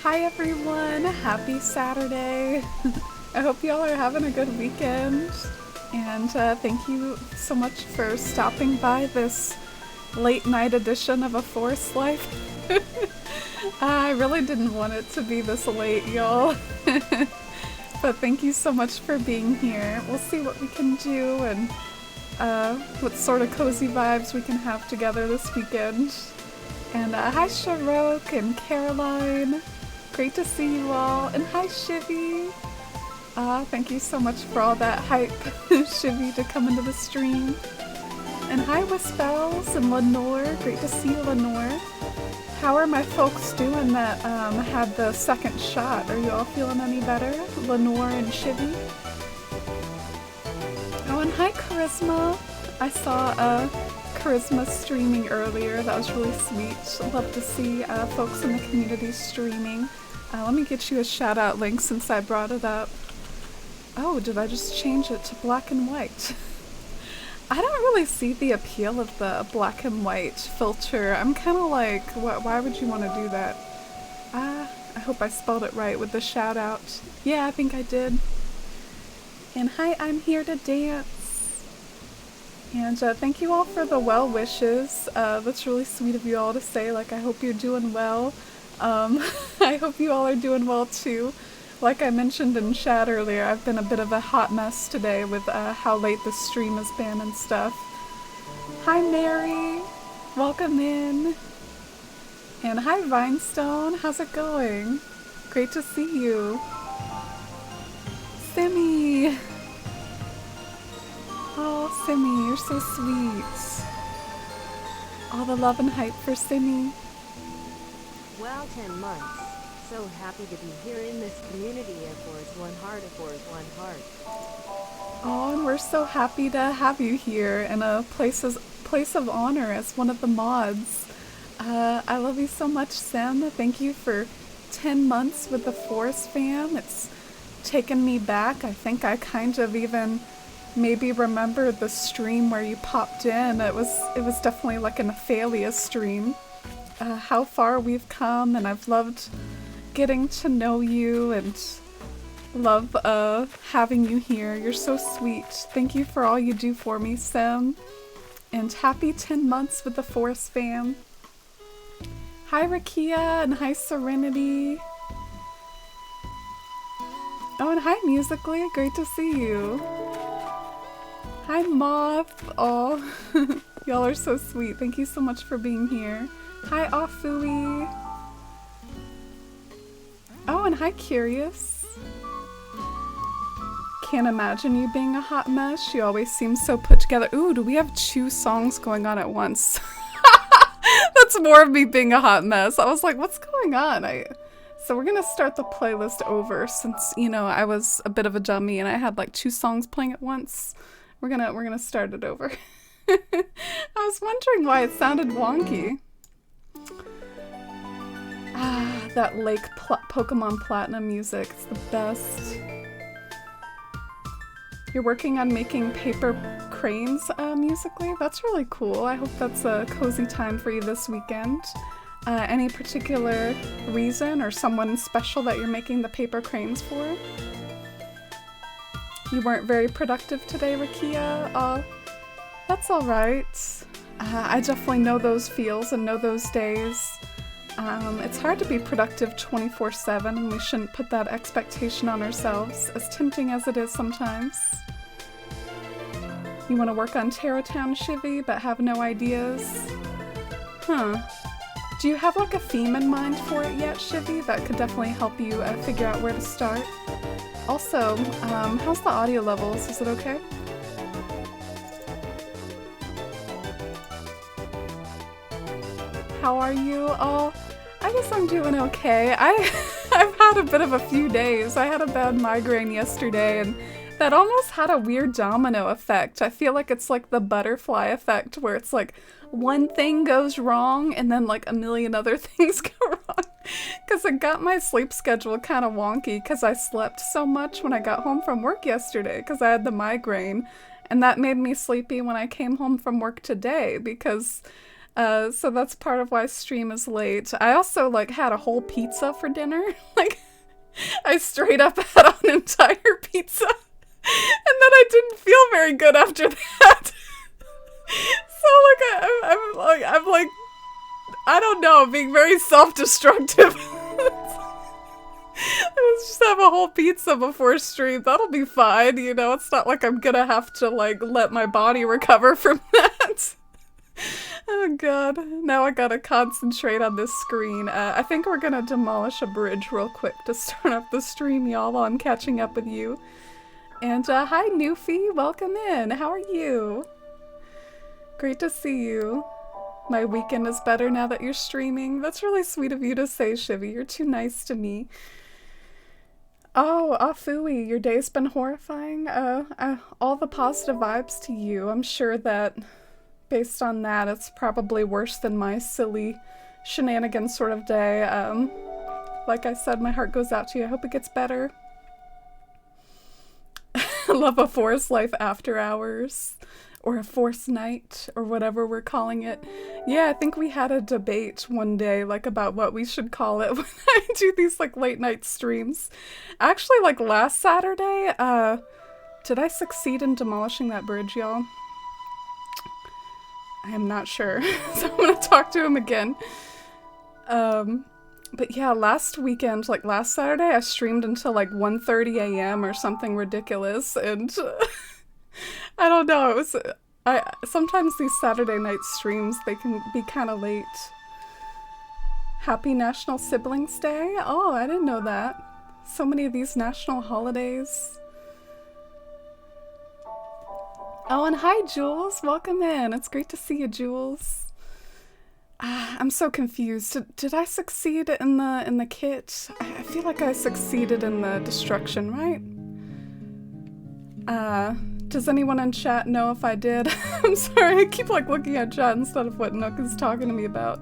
Hi everyone, happy Saturday. I hope y'all are having a good weekend. And thank you so much for stopping by this late night edition of A Forest Life. I really didn't want it to be this late, y'all. But thank you so much for being here. We'll see what we can do and what sort of cozy vibes we can have together this weekend. And hi Shire and Caroline. Great to see you all. And hi Shivy. Thank you so much for all that hype, Shivy, to come into the stream. And hi Wispels and Lenore. Great to see you, Lenore. How are my folks doing that had the second shot? Are you all feeling any better? Lenore and Shivy? Oh, and hi Charisma. I saw Charisma streaming earlier. That was really sweet. Love to see folks in the community streaming. Let me get you a shout out link since I brought it up. Oh, did I just change it to black and white? I don't really see the appeal of the black and white filter. I'm kind of like, why would you want to do that? I hope I spelled it right with the shout out. Yeah, I think I did. And hi, I'm here to dance. And thank you all for the well wishes. That's really sweet of you all to say, like, I hope you're doing well. I hope you all are doing well too. Like I mentioned in chat earlier, I've been a bit of a hot mess today with how late the stream has been and stuff. Hi Mary! Welcome in! And hi Vinestone, how's it going? Great to see you. Simmy! Oh, Simmy, you're so sweet. All the love and hype for Simmy. Wow, 10 months. So happy to be here in this community. F4 one heart, F4 one heart. Oh, and we're so happy to have you here in a place of honor as one of the mods. I love you so much, Sim. Thank you for 10 months with the Forest fam. It's taken me back. I think I kind of even maybe remembered the stream where you popped in. It was definitely like an Athalia stream. How far we've come, and I've loved getting to know you and love having you here. You're so sweet. Thank you for all you do for me, Sim. And happy 10 months with the Forest fam. Hi Rakia and hi Serenity. Oh, and hi Musically. Great to see you. Hi Moth. Oh, y'all are so sweet. Thank you so much for being here. Hi Afui. Oh, and hi Curious. Can't imagine you being a hot mess. You always seem so put together. Ooh, do we have 2 songs going on at once? That's more of me being a hot mess. I was like, what's going on? So we're gonna start the playlist over since, you know, I was a bit of a dummy and I had like 2 songs playing at once. We're gonna start it over. I was wondering why it sounded wonky. Ah, that Lake Pokemon Platinum music. It's the best. You're working on making paper cranes musically? That's really cool. I hope that's a cozy time for you this weekend. Any particular reason or someone special that you're making the paper cranes for? You weren't very productive today, Rakia? That's alright. I definitely know those feels and know those days. It's hard to be productive 24/7, and we shouldn't put that expectation on ourselves, as tempting as it is sometimes. You want to work on Terror Town, Shivy, but have no ideas? Huh. Do you have like a theme in mind for it yet, Shivy? That could definitely help you figure out where to start. Also, how's the audio levels? Is it okay? How are you? Oh, I guess I'm doing okay. I've had a bit of a few days. I had a bad migraine yesterday, and that almost had a weird domino effect. I feel like it's like the butterfly effect, where it's like one thing goes wrong and then like a million other things go wrong. Because it got my sleep schedule kind of wonky because I slept so much when I got home from work yesterday because I had the migraine. And that made me sleepy when I came home from work today because So that's part of why stream is late. I also like had a whole pizza for dinner. Like I straight up had an entire pizza, and then I didn't feel very good after that. So like I'm like I don't know, being very self-destructive. Let's just have a whole pizza before stream. That'll be fine, you know. It's not like I'm gonna have to like let my body recover from that. Oh god, now I gotta concentrate on this screen. I think we're gonna demolish a bridge real quick to start up the stream, y'all, while I'm catching up with you. And hi Newfie, welcome in. How are you? Great to see you. My weekend is better now that you're streaming. That's really sweet of you to say, Shivy. You're too nice to me. Oh, Afui, your day's been horrifying. All the positive vibes to you. I'm sure that based on that, it's probably worse than my silly shenanigans sort of day. Like I said, my heart goes out to you. I hope it gets better. Love a forest life after hours. Or a force night, or whatever we're calling it. Yeah, I think we had a debate one day, like, about what we should call it when I do these, like, late night streams. Actually, like, last Saturday, did I succeed in demolishing that bridge, y'all? I am not sure, so I'm gonna talk to him again. But yeah, last weekend, like, last Saturday, I streamed until, like, 1:30 a.m. or something ridiculous, and... I don't know, it was, sometimes these Saturday night streams, they can be kind of late. Happy National Siblings Day? Oh, I didn't know that. So many of these national holidays. Oh, and hi Jules, welcome in. It's great to see you, Jules. I'm so confused. Did I succeed in the kit? I feel like I succeeded in the destruction, right? Does anyone in chat know if I did? I'm sorry, I keep like looking at chat instead of what Nook is talking to me about.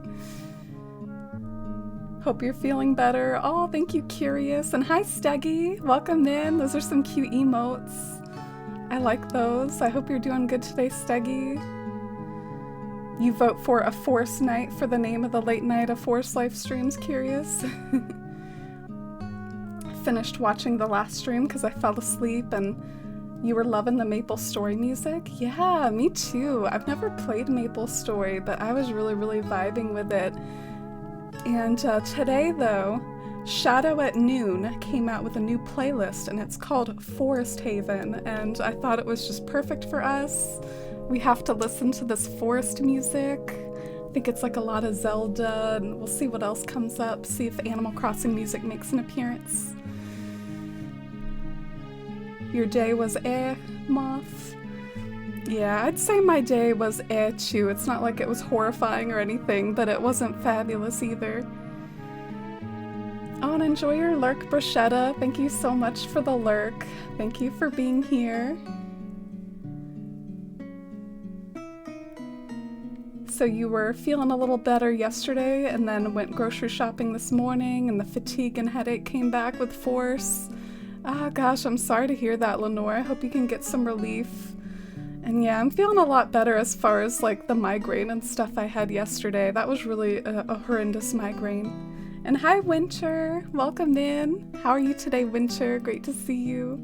Hope you're feeling better. Oh, thank you, Curious. And hi, Steggy. Welcome in. Those are some cute emotes. I like those. I hope you're doing good today, Steggy. You vote for a Force Night for the name of the late night of Force Life streams, Curious. Finished watching the last stream because I fell asleep and you were loving the Maple Story music? Yeah, me too. I've never played Maple Story, but I was really, really vibing with it. And today, though, Shadow at Noon came out with a new playlist, and it's called Forest Haven, and I thought it was just perfect for us. We have to listen to this forest music. I think it's like a lot of Zelda, and we'll see what else comes up, see if Animal Crossing music makes an appearance. Your day was Moth? Yeah, I'd say my day was too. It's not like it was horrifying or anything, but it wasn't fabulous either. Oh, and enjoy your lurk, Bruschetta. Thank you so much for the lurk. Thank you for being here. So you were feeling a little better yesterday and then went grocery shopping this morning and the fatigue and headache came back with force. Ah, gosh, I'm sorry to hear that, Lenore. I hope you can get some relief. And yeah, I'm feeling a lot better as far as like the migraine and stuff I had yesterday. That was really a horrendous migraine. And hi, Winter. Welcome in. How are you today, Winter? Great to see you.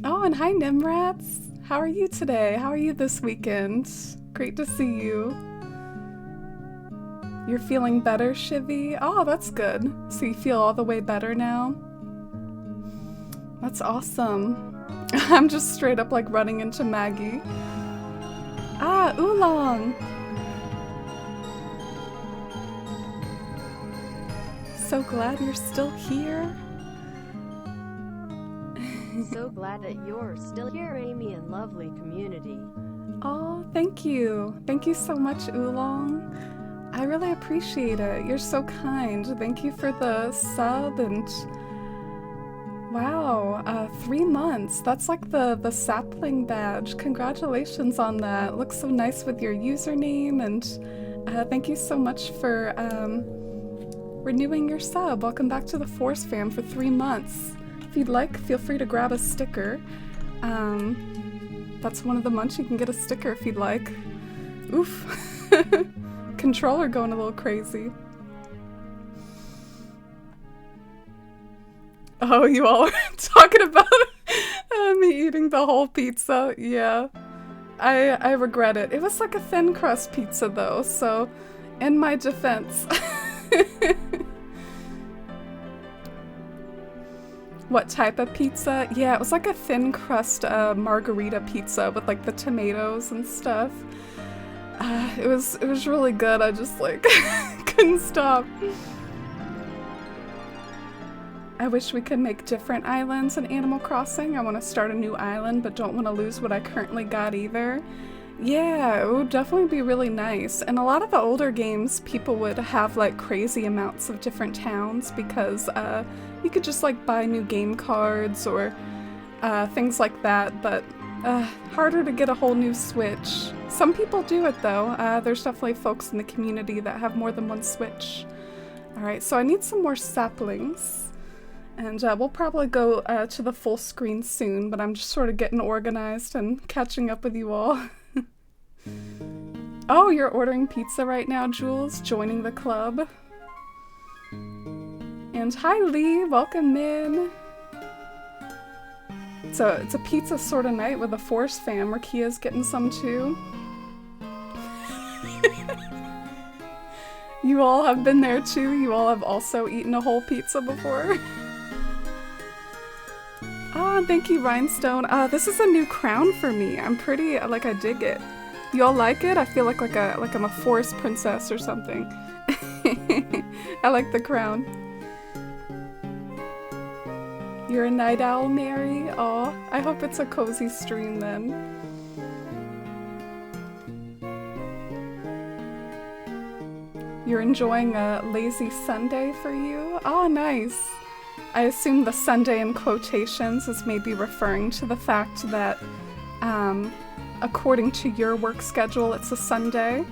Oh, and hi, Nimrats. How are you today? How are you this weekend? Great to see you. You're feeling better, Shivy? Oh, that's good. So you feel all the way better now? That's awesome. I'm just straight up like running into Maggie. Ah, Oolong! So glad you're still here. So glad that you're still here, Amy, and lovely community. Oh, thank you. Thank you so much, Oolong. I really appreciate it. You're so kind. Thank you for the sub and... Wow, 3 months. That's like the sapling badge. Congratulations on that. Looks so nice with your username, and thank you so much for renewing your sub. Welcome back to the Force fam for 3 months. If you'd like, feel free to grab a sticker. That's one of the munch. You can get a sticker if you'd like. Oof. Controller going a little crazy. Oh, you all are talking about me eating the whole pizza. Yeah. I regret it. It was like a thin crust pizza though, so in my defense. What type of pizza? Yeah, it was like a thin crust margarita pizza with like the tomatoes and stuff. It was really good. I just like couldn't stop. I wish we could make different islands in Animal Crossing. I want to start a new island, but don't want to lose what I currently got either. Yeah, it would definitely be really nice. And a lot of the older games, people would have like crazy amounts of different towns because you could just like buy new game cards or things like that, but harder to get a whole new Switch. Some people do it though. There's definitely folks in the community that have more than one Switch. Alright, so I need some more saplings. And we'll probably go to the full screen soon, but I'm just sort of getting organized and catching up with you all. Oh, you're ordering pizza right now, Jules? Joining the club. And hi, Lee. Welcome in. So it's a pizza sort of night with a Force fam. Rakia's getting some too. You all have been there too. You all have also eaten a whole pizza before. Oh, thank you, Rhinestone. This is a new crown for me. I'm pretty, like, I dig it. You all like it? I feel like I'm a forest princess or something. I like the crown. You're a night owl, Mary? Aw, I hope it's a cozy stream then. You're enjoying a lazy Sunday for you? Oh, nice. I assume the Sunday in quotations is maybe referring to the fact that, according to your work schedule, it's a Sunday.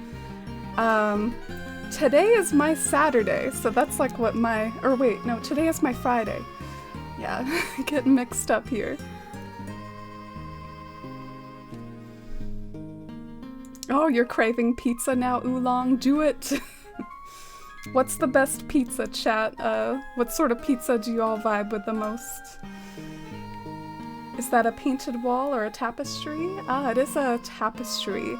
Today is my Saturday, so that's like what my, or wait, no, today is my Friday. Yeah, getting mixed up here. Oh, you're craving pizza now, Oolong? Do it! What's the best pizza, chat? What sort of pizza do you all vibe with the most? Is that a painted wall or a tapestry? Ah, it is a tapestry.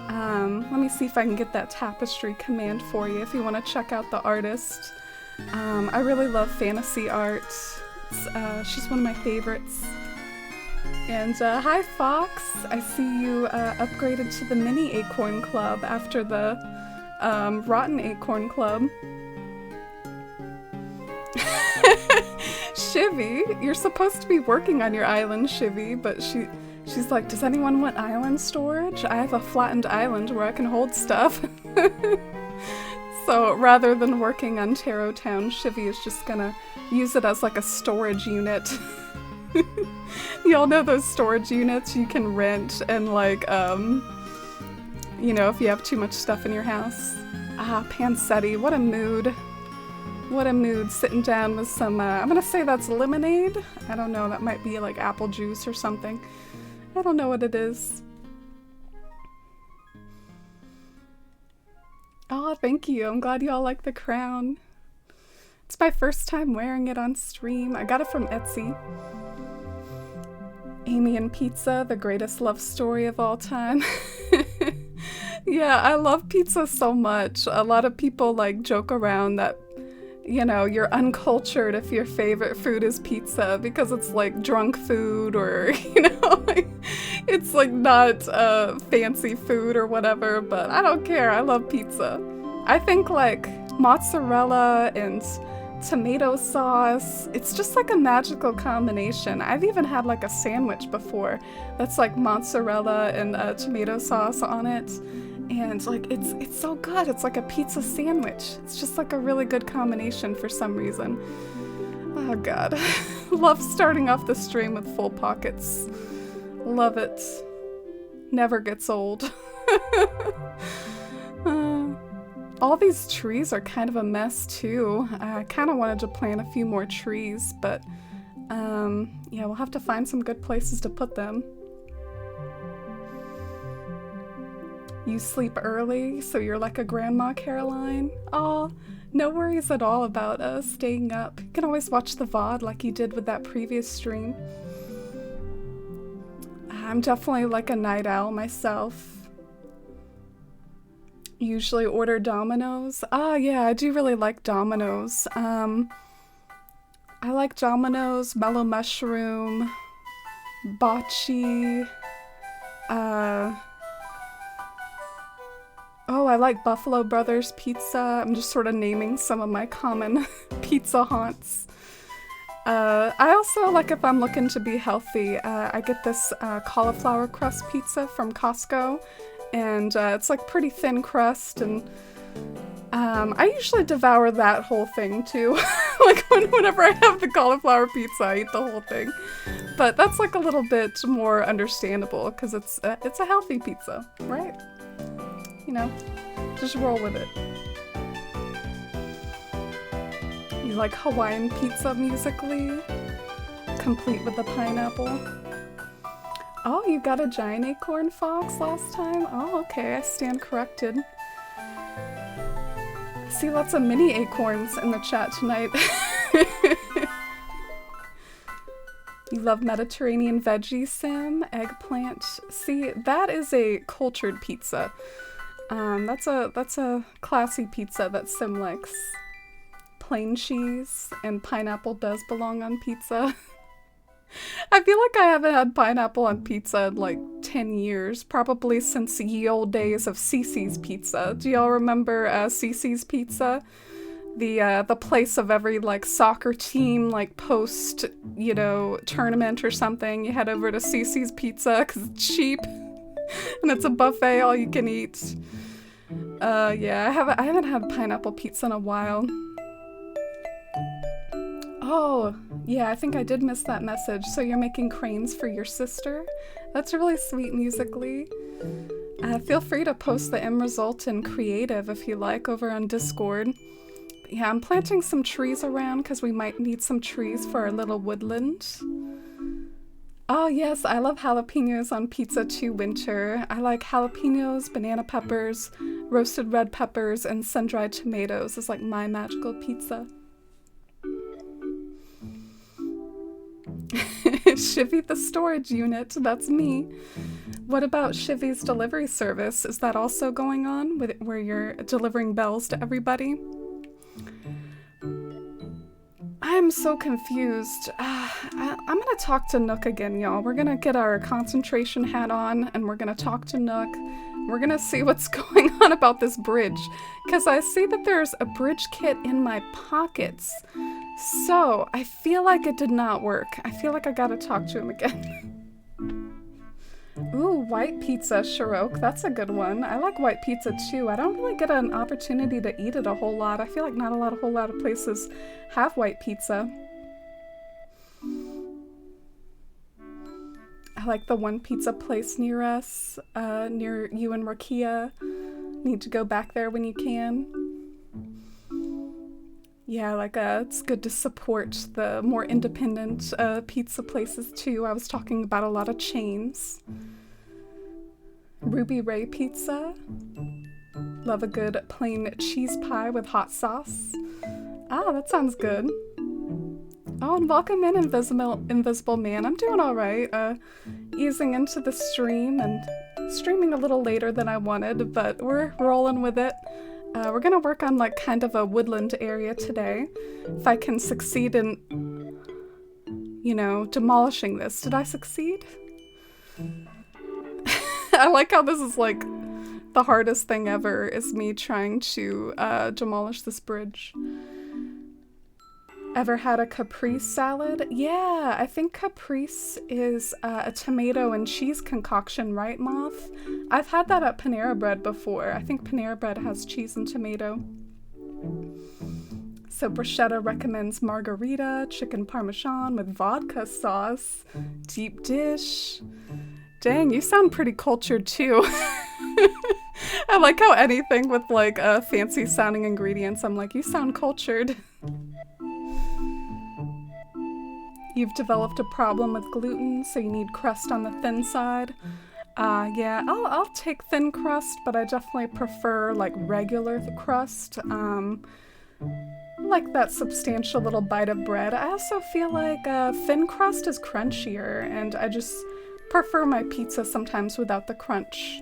Let me see if I can get that tapestry command for you if you want to check out the artist. I really love fantasy art. She's one of my favorites. And hi, Fox. I see you upgraded to the Mini Acorn Club after the Rotten Acorn Club. Shivy, you're supposed to be working on your island, Shivy, but she's like, does anyone want island storage? I have a flattened island where I can hold stuff. So rather than working on Tarot Town, Shivy is just gonna use it as like a storage unit. Y'all know those storage units you can rent and like, you know, if you have too much stuff in your house. Ah, Pansetti, what a mood. What a mood, sitting down with some, I'm gonna say that's lemonade? I don't know, that might be like apple juice or something. I don't know what it is. Oh, thank you. I'm glad you all like the crown. It's my first time wearing it on stream. I got it from Etsy. Amy and Pizza, the greatest love story of all time. Yeah, I love pizza so much. A lot of people like joke around that, you know, you're uncultured if your favorite food is pizza because it's like drunk food or, you know, like, it's like not fancy food or whatever, but I don't care. I love pizza. I think like mozzarella and tomato sauce, it's just like a magical combination. I've even had like a sandwich before that's like mozzarella and tomato sauce on it. And like it's so good. It's like a pizza sandwich. It's just like a really good combination for some reason. Oh god. Love starting off the stream with full pockets. Love it. Never gets old. All these trees are kind of a mess too. I kind of wanted to plant a few more trees, but Yeah, we'll have to find some good places to put them. You sleep early, so you're like a grandma, Caroline. Oh, no worries at all about staying up. You can always watch the VOD like you did with that previous stream. I'm definitely like a night owl myself. Usually order Domino's. Ah, yeah, I do really like Domino's. I like Domino's, Mellow Mushroom, Bocce, oh, I like Buffalo Brothers Pizza. I'm just sort of naming some of my common pizza haunts. I also, like if I'm looking to be healthy, I get this cauliflower crust pizza from Costco, and it's like pretty thin crust, and I usually devour that whole thing too. Like whenever I have the cauliflower pizza, I eat the whole thing. But that's like a little bit more understandable because it's a healthy pizza, right? You know, just roll with it. You like Hawaiian pizza musically? Complete with the pineapple. Oh, you got a giant acorn fox last time? Oh, okay, I stand corrected. I see lots of mini acorns in the chat tonight. You love Mediterranean veggie sim, eggplant. See, that is a cultured pizza. That's a classy pizza that Sim likes. Plain cheese and pineapple does belong on pizza. I feel like I haven't had pineapple on pizza in like 10 years, probably since ye old days of Cece's Pizza. Do y'all remember Cece's Pizza? The place of every like soccer team, like post, you know, tournament or something. You head over to Cece's Pizza because it's cheap and it's a buffet, all you can eat. Yeah, I haven't had pineapple pizza in a while. Oh, yeah, I think I did miss that message. So you're making cranes for your sister? That's really sweet musically. Feel free to post the end result in creative if you like over on Discord. Yeah, I'm planting some trees around because we might need some trees for our little woodland. Oh yes, I love jalapenos on pizza too, Winter. I like jalapenos, banana peppers, roasted red peppers, and sun-dried tomatoes is like my magical pizza. Shivy the storage unit, that's me. What about Shivy's delivery service? Is that also going on with where you're delivering bells to everybody? I'm so confused. I'm gonna talk to Nook again, y'all. We're gonna get our concentration hat on and we're gonna talk to Nook. We're gonna see what's going on about this bridge. Because I see that there's a bridge kit in my pockets. So, I feel like it did not work. I feel like I gotta talk to him again. Ooh, white pizza, Shirok. That's a good one. I like white pizza too. I don't really get an opportunity to eat it a whole lot. I feel like not a whole lot of places have white pizza. I like the one pizza place near us, near you and Rakia. Need to go back there when you can. Yeah, like it's good to support the more independent pizza places too. I was talking about a lot of chains. Ruby Ray Pizza. Love a good plain cheese pie with hot sauce. Ah, that sounds good. Oh, and welcome in, Invisible Man. I'm doing alright. Easing into the stream and streaming a little later than I wanted, but we're rolling with it. We're gonna work on like kind of a woodland area today. If I can succeed in, you know, demolishing this. Did I succeed? I like how this is like the hardest thing ever is me trying to demolish this bridge. Ever had a caprese salad? Yeah, I think caprese is a tomato and cheese concoction, right, Moth? I've had that at Panera Bread before. I think Panera Bread has cheese and tomato. So Bruschetta recommends margarita, chicken parmesan with vodka sauce, deep dish. Dang, you sound pretty cultured too. I like how anything with like fancy sounding ingredients, I'm like, you sound cultured. You've developed a problem with gluten, so you need crust on the thin side. Yeah, I'll take thin crust, but I definitely prefer like regular crust. Like that substantial little bite of bread. I also feel like thin crust is crunchier, and I just prefer my pizza sometimes without the crunch.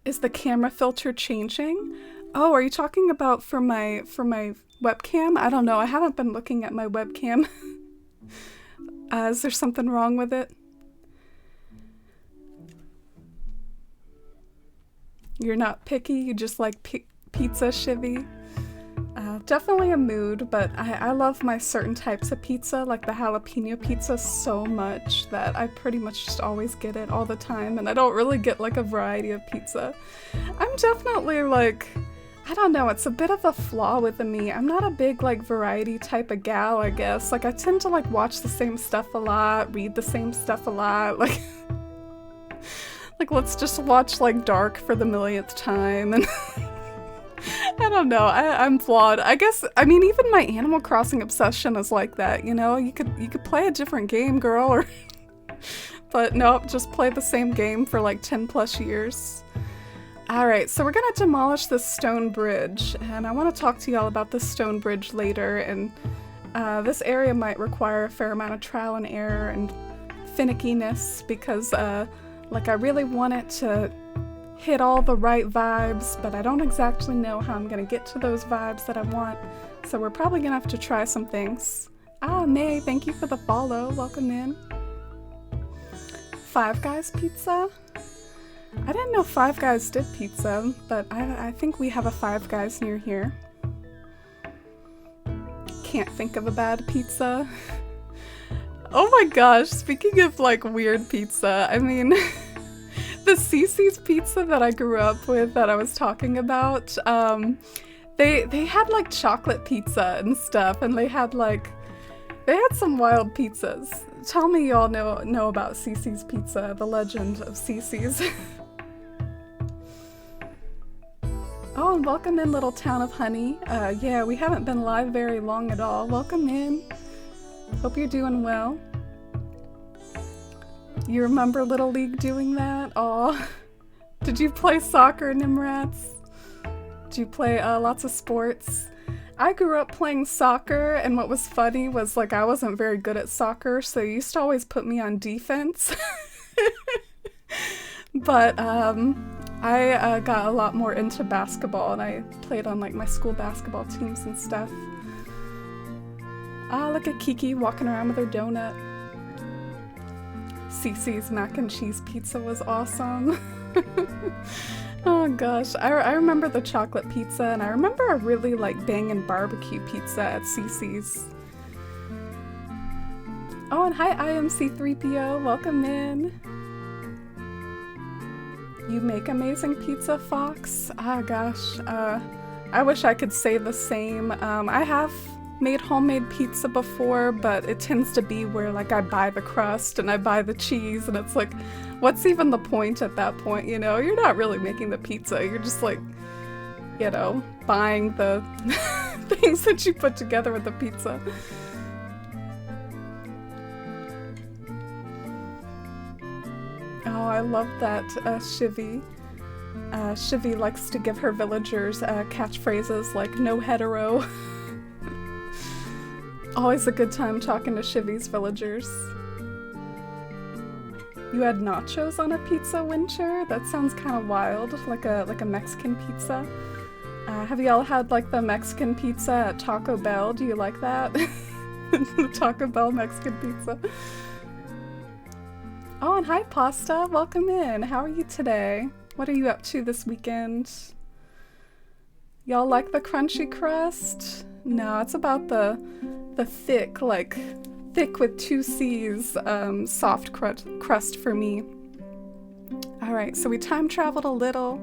Is the camera filter changing? Oh, are you talking about for my webcam? I don't know. I haven't been looking at my webcam. Is there something wrong with it? You're not picky? You just like pizza, Shivy? Definitely a mood, but I love my certain types of pizza, like the jalapeno pizza, so much that I pretty much just always get it all the time, and I don't really get like a variety of pizza. I'm definitely like, I don't know, it's a bit of a flaw with me. I'm not a big like variety type of gal, I guess. Like I tend to like watch the same stuff a lot, read the same stuff a lot, like like let's just watch like Dark for the millionth time, and I don't know, I'm flawed. I guess, I mean, even my Animal Crossing obsession is like that, you know? You could play a different game, girl, or but nope, just play the same game for like 10 plus years. Alright, so we're gonna demolish this stone bridge, and I want to talk to y'all about this stone bridge later, and this area might require a fair amount of trial and error and finickiness, because like I really want it to hit all the right vibes, but I don't exactly know how I'm gonna get to those vibes that I want, so we're probably gonna have to try some things. May, thank you for the follow, welcome in. Five Guys pizza? I didn't know Five Guys did pizza, but I think we have a Five Guys near here. Can't think of a bad pizza. Oh my gosh, speaking of like weird pizza, I mean the Cece's pizza that I grew up with that I was talking about, they had like chocolate pizza and stuff, and they had some wild pizzas. Tell me y'all know about Cece's pizza, the legend of Cece's. Oh, and welcome in, little town of honey. Yeah, we haven't been live very long at all. Welcome in. Hope you're doing well. You remember Little League doing that? Aw. Did you play soccer, Nimrats? Did you play lots of sports? I grew up playing soccer, and what was funny was like I wasn't very good at soccer, so they used to always put me on defense. But I got a lot more into basketball, and I played on like my school basketball teams and stuff. Look at Kiki walking around with her donut. Cece's mac and cheese pizza was awesome. Oh gosh, I remember the chocolate pizza, and I remember a really like banging barbecue pizza at Cece's. Oh, and hi IMC3PO, welcome in. You make amazing pizza, Fox? Ah gosh, I wish I could say the same. I have made homemade pizza before, but it tends to be where like I buy the crust and I buy the cheese, and it's like, what's even the point at that point, you know? You're not really making the pizza, you're just like, you know, buying the things that you put together with the pizza. Oh, I love that, Shivy. Shivy likes to give her villagers catchphrases like no hetero. Always a good time talking to Shivy's villagers. You had nachos on a pizza, Winter? That sounds kind of wild, like a Mexican pizza. Have y'all had like the Mexican pizza at Taco Bell? Do you like that? The Taco Bell Mexican pizza. Oh, and hi Pasta, welcome in. How are you today? What are you up to this weekend? Y'all like the crunchy crust? No, it's about the thick, like thick with 2 C's, soft crust for me. Alright, so we time traveled a little.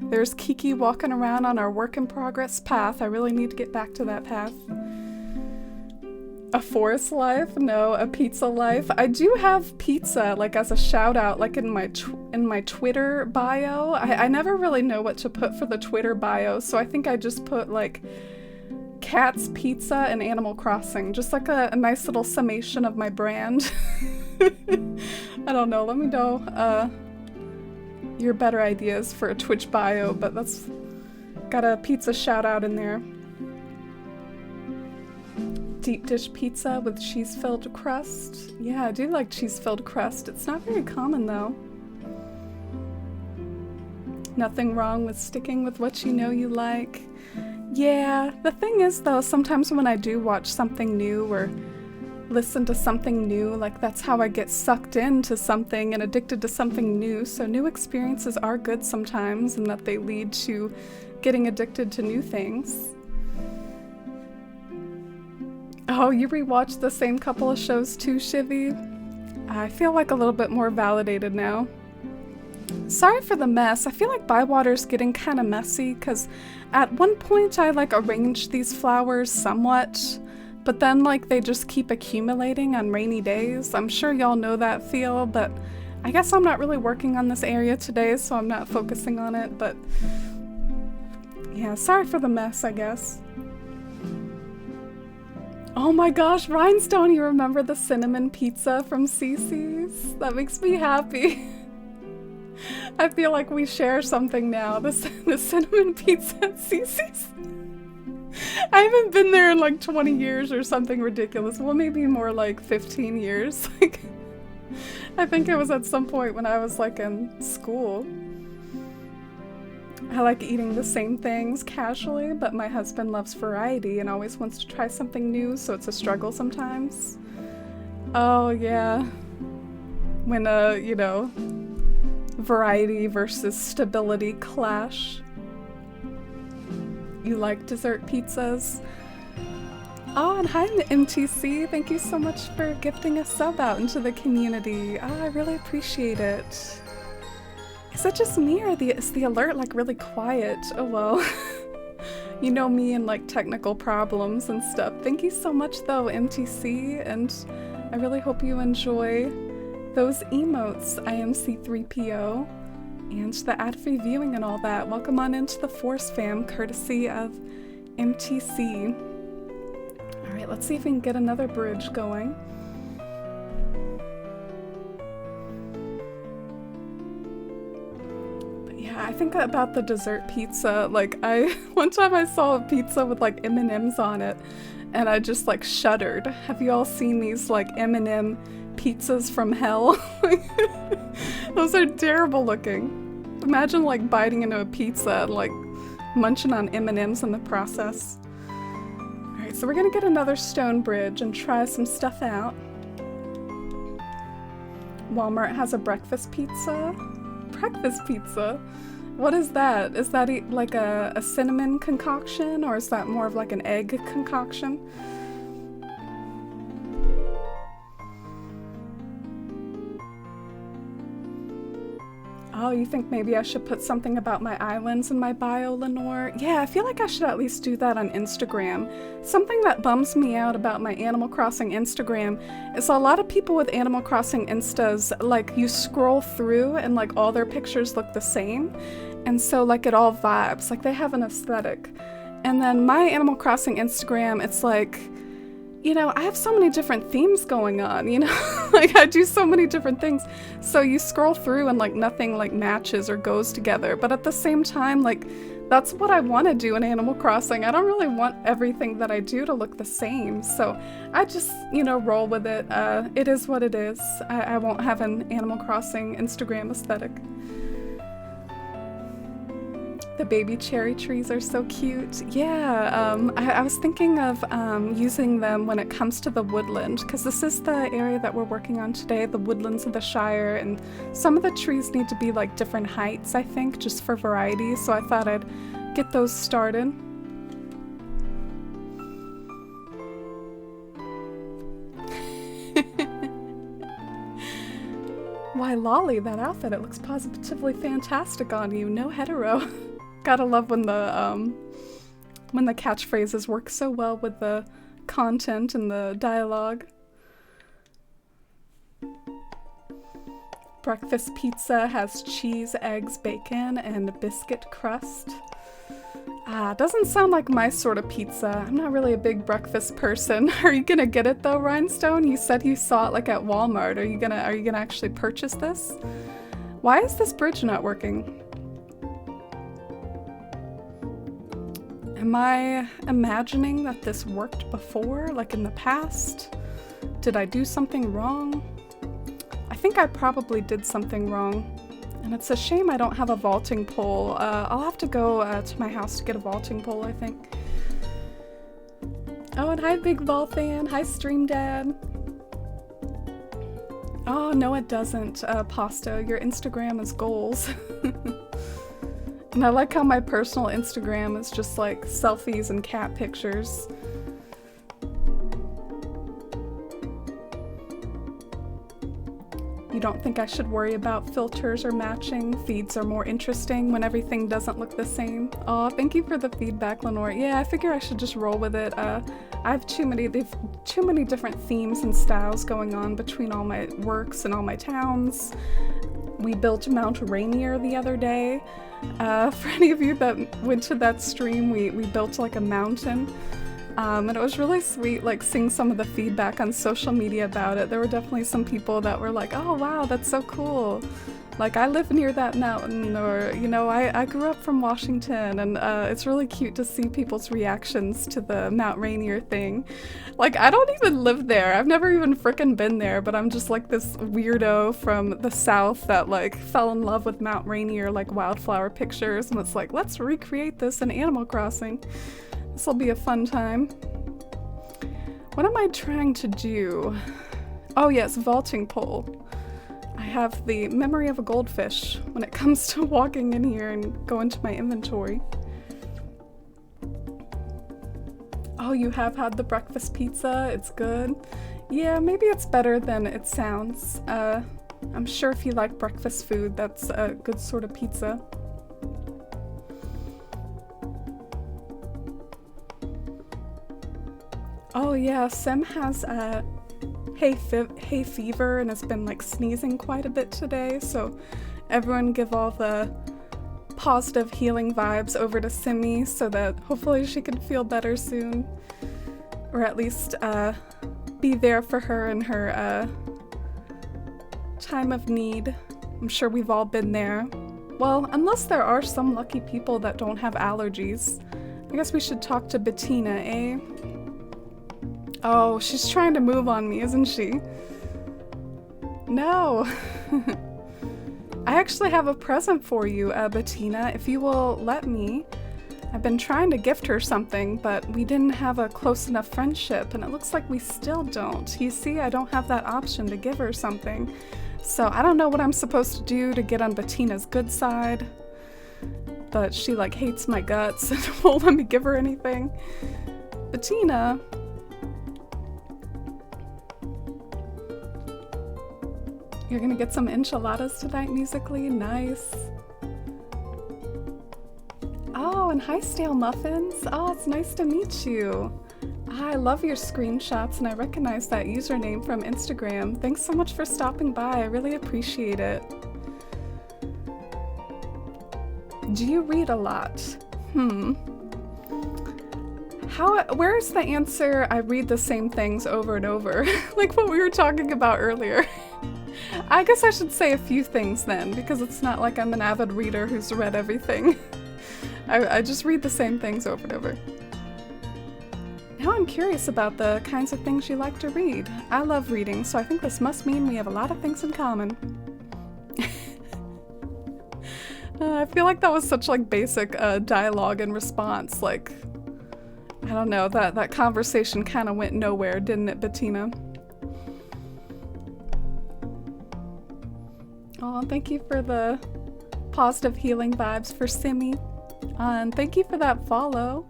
There's Kiki walking around on our work in progress path. I really need to get back to that path. A forest life? No, a pizza life. I do have pizza, like as a shout out, like in my Twitter bio. I never really know what to put for the Twitter bio, so I think I just put like Cat's Pizza and Animal Crossing. Just like a nice little summation of my brand. I don't know, let me know your better ideas for a Twitch bio, but that's got a pizza shout out in there. Deep dish pizza with cheese-filled crust. Yeah, I do like cheese-filled crust. It's not very common though. Nothing wrong with sticking with what you know you like. Yeah, the thing is though, sometimes when I do watch something new or listen to something new, like that's how I get sucked into something and addicted to something new. So new experiences are good sometimes, and that they lead to getting addicted to new things. Oh, you rewatched the same couple of shows too, Shivy? I feel like a little bit more validated now. Sorry for the mess. I feel like Bywater's getting kind of messy because at one point I like arranged these flowers somewhat, but then like they just keep accumulating on rainy days. I'm sure y'all know that feel, but I guess I'm not really working on this area today, so I'm not focusing on it, but yeah, sorry for the mess, I guess. Oh my gosh, Rhinestone, you remember the cinnamon pizza from Cece's? That makes me happy. I feel like we share something now, the cinnamon pizza at Cece's. I haven't been there in like 20 years or something ridiculous. Well, maybe more like 15 years. Like, I think it was at some point when I was like in school. I like eating the same things casually, but my husband loves variety and always wants to try something new, so it's a struggle sometimes. Oh yeah. When you know, variety versus stability clash. You like dessert pizzas? Oh, and hi MTC, thank you so much for gifting a sub out into the community. Oh, I really appreciate it. Is it just me, or is the alert like really quiet? Oh well. You know me and like technical problems and stuff. Thank you so much though, MTC, and I really hope you enjoy those emotes, IMC3PO, and the ad-free viewing and all that. Welcome on into the Force fam, courtesy of MTC. Alright, let's see if we can get another bridge going. I think about the dessert pizza, like one time I saw a pizza with like M&Ms on it and I just like shuddered. Have you all seen these like M&M pizzas from hell? Those are terrible looking. Imagine like biting into a pizza and like munching on M&Ms in the process. Alright, so we're gonna get another stone bridge and try some stuff out. Walmart has a breakfast pizza. Breakfast pizza? What is that? Is that like a cinnamon concoction, or is that more of like an egg concoction? Oh, you think maybe I should put something about my islands in my bio, Lenore? Yeah, I feel like I should at least do that on Instagram. Something that bums me out about my Animal Crossing Instagram is a lot of people with Animal Crossing Instas, like you scroll through and like all their pictures look the same. And so like it all vibes, like they have an aesthetic. And then my Animal Crossing Instagram, it's like, you know, I have so many different themes going on, you know? Like I do so many different things. So you scroll through and like nothing like matches or goes together. But at the same time, like that's what I want to do in Animal Crossing. I don't really want everything that I do to look the same. So I just, you know, roll with it. It is what it is. I won't have an Animal Crossing Instagram aesthetic. The baby cherry trees are so cute. Yeah, I was thinking of using them when it comes to the woodland, because this is the area that we're working on today, the woodlands of the Shire, and some of the trees need to be like different heights, I think, just for variety, so I thought I'd get those started. Why, Lolly, that outfit, it looks positively fantastic on you. No hetero. Gotta love when the catchphrases work so well with the content and the dialogue. Breakfast pizza has cheese, eggs, bacon, and biscuit crust. Doesn't sound like my sort of pizza. I'm not really a big breakfast person. Are you gonna get it though, Rhinestone? You said you saw it like at Walmart. Are you gonna actually purchase this? Why is this bridge not working? Am I imagining that this worked before, like in the past? Did I do something wrong? I think I probably did something wrong. And it's a shame I don't have a vaulting pole. I'll have to go to my house to get a vaulting pole, I think. Oh, and hi Big Vol Fan. Hi Stream Dad. Oh, no it doesn't, Pasta. Your Instagram is goals. And I like how my personal Instagram is just like selfies and cat pictures. You don't think I should worry about filters or matching? Feeds are more interesting when everything doesn't look the same. Aw, thank you for the feedback, Lenore. Yeah, I figure I should just roll with it. I have too many different themes and styles going on between all my works and all my towns. We built Mount Rainier the other day. For any of you that went to that stream, we built like a mountain. And it was really sweet, like seeing some of the feedback on social media about it. There were definitely some people that were like, oh wow, that's so cool. Like I live near that mountain, or you know, I grew up from Washington, and it's really cute to see people's reactions to the Mount Rainier thing. Like I don't even live there. I've never even frickin' been there, but I'm just like this weirdo from the South that like fell in love with Mount Rainier, like wildflower pictures, and it's like, let's recreate this in Animal Crossing. This'll be a fun time. What am I trying to do? Oh yes, vaulting pole. I have the memory of a goldfish when it comes to walking in here and going to my inventory. Oh, you have had the breakfast pizza? It's good? Yeah, maybe it's better than it sounds. I'm sure if you like breakfast food, that's a good sort of pizza. Oh yeah, Sim has hay fever and has been like sneezing quite a bit today, so everyone give all the positive healing vibes over to Simmy so that hopefully she can feel better soon. Or at least be there for her in her time of need. I'm sure we've all been there. Well, unless there are some lucky people that don't have allergies. I guess we should talk to Bettina, eh? Oh, she's trying to move on me, isn't she? No. I actually have a present for you, Bettina, if you will let me. I've been trying to gift her something, but we didn't have a close enough friendship, and it looks like we still don't. You see, I don't have that option to give her something. So I don't know what I'm supposed to do to get on Bettina's good side, but she like hates my guts and won't let me give her anything. Bettina... You're gonna get some enchiladas tonight musically? Nice. Oh, and hi Stale Muffins. Oh, it's nice to meet you. I love your screenshots and I recognize that username from Instagram. Thanks so much for stopping by. I really appreciate it. Do you read a lot? Where's the answer? I read the same things over and over, like what we were talking about earlier. I guess I should say a few things then, because it's not like I'm an avid reader who's read everything. I just read the same things over and over. Now I'm curious about the kinds of things you like to read. I love reading, so I think this must mean we have a lot of things in common. I feel like that was such like basic dialogue and response, like, I don't know, that conversation kind of went nowhere, didn't it, Bettina? Oh, thank you for the positive healing vibes for Simmy. And thank you for that follow.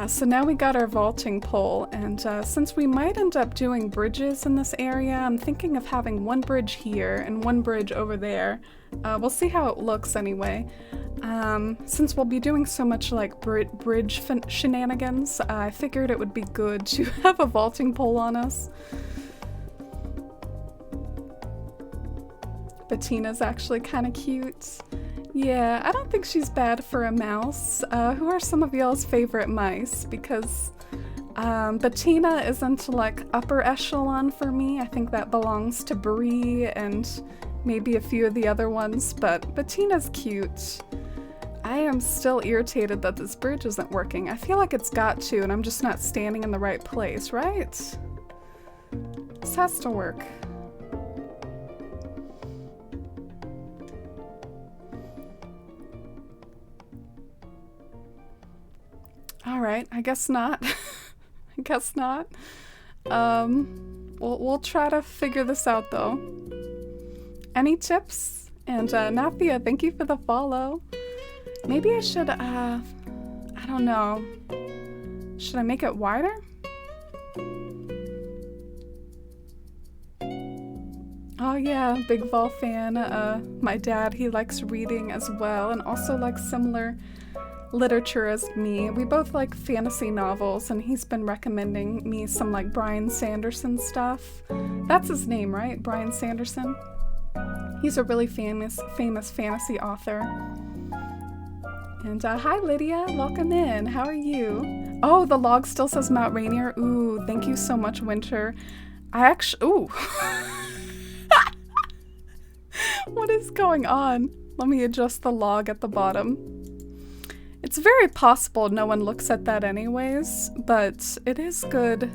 So now we got our vaulting pole, and since we might end up doing bridges in this area, I'm thinking of having one bridge here and one bridge over there. We'll see how it looks anyway. Since we'll be doing so much like bridge shenanigans, I figured it would be good to have a vaulting pole on us. Bettina's actually kind of cute. Yeah, I don't think she's bad for a mouse. Who are some of y'all's favorite mice? Because Bettina isn't like upper echelon for me. I think that belongs to Brie and maybe a few of the other ones, but Bettina's cute. I am still irritated that this bridge isn't working. I feel like it's got to, and I'm just not standing in the right place, right? This has to work. Alright, I guess not. I guess not. We'll try to figure this out though. Any tips? And Nathia, thank you for the follow. Maybe I should, I don't know. Should I make it wider? Oh yeah, big Vol fan. My dad, he likes reading as well and also likes similar literature as me. We both like fantasy novels and he's been recommending me some like Bryan Sanderson stuff. That's his name, right? Bryan Sanderson? He's a really famous fantasy author. And hi Lydia, welcome in. How are you? Oh, the log still says Mount Rainier. Ooh, thank you so much, Winter. I actually, ooh. What is going on? Let me adjust the log at the bottom. It's very possible no one looks at that anyways, but it is good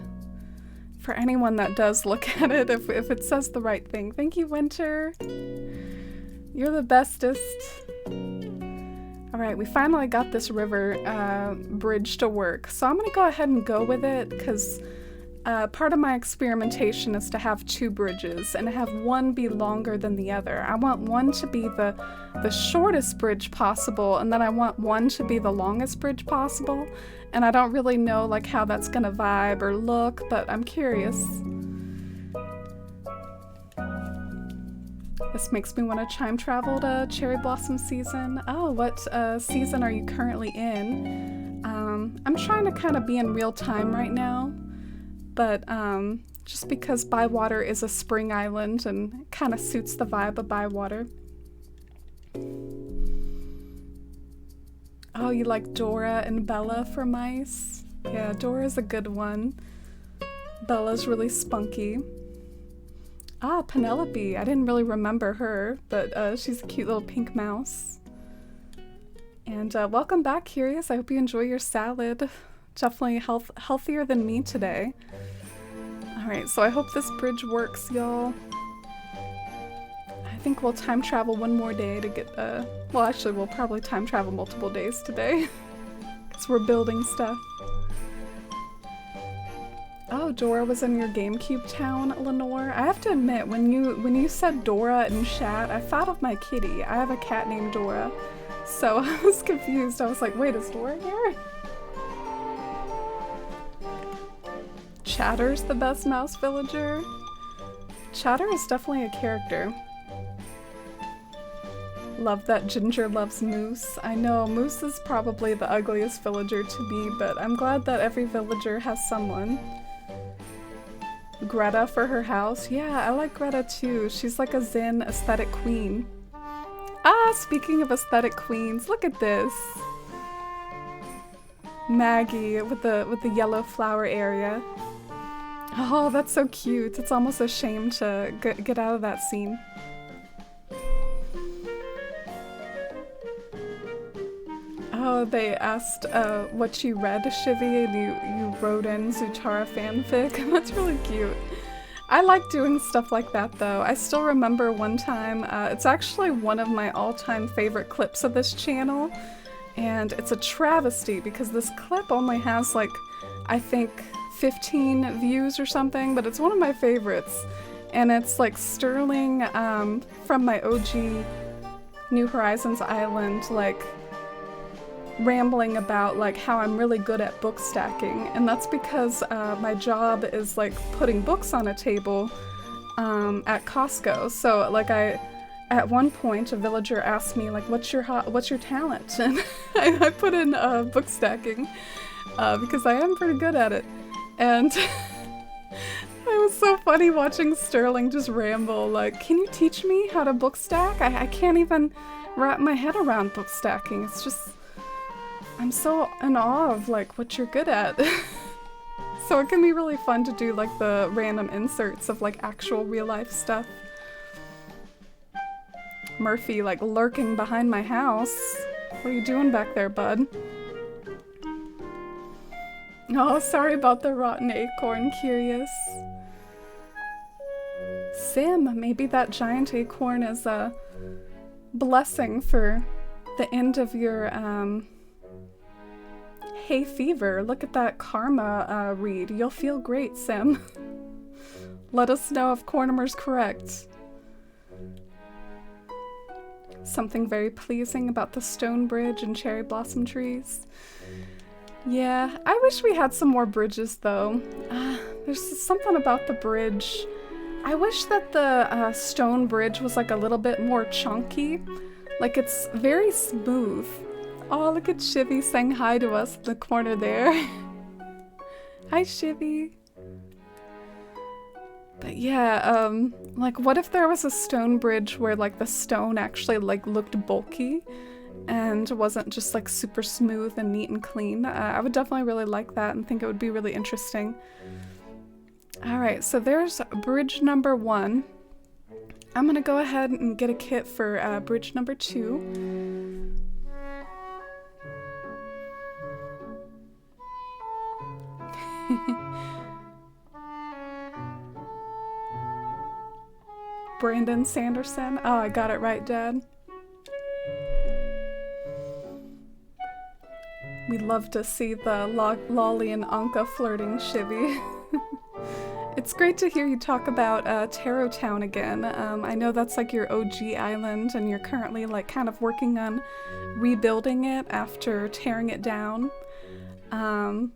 for anyone that does look at it if it says the right thing. Thank you, Winter. You're the bestest. Alright, we finally got this river bridge to work, so I'm gonna go ahead and go with it because part of my experimentation is to have two bridges and have one be longer than the other. I want one to be the shortest bridge possible, and then I want one to be the longest bridge possible. And I don't really know like how that's gonna vibe or look, but I'm curious. This makes me want to time travel to cherry blossom season. Oh, what season are you currently in? I'm trying to kind of be in real time right now. But just because Bywater is a spring island and it kind of suits the vibe of Bywater. Oh, you like Dora and Bella for mice? Yeah, Dora's a good one. Bella's really spunky. Ah, Penelope. I didn't really remember her, but she's a cute little pink mouse. And welcome back, Curious. I hope you enjoy your salad. Definitely healthier than me today. Alright, so I hope this bridge works, y'all. I think we'll time travel one more day to get, well actually we'll probably time travel multiple days today. Because we're building stuff. Oh, Dora was in your GameCube town, Lenore. I have to admit, when you said Dora in chat, I thought of my kitty. I have a cat named Dora. So I was confused. I was like, wait, is Dora here? Chatter's the best mouse villager. Chatter is definitely a character. Love that Ginger loves Moose. I know, Moose is probably the ugliest villager to me, but I'm glad that every villager has someone. Greta for her house. Yeah, I like Greta too. She's like a zen aesthetic queen. Ah, speaking of aesthetic queens, look at this. Maggie with the yellow flower area. Oh, that's so cute. It's almost a shame to get out of that scene. Oh, they asked what you read, Shivy, and you wrote in Zutara fanfic. That's really cute. I like doing stuff like that though. I still remember one time, it's actually one of my all-time favorite clips of this channel, and it's a travesty because this clip only has like, I think 15 views or something, but it's one of my favorites. And it's like Sterling from my OG New Horizons Island, like rambling about like how I'm really good at book stacking, and that's because my job is like putting books on a table at Costco. So like at one point a villager asked me like, what's your talent? And I put in book stacking because I am pretty good at it. And it was so funny watching Sterling just ramble like, can you teach me how to book stack? I can't even wrap my head around book stacking. It's just, I'm so in awe of like what you're good at. So it can be really fun to do like the random inserts of like actual real life stuff. Murphy like lurking behind my house. What are you doing back there, bud? Oh, sorry about the rotten acorn, Curious. Sim, maybe that giant acorn is a blessing for the end of your hay fever. Look at that karma read. You'll feel great, Sim. Let us know if Cornimer's correct. Something very pleasing about the stone bridge and cherry blossom trees. Yeah, I wish we had some more bridges though. There's something about the bridge. I wish that the stone bridge was like a little bit more chunky. Like it's very smooth. Oh, look at Shivy saying hi to us in the corner there. Hi, Shivy. But yeah, like what if there was a stone bridge where like the stone actually like looked bulky and wasn't just like super smooth and neat and clean? I would definitely really like that and think it would be really interesting. Alright, so there's bridge number 1. I'm gonna go ahead and get a kit for bridge number 2. Brandon Sanderson. Oh, I got it right, Dad. We love to see the Lolly and Anka flirting, Shivy. It's great to hear you talk about Tarot Town again. I know that's like your OG island and you're currently like kind of working on rebuilding it after tearing it down. And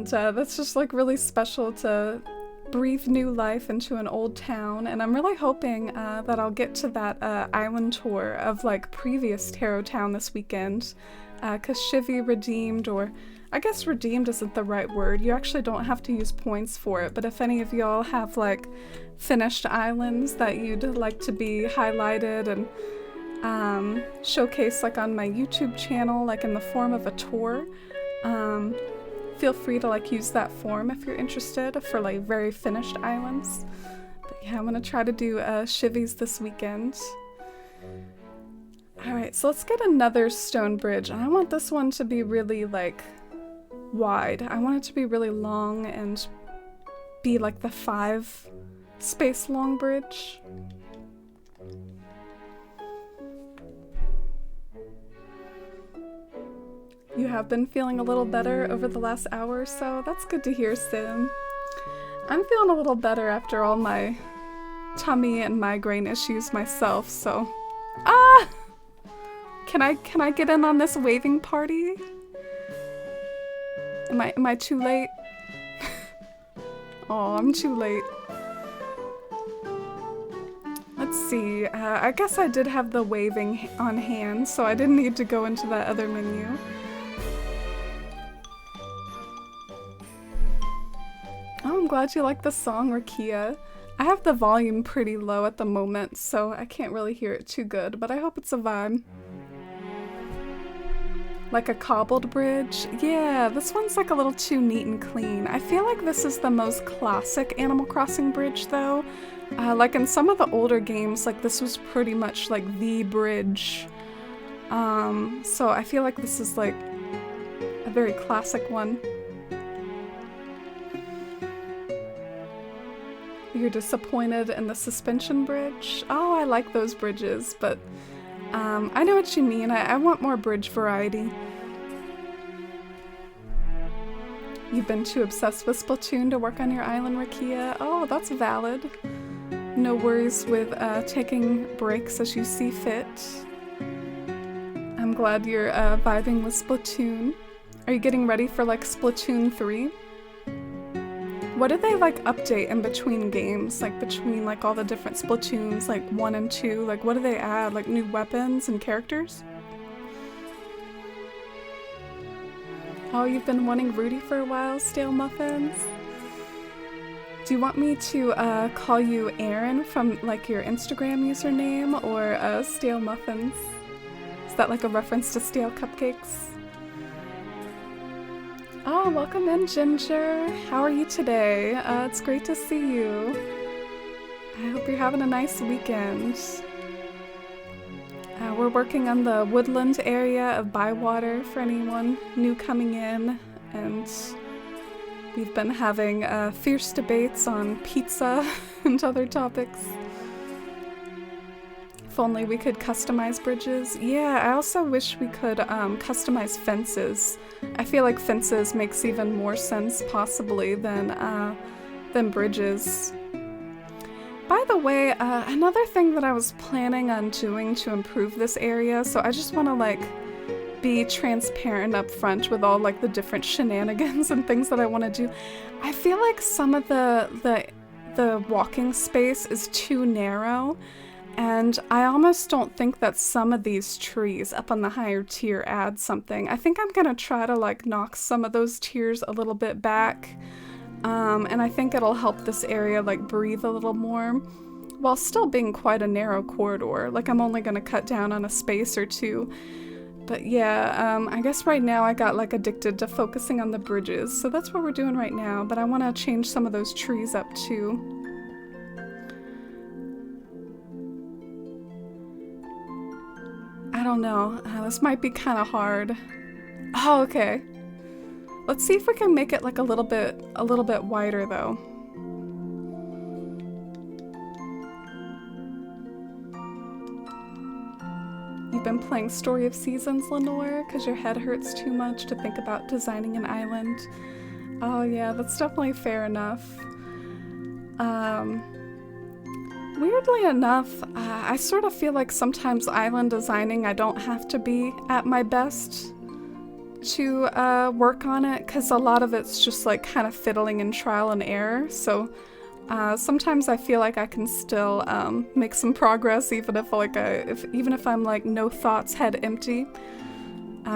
that's just like really special to breathe new life into an old town, and I'm really hoping that I'll get to that island tour of like previous Tarot Town this weekend, because Shivy redeemed, or I guess redeemed isn't the right word, you actually don't have to use points for it, but if any of y'all have like finished islands that you'd like to be highlighted and showcased like on my YouTube channel, like in the form of a tour, feel free to like use that form if you're interested for like very finished islands. But yeah, I'm gonna try to do Shivies this weekend. Alright, so let's get another stone bridge, and I want this one to be really like wide. I want it to be really long and be like the 5 space long bridge. You have been feeling a little better over the last hour or so. That's good to hear, Sim. I'm feeling a little better after all my tummy and migraine issues myself, so... Ah! Can I get in on this waving party? Am I too late? Oh, I'm too late. Let's see. I guess I did have the waving on hand, so I didn't need to go into that other menu. Oh, I'm glad you like the song, Rakia. I have the volume pretty low at the moment, so I can't really hear it too good, but I hope it's a vibe. Like a cobbled bridge? Yeah, this one's like a little too neat and clean. I feel like this is the most classic Animal Crossing bridge though. Like in some of the older games, like this was pretty much like the bridge. So I feel like this is like a very classic one. You're disappointed in the suspension bridge? Oh, I like those bridges, but I know what you mean. I want more bridge variety. You've been too obsessed with Splatoon to work on your island, Rakia? Oh, that's valid. No worries with taking breaks as you see fit. I'm glad you're vibing with Splatoon. Are you getting ready for like Splatoon 3? What do they like update in between games? Like between like all the different Splatoons, like 1 and 2? Like what do they add? Like new weapons and characters? Oh, you've been wanting Rudy for a while, Stale Muffins? Do you want me to call you Aaron from like your Instagram username, or Stale Muffins? Is that like a reference to stale cupcakes? Oh, welcome in, Ginger. How are you today? It's great to see you. I hope you're having a nice weekend. We're working on the Woodlands area of Bywater for anyone new coming in, and we've been having fierce debates on pizza and other topics. If only we could customize bridges. Yeah, I also wish we could customize fences. I feel like fences makes even more sense possibly than bridges. By the way, another thing that I was planning on doing to improve this area, so I just want to like be transparent up front with all like the different shenanigans and things that I want to do. I feel like some of the walking space is too narrow, and I almost don't think that some of these trees up on the higher tier add something. I think I'm gonna try to like knock some of those tiers a little bit back. And I think it'll help this area like breathe a little more while still being quite a narrow corridor. Like I'm only gonna cut down on a space or two. But yeah, I guess right now I got like addicted to focusing on the bridges, so that's what we're doing right now, but I want to change some of those trees up too. I don't know, this might be kind of hard. Oh, okay. Let's see if we can make it like a little bit wider though. You've been playing Story of Seasons, Lenore, because your head hurts too much to think about designing an island. Oh yeah, that's definitely fair enough. Weirdly enough, I sort of feel like sometimes island designing I don't have to be at my best to work on it, because a lot of it's just like kind of fiddling and trial and error, so sometimes I feel like I can still make some progress even if like even if I'm like no thoughts, head empty,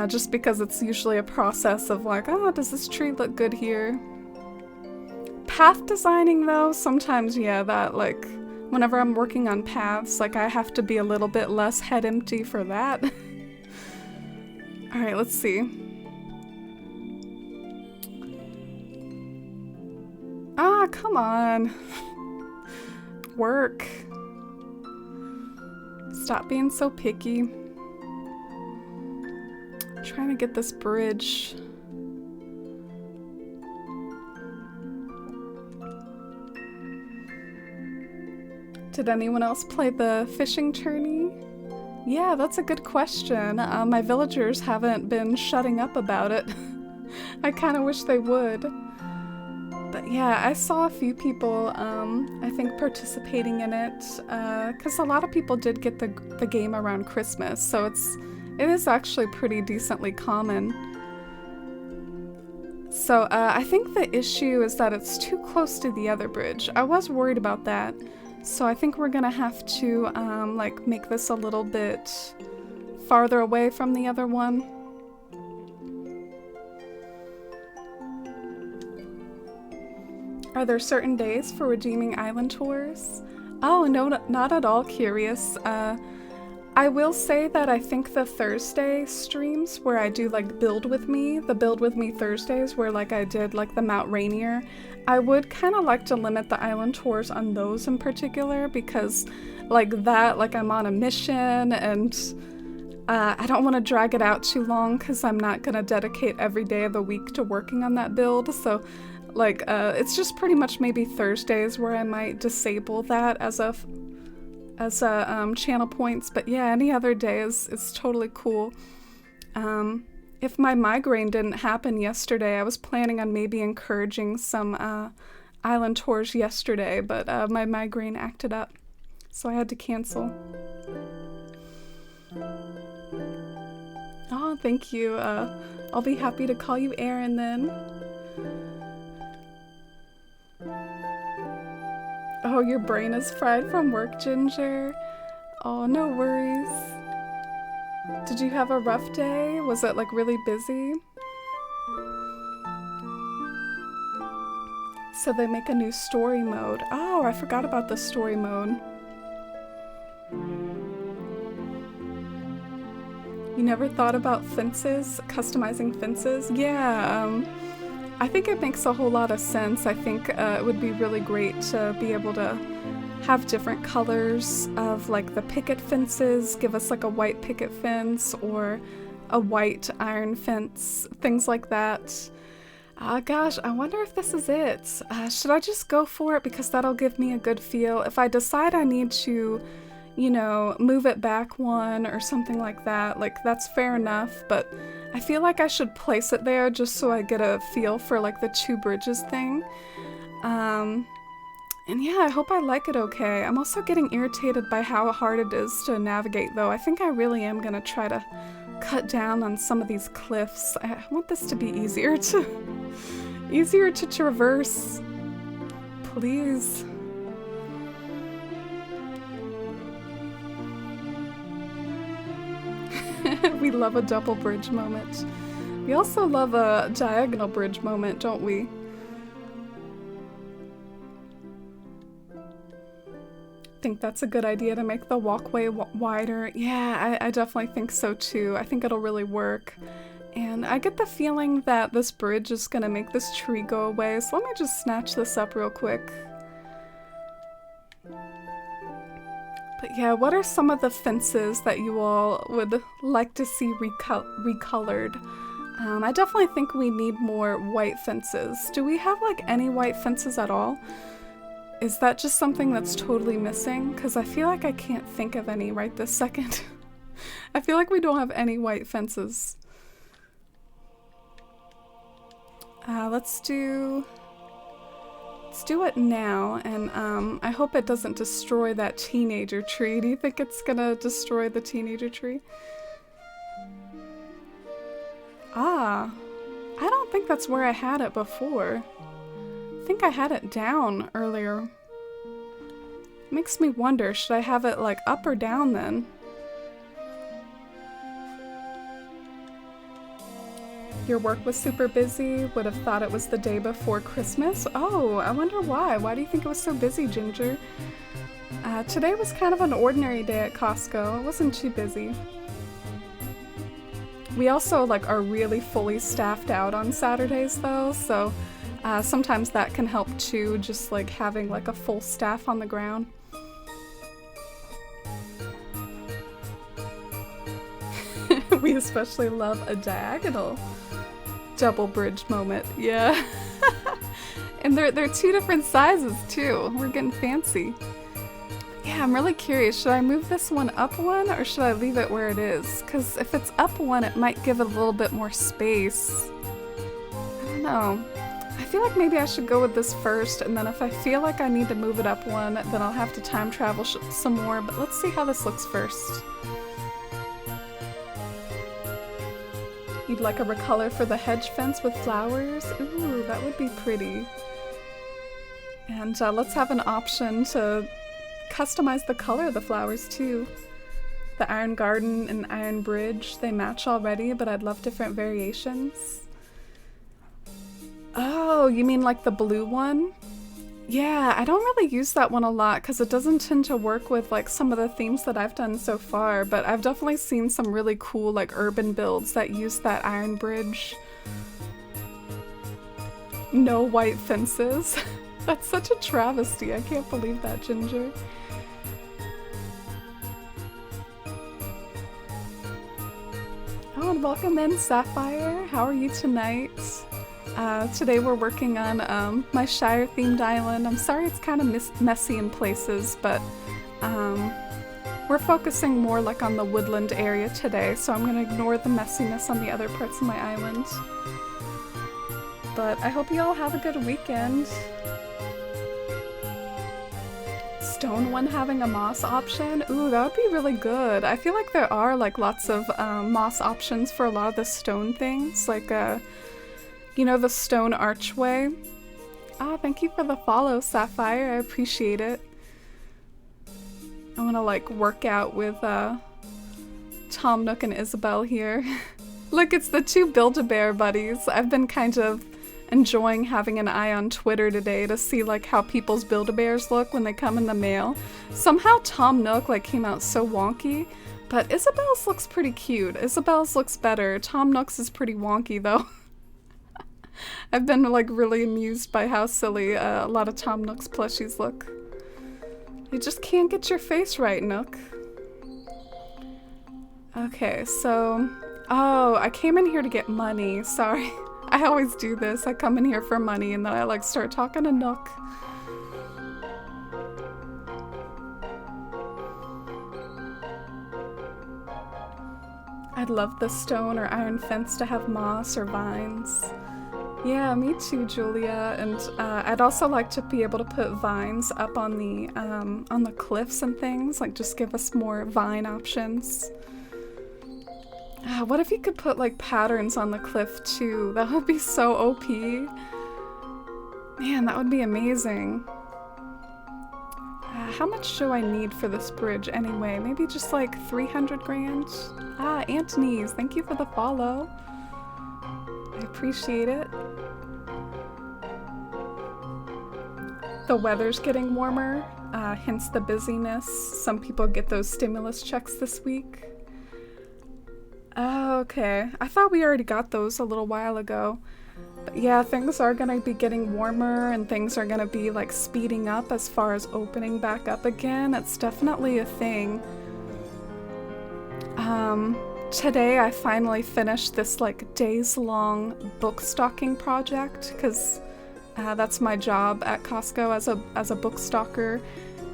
just because it's usually a process of like, oh, does this tree look good here? Path designing though, sometimes yeah, that like whenever I'm working on paths, like I have to be a little bit less head empty for that. Alright, let's see. Ah, come on. Work. Stop being so picky. I'm trying to get this bridge. Did anyone else play the fishing tourney? Yeah, that's a good question. My villagers haven't been shutting up about it. I kind of wish they would. But yeah, I saw a few people, I think, participating in it, because a lot of people did get the game around Christmas, so it is actually pretty decently common. So I think the issue is that it's too close to the other bridge. I was worried about that, so I think we're gonna have to like make this a little bit farther away from the other one. Are there certain days for redeeming island tours? Oh, no, not at all curious. I will say that I think the Thursday streams where I do like Build With Me, the Build With Me Thursdays where like I did like the Mount Rainier, I would kind of like to limit the island tours on those in particular, because like that, like I'm on a mission and I don't want to drag it out too long because I'm not going to dedicate every day of the week to working on that build, so like, it's just pretty much maybe Thursdays where I might disable that as a channel points, but yeah, any other day is totally cool. If my migraine didn't happen yesterday, I was planning on maybe encouraging some island tours yesterday, but my migraine acted up, so I had to cancel. Oh, thank you. I'll be happy to call you Aaron then. Oh, your brain is fried from work, Ginger. Oh, no worries. Did you have a rough day? Was it like really busy? So they make a new story mode. Oh, I forgot about the story mode. You never thought about fences, customizing fences? Yeah, I think it makes a whole lot of sense. I think it would be really great to be able to have different colors of like the picket fences, give us like a white picket fence or a white iron fence, things like that. Gosh, I wonder if this is it. Should I just go for it because that'll give me a good feel? If I decide I need to, you know, move it back one or something like that, like that's fair enough, but I feel like I should place it there just so I get a feel for like the two bridges thing. And yeah, I hope I like it okay. I'm also getting irritated by how hard it is to navigate though. I think I really am gonna try to cut down on some of these cliffs. I want this to be easier to traverse. Please. We love a double bridge moment. We also love a diagonal bridge moment, don't we? I think that's a good idea to make the walkway wider. Yeah, I definitely think so too. I think it'll really work. And I get the feeling that this bridge is gonna make this tree go away, so let me just snatch this up real quick. But yeah, what are some of the fences that you all would like to see recolored? I definitely think we need more white fences. Do we have like any white fences at all? Is that just something that's totally missing? Because I feel like I can't think of any right this second. I feel like we don't have any white fences. Let's do it now, and I hope it doesn't destroy that teenager tree. Do you think it's gonna destroy the teenager tree? Ah, I don't think that's where I had it before. I think I had it down earlier. Makes me wonder, should I have it like up or down then? Your work was super busy, would have thought it was the day before Christmas. Oh, I wonder why. Why do you think it was so busy, Ginger? Today was kind of an ordinary day at Costco. It wasn't too busy. We also like are really fully staffed out on Saturdays though, so sometimes that can help too, just like having like a full staff on the ground. We especially love a diagonal double bridge moment, yeah. And they're two different sizes too. We're getting fancy. Yeah, I'm really curious. Should I move this one up one or should I leave it where it is? Because if it's up one, it might give it a little bit more space. I don't know. I feel like maybe I should go with this first, and then if I feel like I need to move it up one, then I'll have to time travel some more, but let's see how this looks first. You'd like a recolor for the hedge fence with flowers? Ooh, that would be pretty. And let's have an option to customize the color of the flowers too. The Iron Garden and Iron Bridge, they match already, but I'd love different variations. Oh, you mean like the blue one? Yeah, I don't really use that one a lot because it doesn't tend to work with like some of the themes that I've done so far, but I've definitely seen some really cool like urban builds that use that iron bridge. No white fences. That's such a travesty. I can't believe that, Ginger. Oh, and welcome in, Sapphire. How are you tonight? Today we're working on my Shire themed island. I'm sorry it's kind of messy in places, but we're focusing more like on the woodland area today, so I'm going to ignore the messiness on the other parts of my island. But I hope you all have a good weekend. Stone one having a moss option? Ooh, that would be really good. I feel like there are like lots of moss options for a lot of the stone things, like you know, the stone archway. Ah, thank you for the follow, Sapphire. I appreciate it. I want to like work out with Tom Nook and Isabel here. Look, it's the two Build-A-Bear buddies. I've been kind of enjoying having an eye on Twitter today to see like how people's Build-A-Bears look when they come in the mail. Somehow Tom Nook like came out so wonky, but Isabel's looks pretty cute. Isabel's looks better. Tom Nook's is pretty wonky though. I've been like really amused by how silly a lot of Tom Nook's plushies look. You just can't get your face right, Nook. Okay, so... Oh, I came in here to get money. Sorry. I always do this. I come in here for money and then I like start talking to Nook. I'd love the stone or iron fence to have moss or vines. Yeah, me too, Julia. And I'd also like to be able to put vines up on the cliffs and things, like just give us more vine options. What if you could put like patterns on the cliff too? That would be so OP. Man, that would be amazing. How much do I need for this bridge anyway? Maybe just like 300 grand? Antony's, thank you for the follow. I appreciate it. The weather's getting warmer, hence the busyness. Some people get those stimulus checks this week. Oh, okay. I thought we already got those a little while ago. But yeah, things are gonna be getting warmer and things are gonna be like speeding up as far as opening back up again. It's definitely a thing. Today I finally finished this like days-long book stocking project because that's my job at Costco as a book stalker,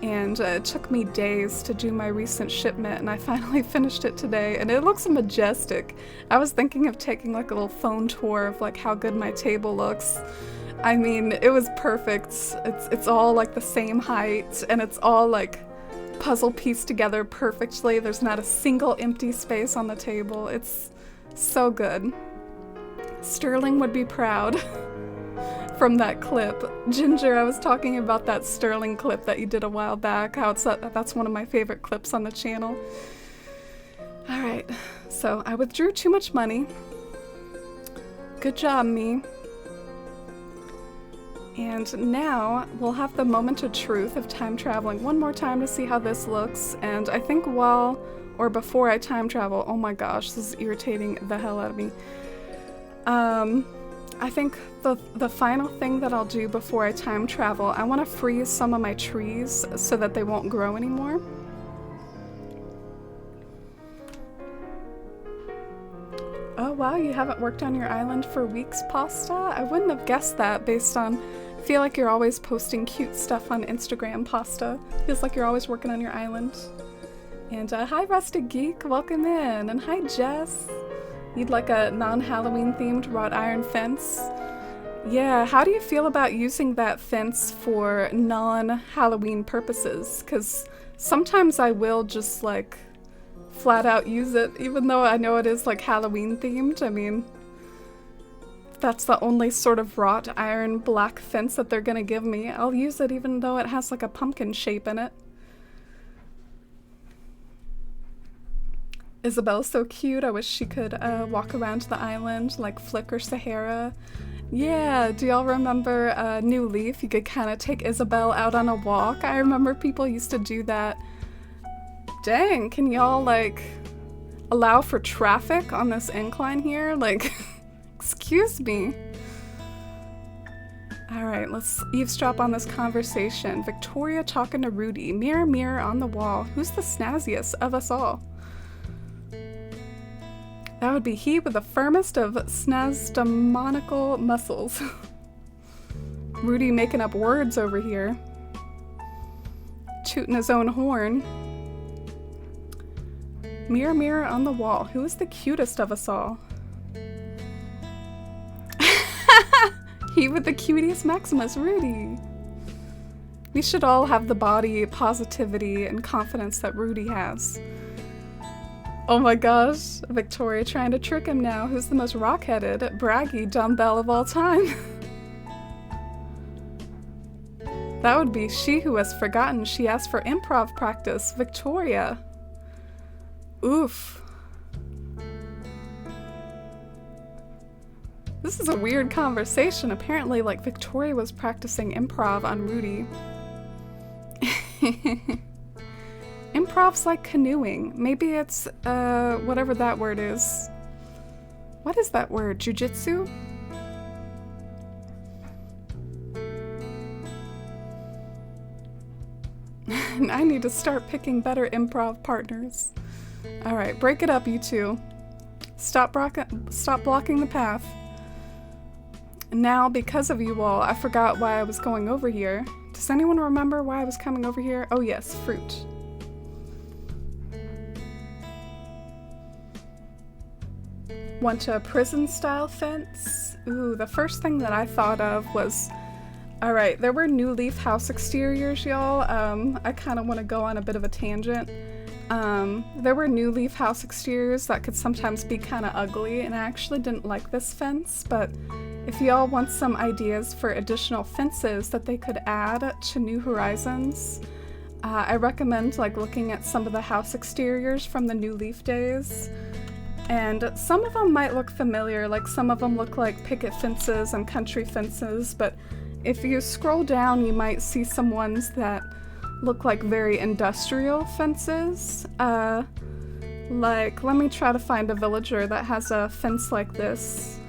and it took me days to do my recent shipment, and I finally finished it today, and it looks majestic. I was thinking of taking like a little phone tour of like how good my table looks. I mean, it was perfect. It's all like the same height, and it's all like puzzle pieced together perfectly. There's not a single empty space on the table. It's so good. Sterling would be proud. From that clip. Ginger, I was talking about that Sterling clip that you did a while back, how that's one of my favorite clips on the channel. Alright, so I withdrew too much money. Good job, me. And now we'll have the moment of truth of time traveling one more time to see how this looks, and I think while or before I time travel, oh my gosh, this is irritating the hell out of me. I think the final thing that I'll do before I time travel, I want to freeze some of my trees so that they won't grow anymore. Oh wow, you haven't worked on your island for weeks, Pasta? I wouldn't have guessed that based on... I feel like you're always posting cute stuff on Instagram, Pasta. Feels like you're always working on your island. And hi Rusted Geek, welcome in. And hi Jess. You'd like a non-Halloween themed wrought iron fence? Yeah, how do you feel about using that fence for non-Halloween purposes? Because sometimes I will just like flat out use it, even though I know it is like Halloween themed. I mean, if that's the only sort of wrought iron black fence that they're gonna give me, I'll use it even though it has like a pumpkin shape in it. Isabel's so cute. I wish she could walk around the island like Flick or Sahara. Yeah, do y'all remember New Leaf? You could kind of take Isabel out on a walk. I remember people used to do that. Dang, can y'all like allow for traffic on this incline here? Like, excuse me. Alright, let's eavesdrop on this conversation. Victoria talking to Rudy. Mirror, mirror on the wall. Who's the snazziest of us all? That would be he with the firmest of snazdomonical muscles. Rudy making up words over here. Tooting his own horn. Mirror, mirror on the wall. Who is the cutest of us all? He with the cutest Maximus, Rudy. We should all have the body positivity and confidence that Rudy has. Oh my gosh, Victoria trying to trick him now. Who's the most rock-headed, braggy dumbbell of all time? That would be she who has forgotten she asked for improv practice, Victoria. Oof. This is a weird conversation. Apparently, like, Victoria was practicing improv on Rudy. Improv's like canoeing. Maybe it's, whatever that word is. What is that word? Jujitsu? I need to start picking better improv partners. Alright, break it up, you two. Stop blocking the path. Now, because of you all, I forgot why I was going over here. Does anyone remember why I was coming over here? Oh yes, fruit. Want a prison-style fence? Ooh, the first thing that I thought of was... Alright, there were new leaf house exteriors, y'all. I kind of want to go on a bit of a tangent. There were new leaf house exteriors that could sometimes be kind of ugly, and I actually didn't like this fence, but if y'all want some ideas for additional fences that they could add to New Horizons, I recommend like looking at some of the house exteriors from the New Leaf days. And some of them might look familiar, like some of them look like picket fences and country fences, but if you scroll down, you might see some ones that look like very industrial fences. Like, let me try to find a villager that has a fence like this.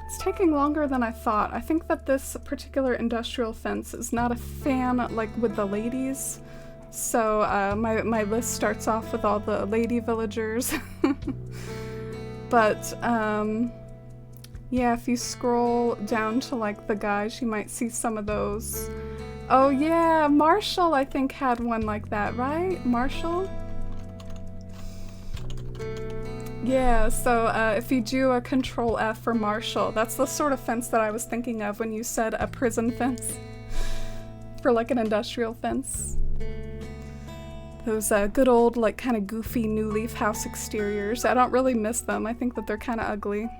It's taking longer than I thought. I think that this particular industrial fence is not a fan, like, with the ladies. So, my list starts off with all the lady villagers. But, yeah, if you scroll down to, like, the guys, you might see some of those. Oh, yeah, Marshall, I think, had one like that, right? Marshall? Yeah, so, if you do a Control F for Marshall, that's the sort of fence that I was thinking of when you said a prison fence. For, like, an industrial fence. Those good old, like, kind of goofy new leaf house exteriors. I don't really miss them. I think that they're kind of ugly.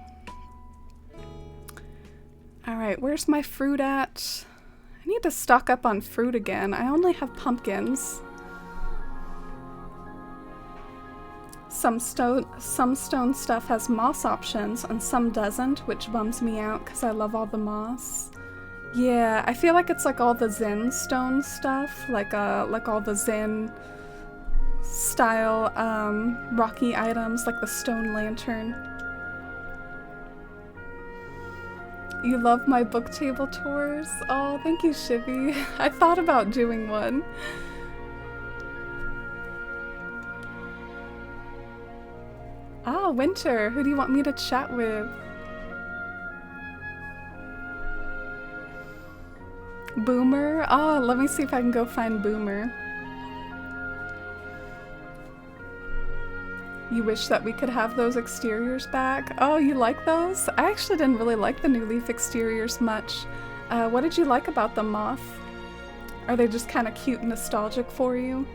Alright, where's my fruit at? I need to stock up on fruit again. I only have pumpkins. Some stone stuff has moss options and some doesn't, which bums me out because I love all the moss. Yeah, I feel like it's like all the Zen stone stuff, like all the Zen style rocky items, like the stone lantern. You love my book table tours? Oh, thank you, Shivy. I thought about doing one. Ah, Winter. Who do you want me to chat with? Boomer? Oh, let me see if I can go find Boomer. You wish that we could have those exteriors back? Oh, you like those? I actually didn't really like the new leaf exteriors much. What did you like about them, Moth? Are they just kind of cute and nostalgic for you?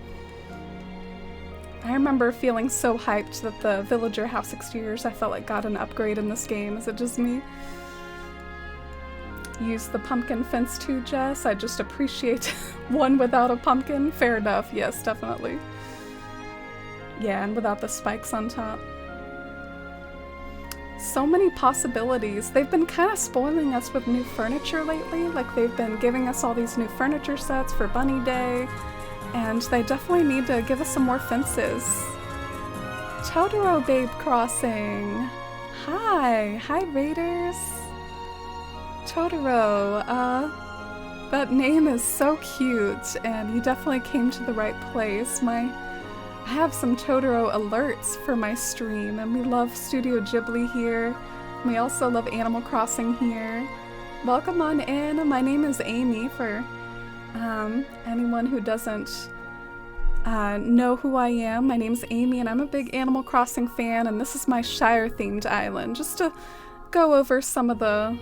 I remember feeling so hyped that the villager house exteriors I felt like got an upgrade in this game. Is it just me? Use the pumpkin fence too, Jess? I just appreciate one without a pumpkin. Fair enough, yes, definitely. Yeah, and without the spikes on top. So many possibilities. They've been kind of spoiling us with new furniture lately. Like, they've been giving us all these new furniture sets for Bunny Day, and they definitely need to give us some more fences. Totoro Babe Crossing. Hi. Hi, Raiders. Totoro, that name is so cute, and you definitely came to the right place. I have some Totoro alerts for my stream, and we love Studio Ghibli here. We also love Animal Crossing here. Welcome on in. My name is Amy, for anyone who doesn't know who I am. My name's Amy, and I'm a big Animal Crossing fan, and this is my Shire-themed island. Just to go over some of the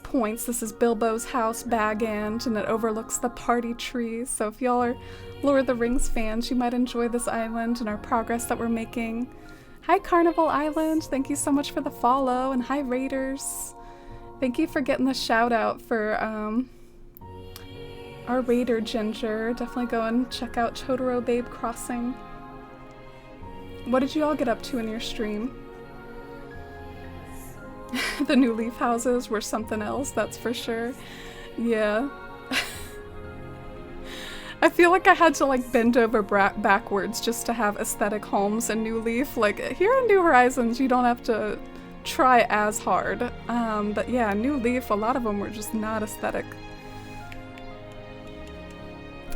points. This is Bilbo's house, Bag End, and it overlooks the party trees. So if y'all are Lord of the Rings fans, you might enjoy this island and our progress that we're making. Hi, Carnival Island. Thank you so much for the follow. And hi, Raiders. Thank you for getting the shout out for our Raider Ginger. Definitely go and check out Totoro Babe Crossing. What did you all get up to in your stream? The new leaf houses were something else, that's for sure. Yeah. I feel like I had to like bend over backwards just to have aesthetic homes in New Leaf. Like here in New Horizons, you don't have to try as hard. But yeah, New Leaf, a lot of them were just not aesthetic.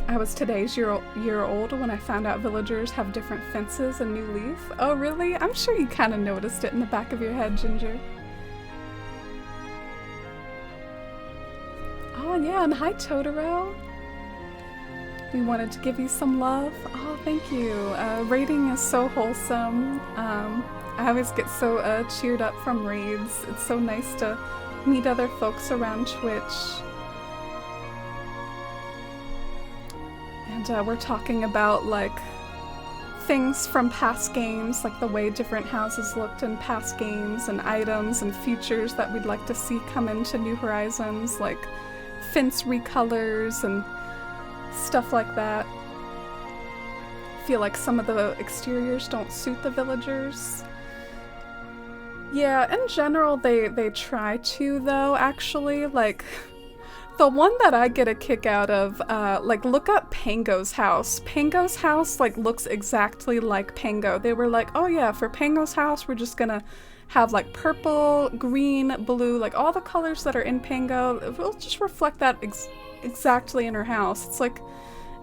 I was today's year old when I found out villagers have different fences in New Leaf. Oh really? I'm sure you kind of noticed it in the back of your head, Ginger. Oh yeah, and hi Totoro. We wanted to give you some love. Oh, thank you. Raiding is so wholesome. I always get so cheered up from raids. It's so nice to meet other folks around Twitch. And we're talking about like things from past games, like the way different houses looked in past games, and items and features that we'd like to see come into New Horizons, like fence recolors and stuff like that. Feel like some of the exteriors don't suit the villagers. Yeah, in general they try to though, actually. Like, the one that I get a kick out of, like look up Pango's house. Pango's house like looks exactly like Pango. They were like, oh yeah, for Pango's house we're just gonna have like purple, green, blue, like all the colors that are in Pango. We'll just reflect that exactly in her house. It's like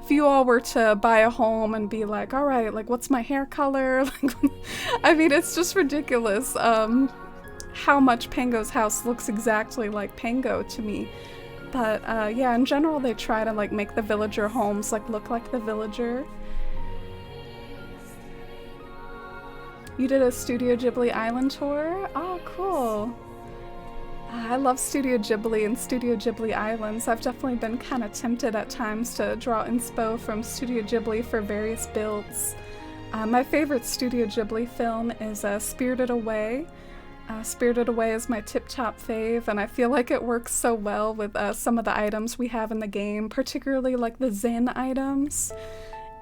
if you all were to buy a home and be like, all right, like what's my hair color? Like, I mean, it's just ridiculous how much Pango's house looks exactly like Pango to me. But yeah, in general they try to like make the villager homes like look like the villager. You did a Studio Ghibli Island tour? Oh, cool. I love Studio Ghibli and Studio Ghibli Islands. I've definitely been kind of tempted at times to draw inspo from Studio Ghibli for various builds. My favorite Studio Ghibli film is Spirited Away. Spirited Away is my tip-top fave, and I feel like it works so well with some of the items we have in the game, particularly like the Zen items.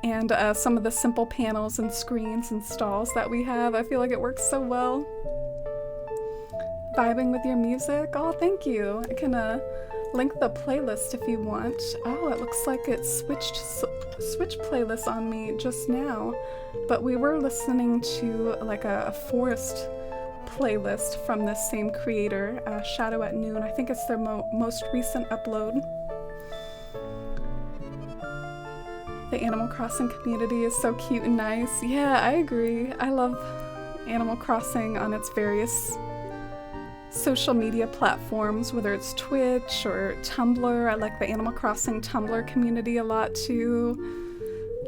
And some of the simple panels and screens and stalls that we have. I feel like it works so well. Vibing with your music? Oh, thank you. I can link the playlist if you want. Oh, it looks like it switched playlist on me just now. But we were listening to like a forest playlist from this same creator, Shadow at Noon. I think it's their most recent upload. The Animal Crossing community is so cute and nice. Yeah, I agree. I love Animal Crossing on its various social media platforms, whether it's Twitch or Tumblr. I like the Animal Crossing Tumblr community a lot too.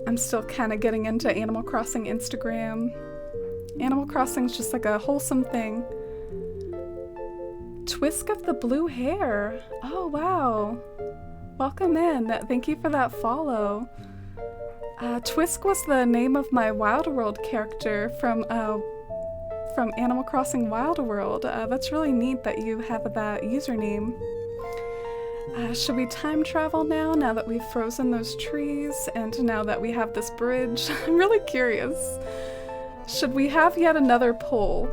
I'm still kind of getting into Animal Crossing Instagram. Animal Crossing's just like a wholesome thing. Twisk of the blue hair. Oh, wow. Welcome in. Thank you for that follow. Twisk was the name of my Wild World character from Animal Crossing Wild World. That's really neat that you have that username. Should we time travel now that we've frozen those trees and now that we have this bridge? I'm really curious. Should we have yet another poll?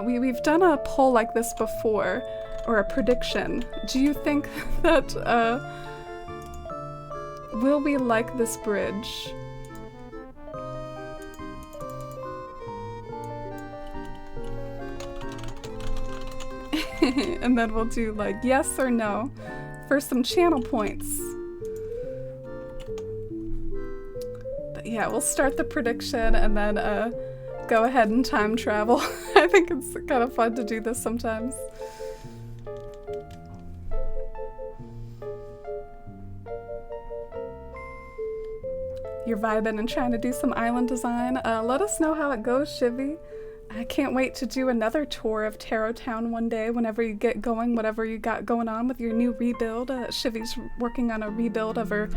We've done a poll like this before, or a prediction. Do you think that, will we like this bridge? And then we'll do like yes or no for some channel points. But yeah, we'll start the prediction and then go ahead and time travel. I think it's kind of fun to do this sometimes. You're vibing and trying to do some island design. Let us know how it goes, Shivy. I can't wait to do another tour of Tarot Town one day whenever you get going, whatever you got going on with your new rebuild. Shivy's working on a rebuild of her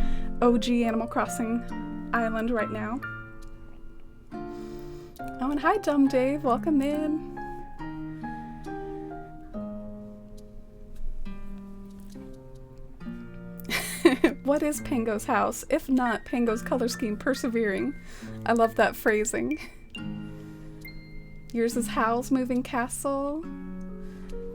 OG Animal Crossing island right now. Oh, and hi, Dumb Dave. Welcome in. What is Pango's house? If not, Pango's color scheme persevering. I love that phrasing. Yours is Howl's Moving Castle.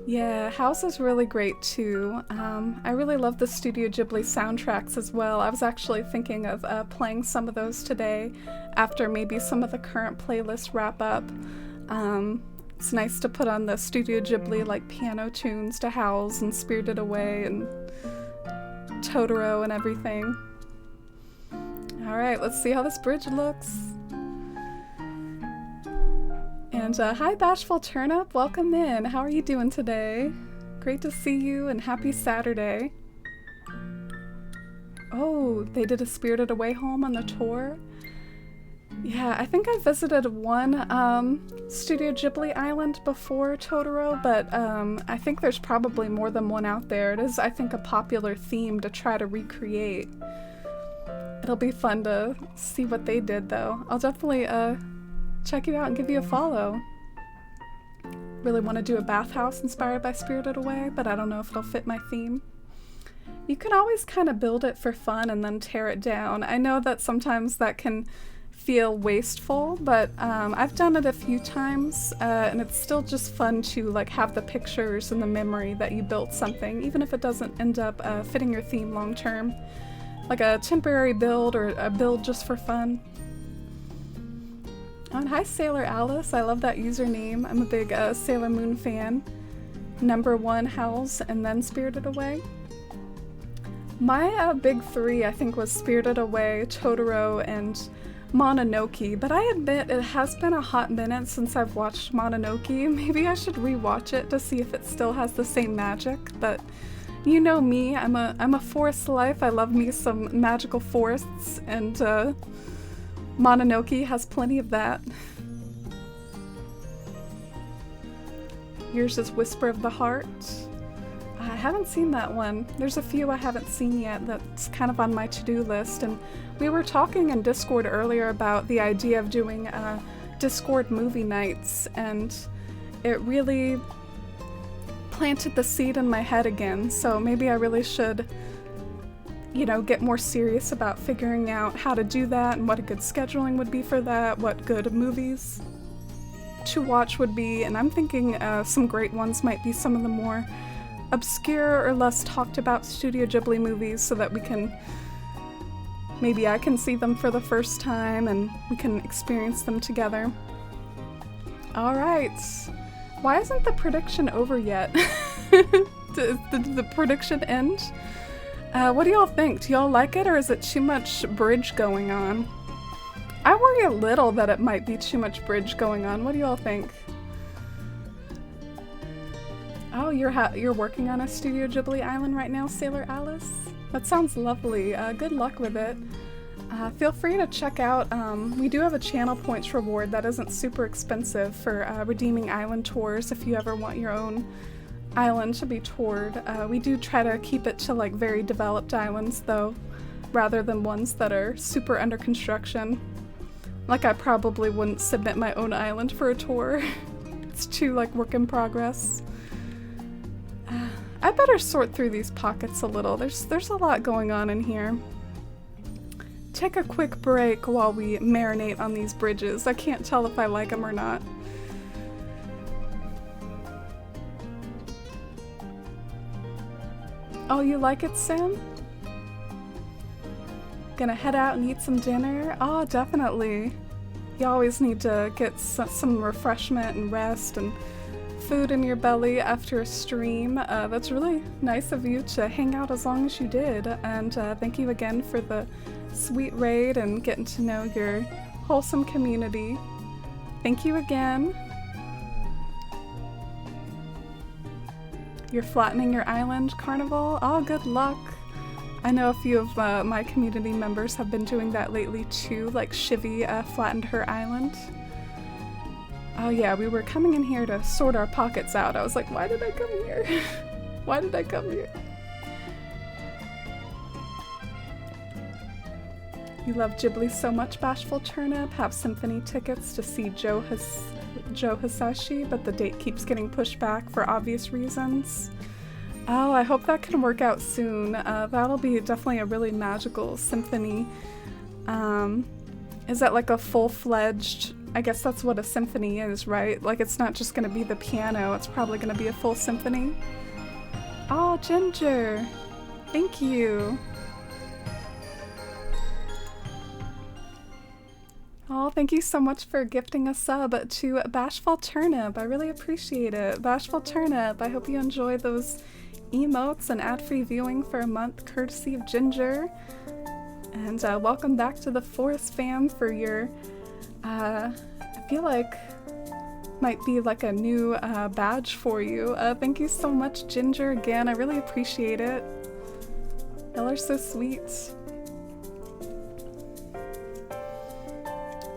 Yeah, House is really great too. I really love the Studio Ghibli soundtracks as well. I was actually thinking of playing some of those today after maybe some of the current playlists wrap up. It's nice to put on the Studio Ghibli like piano tunes to Howl's and Spirited Away and Totoro and everything. Alright, let's see how this bridge looks. And hi Bashful Turnip, welcome in. How are you doing today? Great to see you and happy Saturday. Oh, they did a Spirited Away home on the tour? Yeah, I think I visited one Studio Ghibli island before Totoro, but I think there's probably more than one out there. It is, I think, a popular theme to try to recreate. It'll be fun to see what they did though. I'll definitely check you out and give you a follow. Really want to do a bathhouse inspired by Spirited Away, but I don't know if it'll fit my theme. You can always kind of build it for fun and then tear it down. I know that sometimes that can feel wasteful, but I've done it a few times, and it's still just fun to like have the pictures and the memory that you built something, even if it doesn't end up fitting your theme long term. Like a temporary build or a build just for fun. Oh, and hi Sailor Alice, I love that username. I'm a big Sailor Moon fan. #1 Howl's and then Spirited Away. My big three I think was Spirited Away, Totoro, and Mononoke, but I admit it has been a hot minute since I've watched Mononoke. Maybe I should rewatch it to see if it still has the same magic, but you know me, I'm a forest life. I love me some magical forests, and Mononoke has plenty of that. Yours is Whisper of the Heart. I haven't seen that one. There's a few I haven't seen yet that's kind of on my to-do list, and we were talking in Discord earlier about the idea of doing Discord movie nights, and it really planted the seed in my head again, so maybe I really should, you know, get more serious about figuring out how to do that and what a good scheduling would be for that, what good movies to watch would be, and I'm thinking some great ones might be some of the more obscure or less talked about Studio Ghibli movies, so that we can, maybe I can see them for the first time and we can experience them together. Alright. Why isn't the prediction over yet? Did the prediction end? What do y'all think? Do y'all like it, or is it too much bridge going on? I worry a little that it might be too much bridge going on. What do y'all think? Oh, you're working on a Studio Ghibli island right now, Sailor Alice? That sounds lovely. Good luck with it. Feel free to check out, we do have a channel points reward that isn't super expensive for redeeming island tours if you ever want your own island to be toured. We do try to keep it to like very developed islands though, rather than ones that are super under construction. Like I probably wouldn't submit my own island for a tour. It's too like work in progress. I better sort through these pockets a little. There's a lot going on in here. Take a quick break while we marinate on these bridges. I can't tell if I like them or not. Oh, you like it, Sam? Gonna head out and eat some dinner? Oh, definitely. You always need to get some refreshment and rest and food in your belly after a stream. That's really nice of you to hang out as long as you did, and thank you again for the sweet raid and getting to know your wholesome community. Thank you again. You're flattening your island, Carnival? Oh, good luck. I know a few of my community members have been doing that lately too, like Shivy flattened her island. Oh yeah, we were coming in here to sort our pockets out. I was like, why did I come here? Why did I come here? You love Ghibli so much, Bashful Turnip. Have symphony tickets to see Joe Hisashi, but the date keeps getting pushed back for obvious reasons. Oh, I hope that can work out soon. That'll be definitely a really magical symphony. Is that like a full-fledged I guess that's what a symphony is, right? Like, it's not just gonna be the piano, it's probably gonna be a full symphony. Oh, Ginger! Thank you! Oh, thank you so much for gifting a sub to Bashful Turnip. I really appreciate it. Bashful Turnip, I hope you enjoy those emotes and ad-free viewing for a month, courtesy of Ginger. And welcome back to the Forest fam for your, I feel like might be like a new badge for you. Thank you so much, Ginger, again. I really appreciate it. Y'all are so sweet.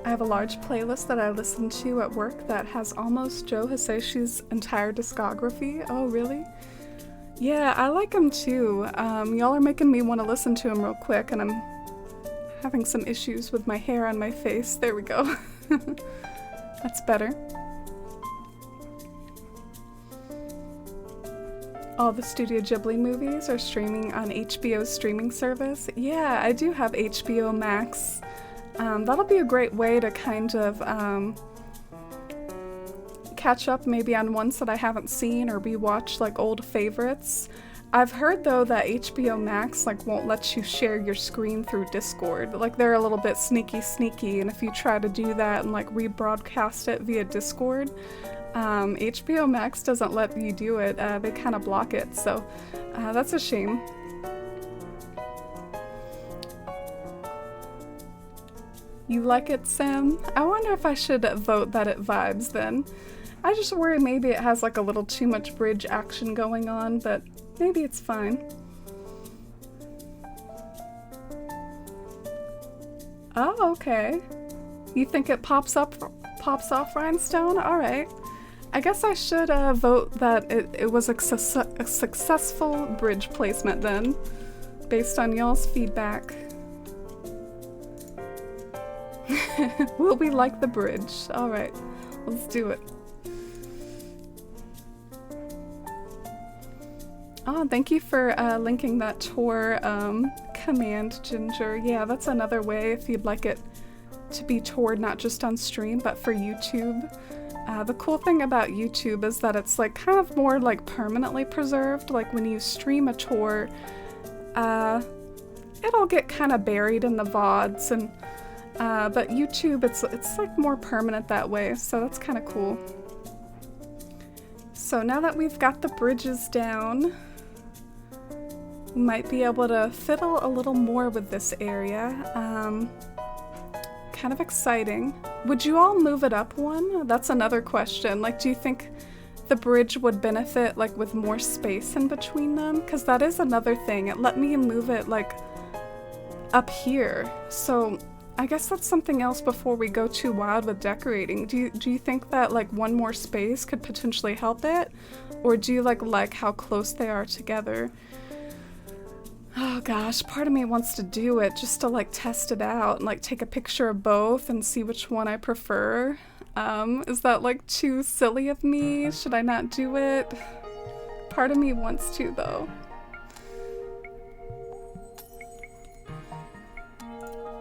I have a large playlist that I listen to at work that has almost Joe Hisayashi's entire discography. Oh, really? Yeah, I like him too. Y'all are making me want to listen to him real quick, and I'm having some issues with my hair on my face. There we go. That's better. All the Studio Ghibli movies are streaming on HBO's streaming service. Yeah, I do have HBO Max. That'll be a great way to kind of catch up maybe on ones that I haven't seen or rewatch like old favorites. I've heard though that HBO Max like won't let you share your screen through Discord. Like they're a little bit sneaky, and if you try to do that and like rebroadcast it via Discord, HBO Max doesn't let you do it. They kind of block it, so that's a shame. You like it, Sam? I wonder if I should vote that it vibes then. I just worry maybe it has like a little too much bridge action going on, but maybe it's fine. Oh, okay. You think it pops off Rhinestone? Alright. I guess I should vote that it was a successful bridge placement then, based on y'all's feedback. Will we like the bridge? Alright, let's do it. Oh, thank you for linking that tour command, Ginger. Yeah, that's another way if you'd like it to be toured not just on stream, but for YouTube. The cool thing about YouTube is that it's like kind of more like permanently preserved. Like when you stream a tour, it'll get kind of buried in the VODs, and but YouTube, it's like more permanent that way, so that's kind of cool. So now that we've got the bridges down, we might be able to fiddle a little more with this area. Kind of exciting. Would you all move it up one? That's another question. Like, do you think the bridge would benefit like with more space in between them? Because that is another thing. It let me move it like up here. So I guess that's something else before we go too wild with decorating. Do you think that like one more space could potentially help it? Or do you like how close they are together? Oh gosh, part of me wants to do it just to like test it out and like take a picture of both and see which one I prefer. Is that like too silly of me? Should I not do it? Part of me wants to though.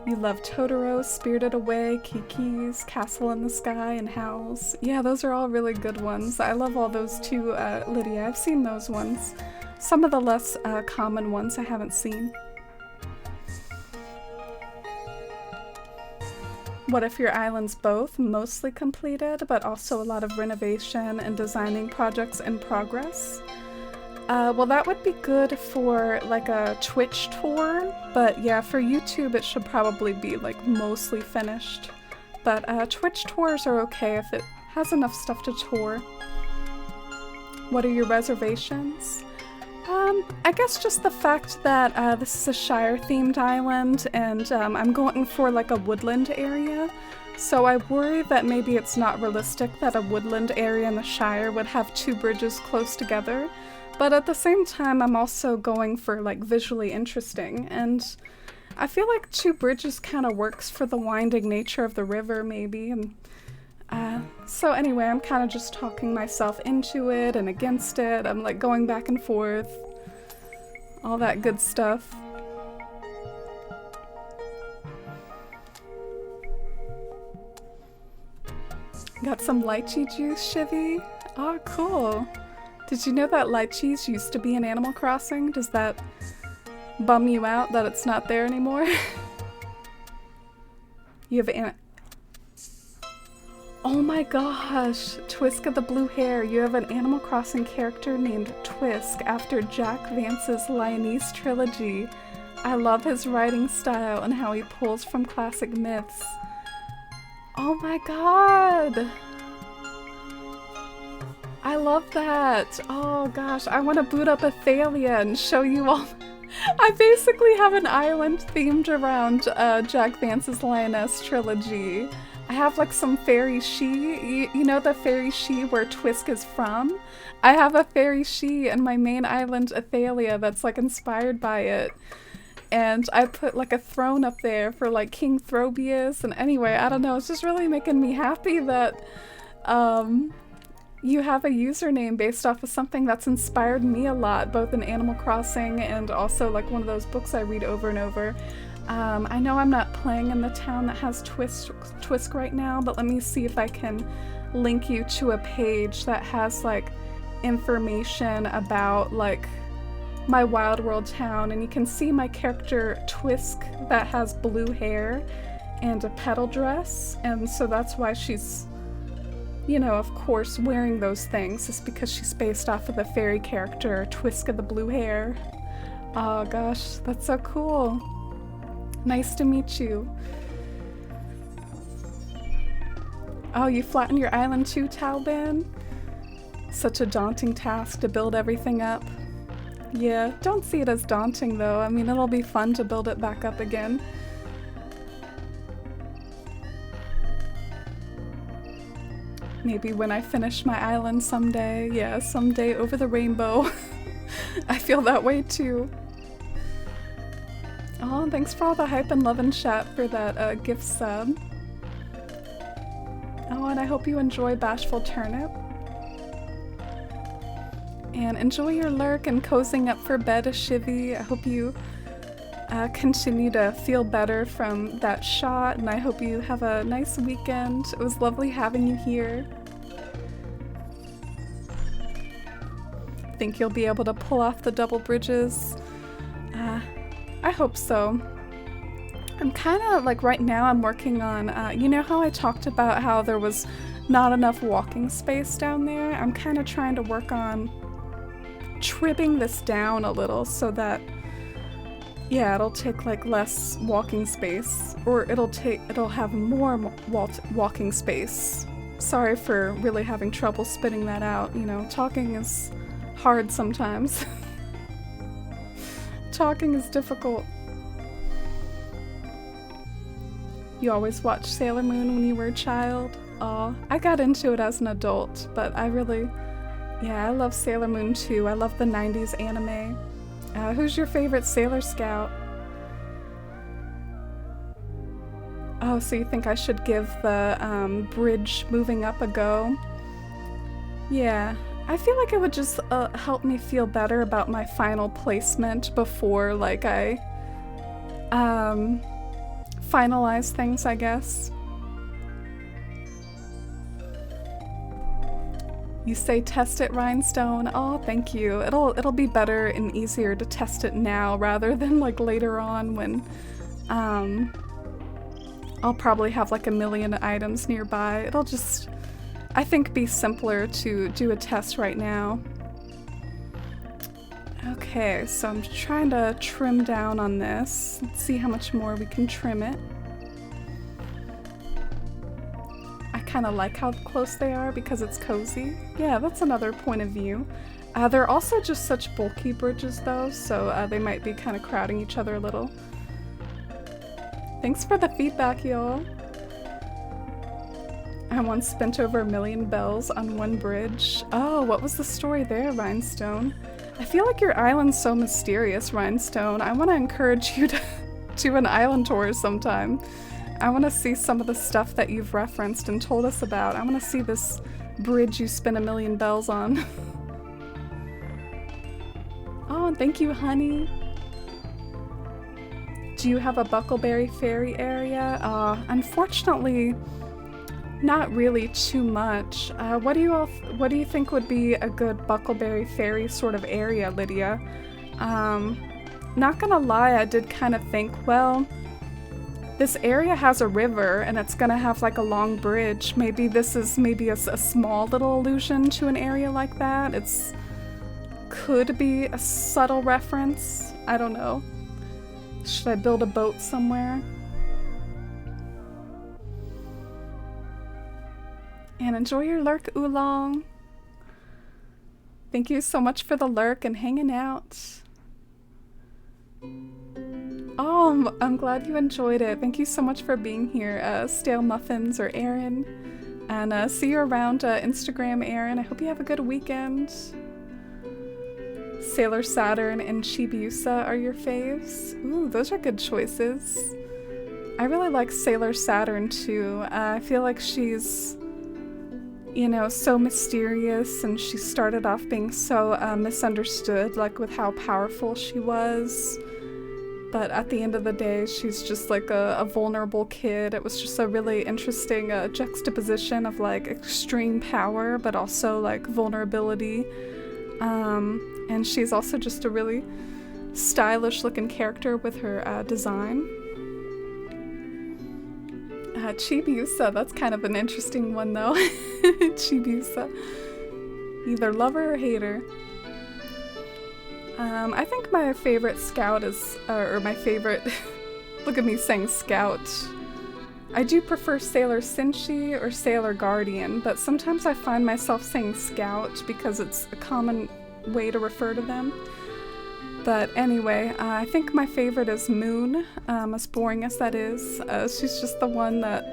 You love Totoro, Spirited Away, Kiki's, Castle in the Sky, and Howl's. Yeah, those are all really good ones. I love all those too, Lydia. I've seen those ones. Some of the less common ones I haven't seen. What if your island's both mostly completed, but also a lot of renovation and designing projects in progress? Well, that would be good for like a Twitch tour, but yeah, for YouTube it should probably be like mostly finished. But Twitch tours are okay if it has enough stuff to tour. What are your reservations? I guess just the fact that this is a Shire themed island, and I'm going for like a woodland area. So I worry that maybe it's not realistic that a woodland area in the Shire would have two bridges close together. But at the same time, I'm also going for like visually interesting, and I feel like two bridges kind of works for the winding nature of the river maybe. And so anyway, I'm kind of just talking myself into it and against it. I'm like going back and forth, all that good stuff. Got some lychee juice, Shivy? Oh, cool. Did you know that lychees used to be in Animal Crossing? Does that bum you out that it's not there anymore? You have Oh my gosh! Twiska the blue hair. You have an Animal Crossing character named Twisk after Jack Vance's Lyonese trilogy. I love his writing style and how he pulls from classic myths. Oh my god! I love that! Oh gosh, I want to boot up Athalia and show you all. I basically have an island themed around Jack Vance's Lioness trilogy. I have like some fairy she, you know the fairy she where Twisk is from? I have a fairy she in my main island Athalia that's like inspired by it. And I put like a throne up there for like King Throbius, and anyway, I don't know, it's just really making me happy that you have a username based off of something that's inspired me a lot, both in Animal Crossing and also like one of those books I read over and over. I know I'm not playing in the town that has Twisk right now, but let me see if I can link you to a page that has like information about like my Wild World town, and you can see my character Twisk that has blue hair and a petal dress, and so that's why she's, you know, of course, wearing those things, is because she's based off of the fairy character Twiska the blue hair. Oh gosh, that's so cool. Nice to meet you. Oh, you flattened your island too, Talban? Such a daunting task to build everything up. Yeah, don't see it as daunting though. I mean, it'll be fun to build it back up again. Maybe when I finish my island someday. Yeah, someday over the rainbow. I feel that way too. Oh, thanks for all the hype and love and chat for that gift sub. Oh, and I hope you enjoy Bashful Turnip. And enjoy your lurk and cozying up for bed, Shivy. I hope you continue to feel better from that shot, and I hope you have a nice weekend. It was lovely having you here. Think you'll be able to pull off the double bridges? I hope so. I'm kind of like right now I'm working on, you know how I talked about how there was not enough walking space down there? I'm kind of trying to work on trimming this down a little so that, yeah, it'll take like less walking space, or it'll have more walking space. Sorry for really having trouble spitting that out, you know, talking is hard sometimes. Talking is difficult. You always watched Sailor Moon when you were a child? Aw, I got into it as an adult, but I really, yeah, I love Sailor Moon too. I love the 90s anime. Who's your favorite Sailor Scout? Oh, so you think I should give the bridge moving up a go? Yeah, I feel like it would just help me feel better about my final placement before, like, I finalize things, I guess. You say test it, Rhinestone? Oh, thank you. It'll be better and easier to test it now rather than like later on when I'll probably have like a million items nearby. It'll just, I think, be simpler to do a test right now. Okay, so I'm trying to trim down on this. Let's see how much more we can trim it. I kind of like how close they are because it's cozy. Yeah, that's another point of view. They're also just such bulky bridges though, so they might be kind of crowding each other a little. Thanks for the feedback, y'all. I once spent over 1 million bells on one bridge. Oh, what was the story there, Rhinestone? I feel like your island's so mysterious, Rhinestone. I want to encourage you to do an island tour sometime. I want to see some of the stuff that you've referenced and told us about. I want to see this bridge you spent 1 million bells on. Oh, and thank you, honey. Do you have a Buckleberry Ferry area? Unfortunately, Not really too much. What do you think would be a good Buckleberry Ferry sort of area, Lydia? Not gonna lie, I did kind of think, well, this area has a river and it's gonna have like a long bridge. Maybe this is maybe a small little allusion to an area like that. Could be a subtle reference. I don't know. Should I build a boat somewhere? And enjoy your lurk, Oolong. Thank you so much for the lurk and hanging out. Oh, I'm glad you enjoyed it. Thank you so much for being here, Stale Muffins or Aaron. And see you around Instagram, Aaron. I hope you have a good weekend. Sailor Saturn and Chibiusa are your faves. Ooh, those are good choices. I really like Sailor Saturn too. I feel like she's, you know, so mysterious, and she started off being so misunderstood, like with how powerful she was. But at the end of the day, she's just like a vulnerable kid. It was just a really interesting juxtaposition of like extreme power, but also like vulnerability. And she's also just a really stylish looking character with her design. Chibiusa, that's kind of an interesting one though. Chibiusa. Either lover or hater. I think my favorite scout is, or my favorite, look at me saying scout. I do prefer Sailor Senshi or Sailor Guardian, but sometimes I find myself saying scout because it's a common way to refer to them. But anyway, I think my favorite is Moon, as boring as that is. She's just the one that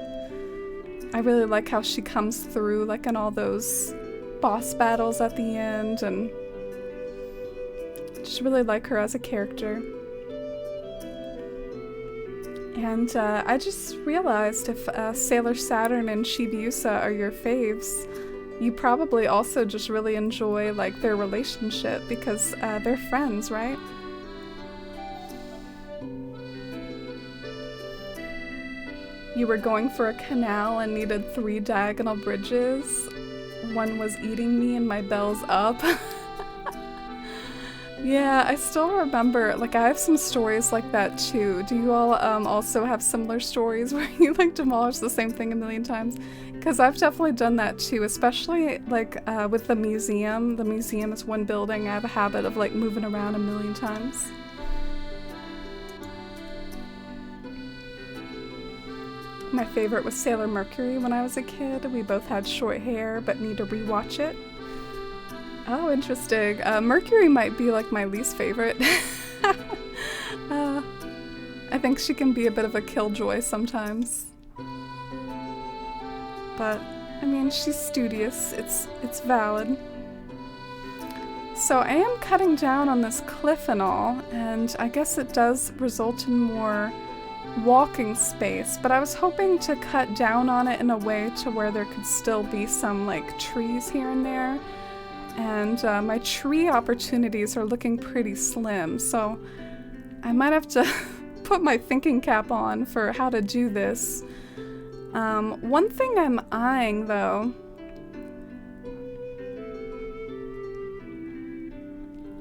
I really like how she comes through, like in all those boss battles at the end, and just really like her as a character. And I just realized if Sailor Saturn and Chibiusa are your faves, you probably also just really enjoy like their relationship because they're friends, right? You were going for a canal and needed 3 diagonal bridges. One was eating me and my bells up. Yeah, I still remember, like I have some stories like that too. Do you all also have similar stories where you like demolish the same thing a million times? Because I've definitely done that too, especially like with the museum. The museum is one building I have a habit of like moving around a million times. My favorite was Sailor Mercury when I was a kid. We both had short hair but need to rewatch it. Oh, interesting. Mercury might be like my least favorite. I think she can be a bit of a killjoy sometimes. But, I mean, she's studious. It's valid. So I am cutting down on this cliff and all, and I guess it does result in more walking space, but I was hoping to cut down on it in a way to where there could still be some, like, trees here and there. And my tree opportunities are looking pretty slim, so I might have to put my thinking cap on for how to do this. One thing I'm eyeing, though,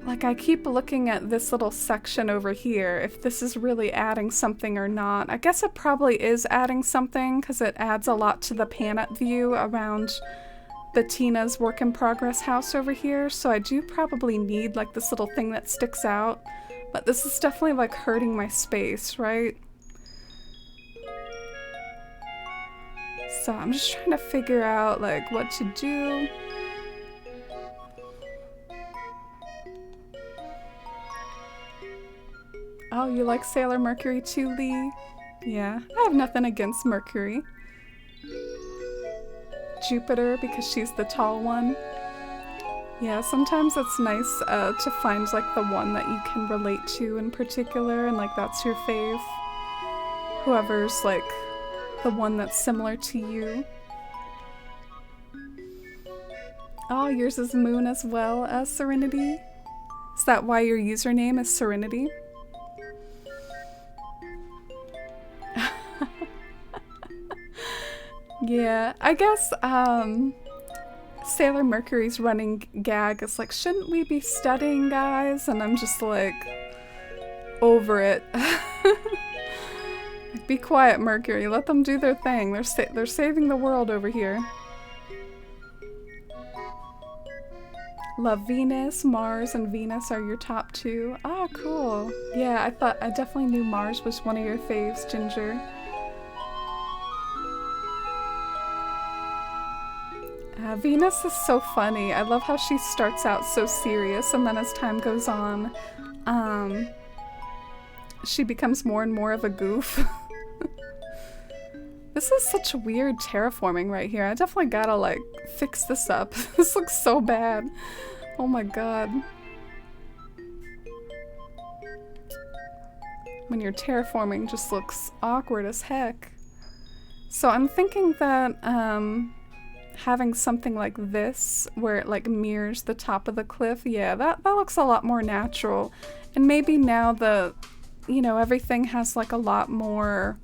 like I keep looking at this little section over here, if this is really adding something or not. I guess it probably is adding something, because it adds a lot to the pan-up view around Bettina's work-in-progress house over here, so I do probably need like this little thing that sticks out, but this is definitely like hurting my space, right? So I'm just trying to figure out like what to do. Oh, you like Sailor Mercury too, Lee? Yeah, I have nothing against Mercury. Jupiter, because she's the tall one. Yeah, sometimes it's nice to find like the one that you can relate to in particular, and like that's your fave. Whoever's like the one that's similar to you. Oh, yours is Moon as well as Serenity? Is that why your username is Serenity? Yeah, I guess Sailor Mercury's running gag is like, shouldn't we be studying, guys? And I'm just like, over it. Like, be quiet, Mercury. Let them do their thing. They're saving the world over here. Love Venus, Mars, and Venus are your top two. Ah, cool. Yeah, I definitely knew Mars was one of your faves, Ginger. Venus is so funny. I love how she starts out so serious, and then as time goes on, she becomes more and more of a goof. This is such weird terraforming right here. I definitely gotta, like, fix this up. This looks so bad. Oh my god. When you're terraforming, just looks awkward as heck. So I'm thinking that, having something like this, where it like mirrors the top of the cliff, yeah, that looks a lot more natural. And maybe now you know, everything has like a lot more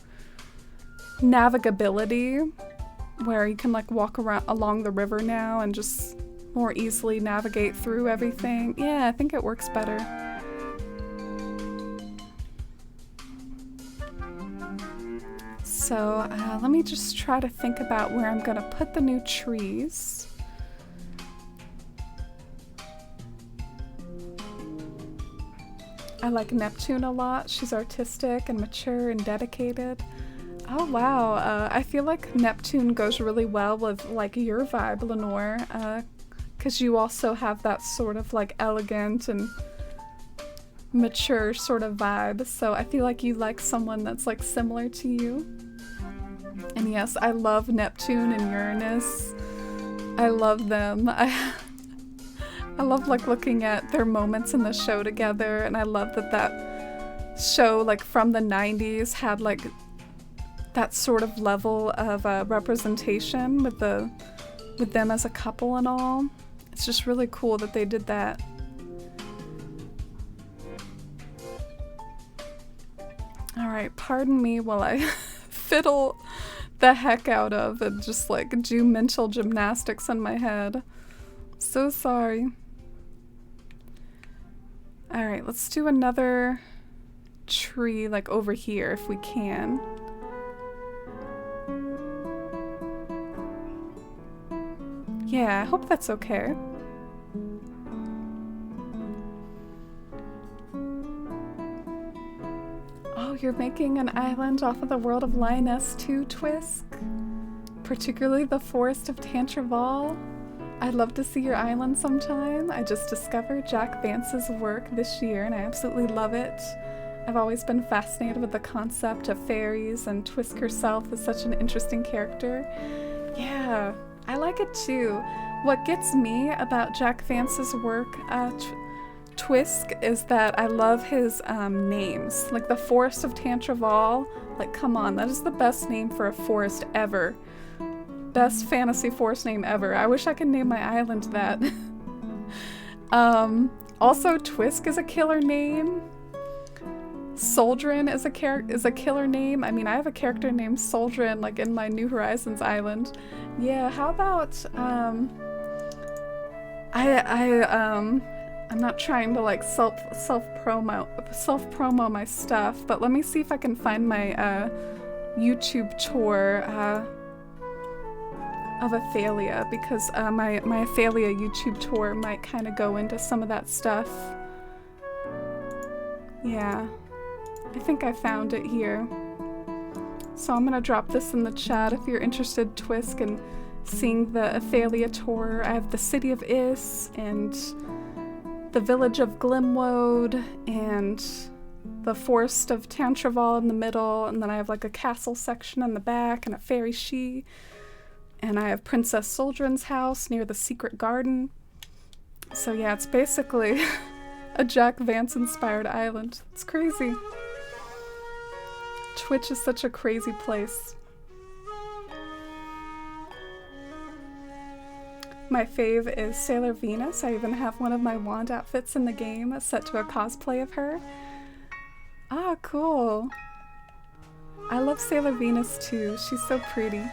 navigability, where you can like walk around along the river now and just more easily navigate through everything. Yeah, I think it works better. So let me just try to think about where I'm gonna put the new trees. I like Neptune a lot. She's artistic and mature and dedicated. Oh wow, I feel like Neptune goes really well with like your vibe, Lenore, because you also have that sort of like elegant and mature sort of vibe, so I feel like you like someone that's like similar to you. And yes, I love Neptune and Uranus. I love them. I love like looking at their moments in the show together, and I love that show like from the 90s had like that sort of level of representation with them as a couple and all. It's just really cool that they did that. Alright, pardon me while I fiddle the heck out of and just like do mental gymnastics in my head. So sorry. Alright, let's do another tree like over here if we can. Yeah, I hope that's okay. Oh, you're making an island off of the world of Lioness too, Twisk? Particularly the forest of Tantraval? I'd love to see your island sometime. I just discovered Jack Vance's work this year and I absolutely love it. I've always been fascinated with the concept of fairies, and Twisk herself is such an interesting character. Yeah, I like it too. What gets me about Jack Vance's work, Twisk, is that I love his names. Like the Forest of Tantraval, like come on, that is the best name for a forest ever. Best fantasy forest name ever. I wish I could name my island that. Also, Twisk is a killer name. Soldrin is a killer name. I mean, I have a character named Soldrin, like in my New Horizons island. Yeah, how about I'm not trying to like self-promo my stuff, but let me see if I can find my YouTube tour of Athalia, because my Athalia YouTube tour might kind of go into some of that stuff. Yeah, I think I found it here. So I'm gonna drop this in the chat if you're interested, Twisk, in seeing the Athalia tour. I have the city of Is, and the village of Glimwoad, and the forest of Tantraval in the middle, and then I have like a castle section in the back, and a fairy she, and I have Princess Soldrin's house near the secret garden. So yeah, it's basically a Jack Vance inspired island. It's crazy. Twitch is such a crazy place. My fave is Sailor Venus. I even have one of my wand outfits in the game set to a cosplay of her. Ah, cool. I love Sailor Venus too. She's so pretty.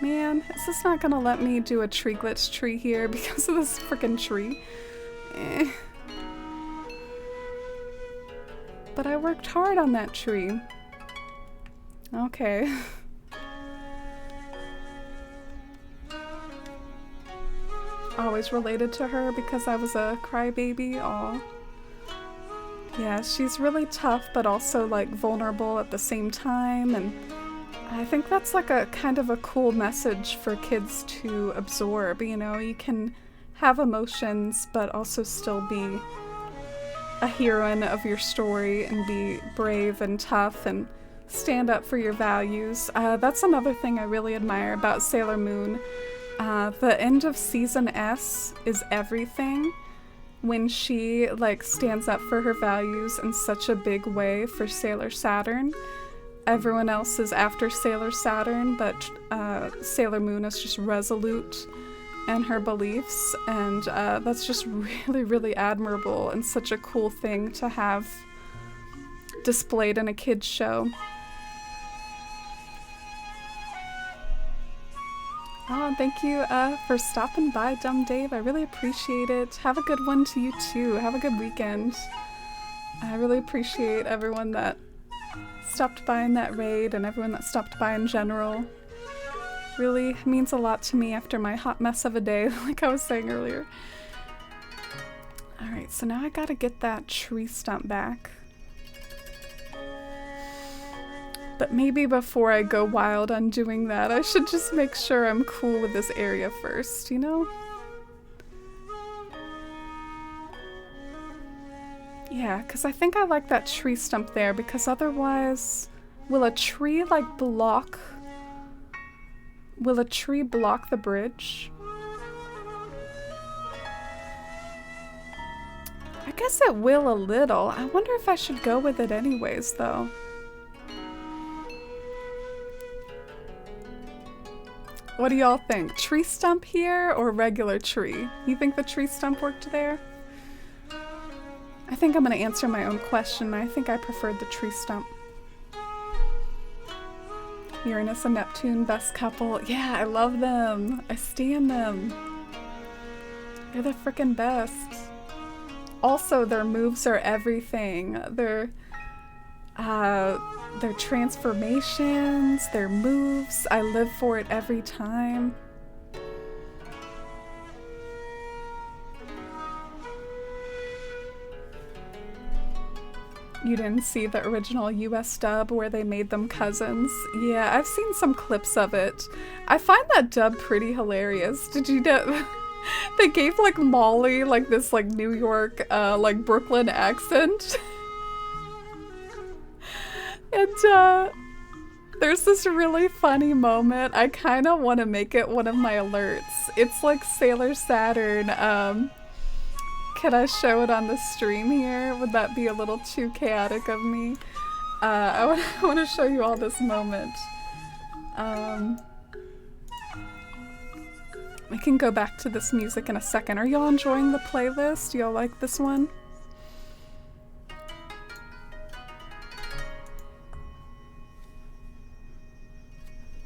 Man, is this not gonna let me do a tree glitch tree here because of this freaking tree? Eh. But I worked hard on that tree. Okay. Always related to her because I was a crybaby. Aw. Yeah, she's really tough but also like vulnerable at the same time, and I think that's like a kind of a cool message for kids to absorb, you know? You can have emotions but also still be a heroine of your story and be brave and tough and stand up for your values. That's another thing I really admire about Sailor Moon. The end of Season S is everything. When she like stands up for her values in such a big way for Sailor Saturn. Everyone else is after Sailor Saturn, but Sailor Moon is just resolute in her beliefs, and that's just really, really admirable and such a cool thing to have displayed in a kid's show. Oh, thank you for stopping by, Dumb Dave. I really appreciate it. Have a good one to you too. Have a good weekend. I really appreciate everyone that stopped by in that raid and everyone that stopped by in general. Really means a lot to me after my hot mess of a day, like I was saying earlier. Alright, so now I gotta get that tree stump back. But maybe before I go wild on doing that, I should just make sure I'm cool with this area first, you know? Yeah, because I think I like that tree stump there, because otherwise... Will a tree, like, block... Will a tree block the bridge? I guess it will a little. I wonder if I should go with it anyways, though. What do y'all think? Tree stump here or regular tree? You think the tree stump worked there? I think I'm gonna answer my own question. I think I preferred the tree stump. Uranus and Neptune, best couple. Yeah, I love them. I stan them. They're the frickin' best. Also, their moves are everything. Their transformations, their moves, I live for it every time. You didn't see the original US dub where they made them cousins? Yeah, I've seen some clips of it. I find that dub pretty hilarious. Did you know? They gave like Molly like this like New York, like Brooklyn accent. And there's this really funny moment. I kind of want to make it one of my alerts. It's like Sailor Saturn. Can I show it on the stream here? Would that be a little too chaotic of me? I want to show you all this moment. We can go back to this music in a second. Are y'all enjoying the playlist? Do y'all like this one?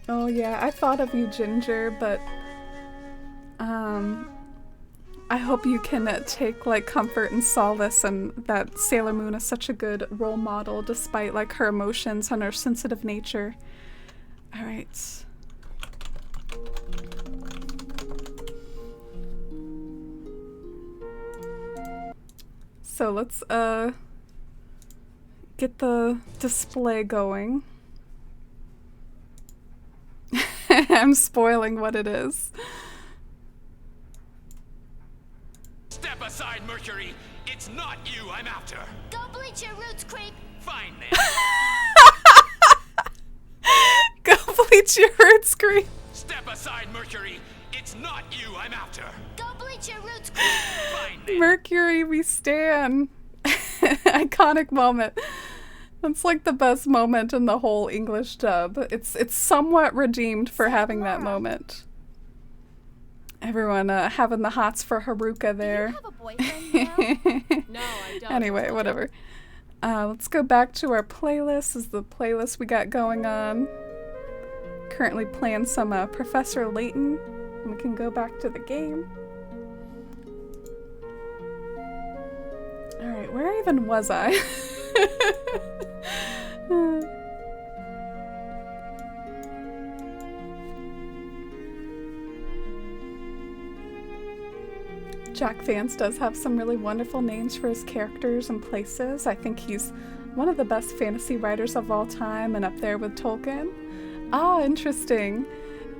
Oh yeah, I thought of you, Ginger, but I hope you can take like comfort and solace and that Sailor Moon is such a good role model despite like her emotions and her sensitive nature. All right. So let's get the display going. I'm spoiling what it is. Step aside, Mercury. It's not you I'm after. Go bleach your roots, creep. Fine then. Go bleach your roots, creep. Step aside, Mercury. It's not you I'm after. Go bleach your roots, creep. Fine then. Mercury, we stan. Iconic moment. That's like the best moment in the whole English dub. It's somewhat redeemed for having that moment. Everyone having the hots for Haruka there. Do you have a boyfriend now? No, I don't. Anyway, whatever. Let's go back to our playlist. This is the playlist we got going on. currently playing some Professor Layton. We can go back to the game. Alright, where even was I? Jack Vance does have some really wonderful names for his characters and places. I think he's one of the best fantasy writers of all time and up there with Tolkien. Ah, interesting.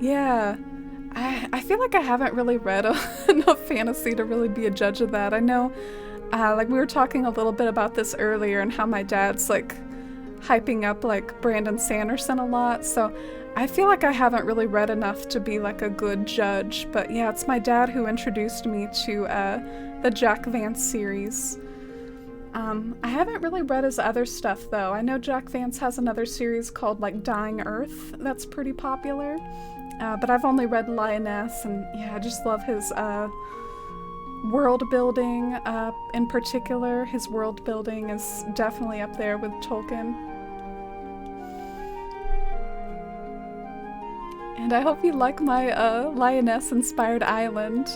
Yeah. I feel like I haven't really read enough fantasy to really be a judge of that. I know, like we were talking a little bit about this earlier and how my dad's like hyping up like Brandon Sanderson a lot, so I feel like I haven't really read enough to be like a good judge, but yeah, it's my dad who introduced me to the Jack Vance series. I haven't really read his other stuff though. I know Jack Vance has another series called like Dying Earth that's pretty popular, but I've only read Lioness, and yeah, I just love his world building. In particular, his world building is definitely up there with Tolkien. And I hope you like my Lioness-inspired island.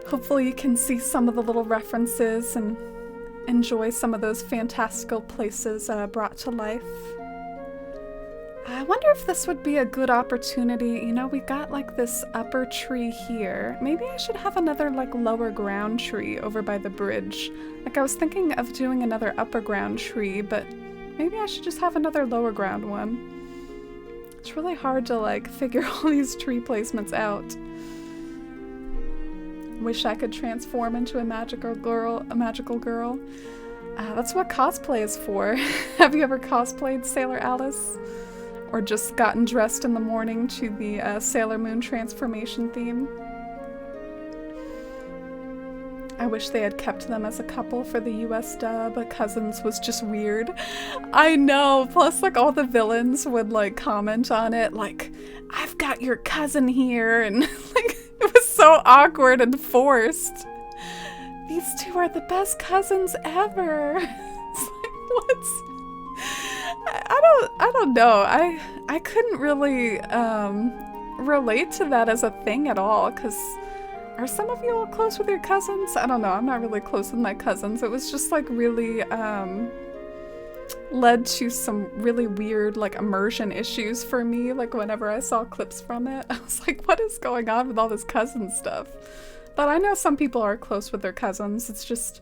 Hopefully you can see some of the little references and enjoy some of those fantastical places brought to life. I wonder if this would be a good opportunity. You know, we got like this upper tree here. Maybe I should have another like lower ground tree over by the bridge. Like I was thinking of doing another upper ground tree, but maybe I should just have another lower ground one. It's really hard to like figure all these tree placements out. Wish I could transform into a magical girl. That's what cosplay is for. Have you ever cosplayed Sailor Alice? Or just gotten dressed in the morning to the Sailor Moon transformation theme? I wish they had kept them as a couple for the US dub. Cousins was just weird. I know, plus like all the villains would like comment on it, like, I've got your cousin here, and like it was so awkward and forced. These two are the best cousins ever. It's like, what? I don't know. I couldn't really relate to that as a thing at all, because are some of you all close with your cousins? I don't know. I'm not really close with my cousins. It was just like really led to some really weird like immersion issues for me. Like whenever I saw clips from it, I was like, what is going on with all this cousin stuff? But I know some people are close with their cousins. It's just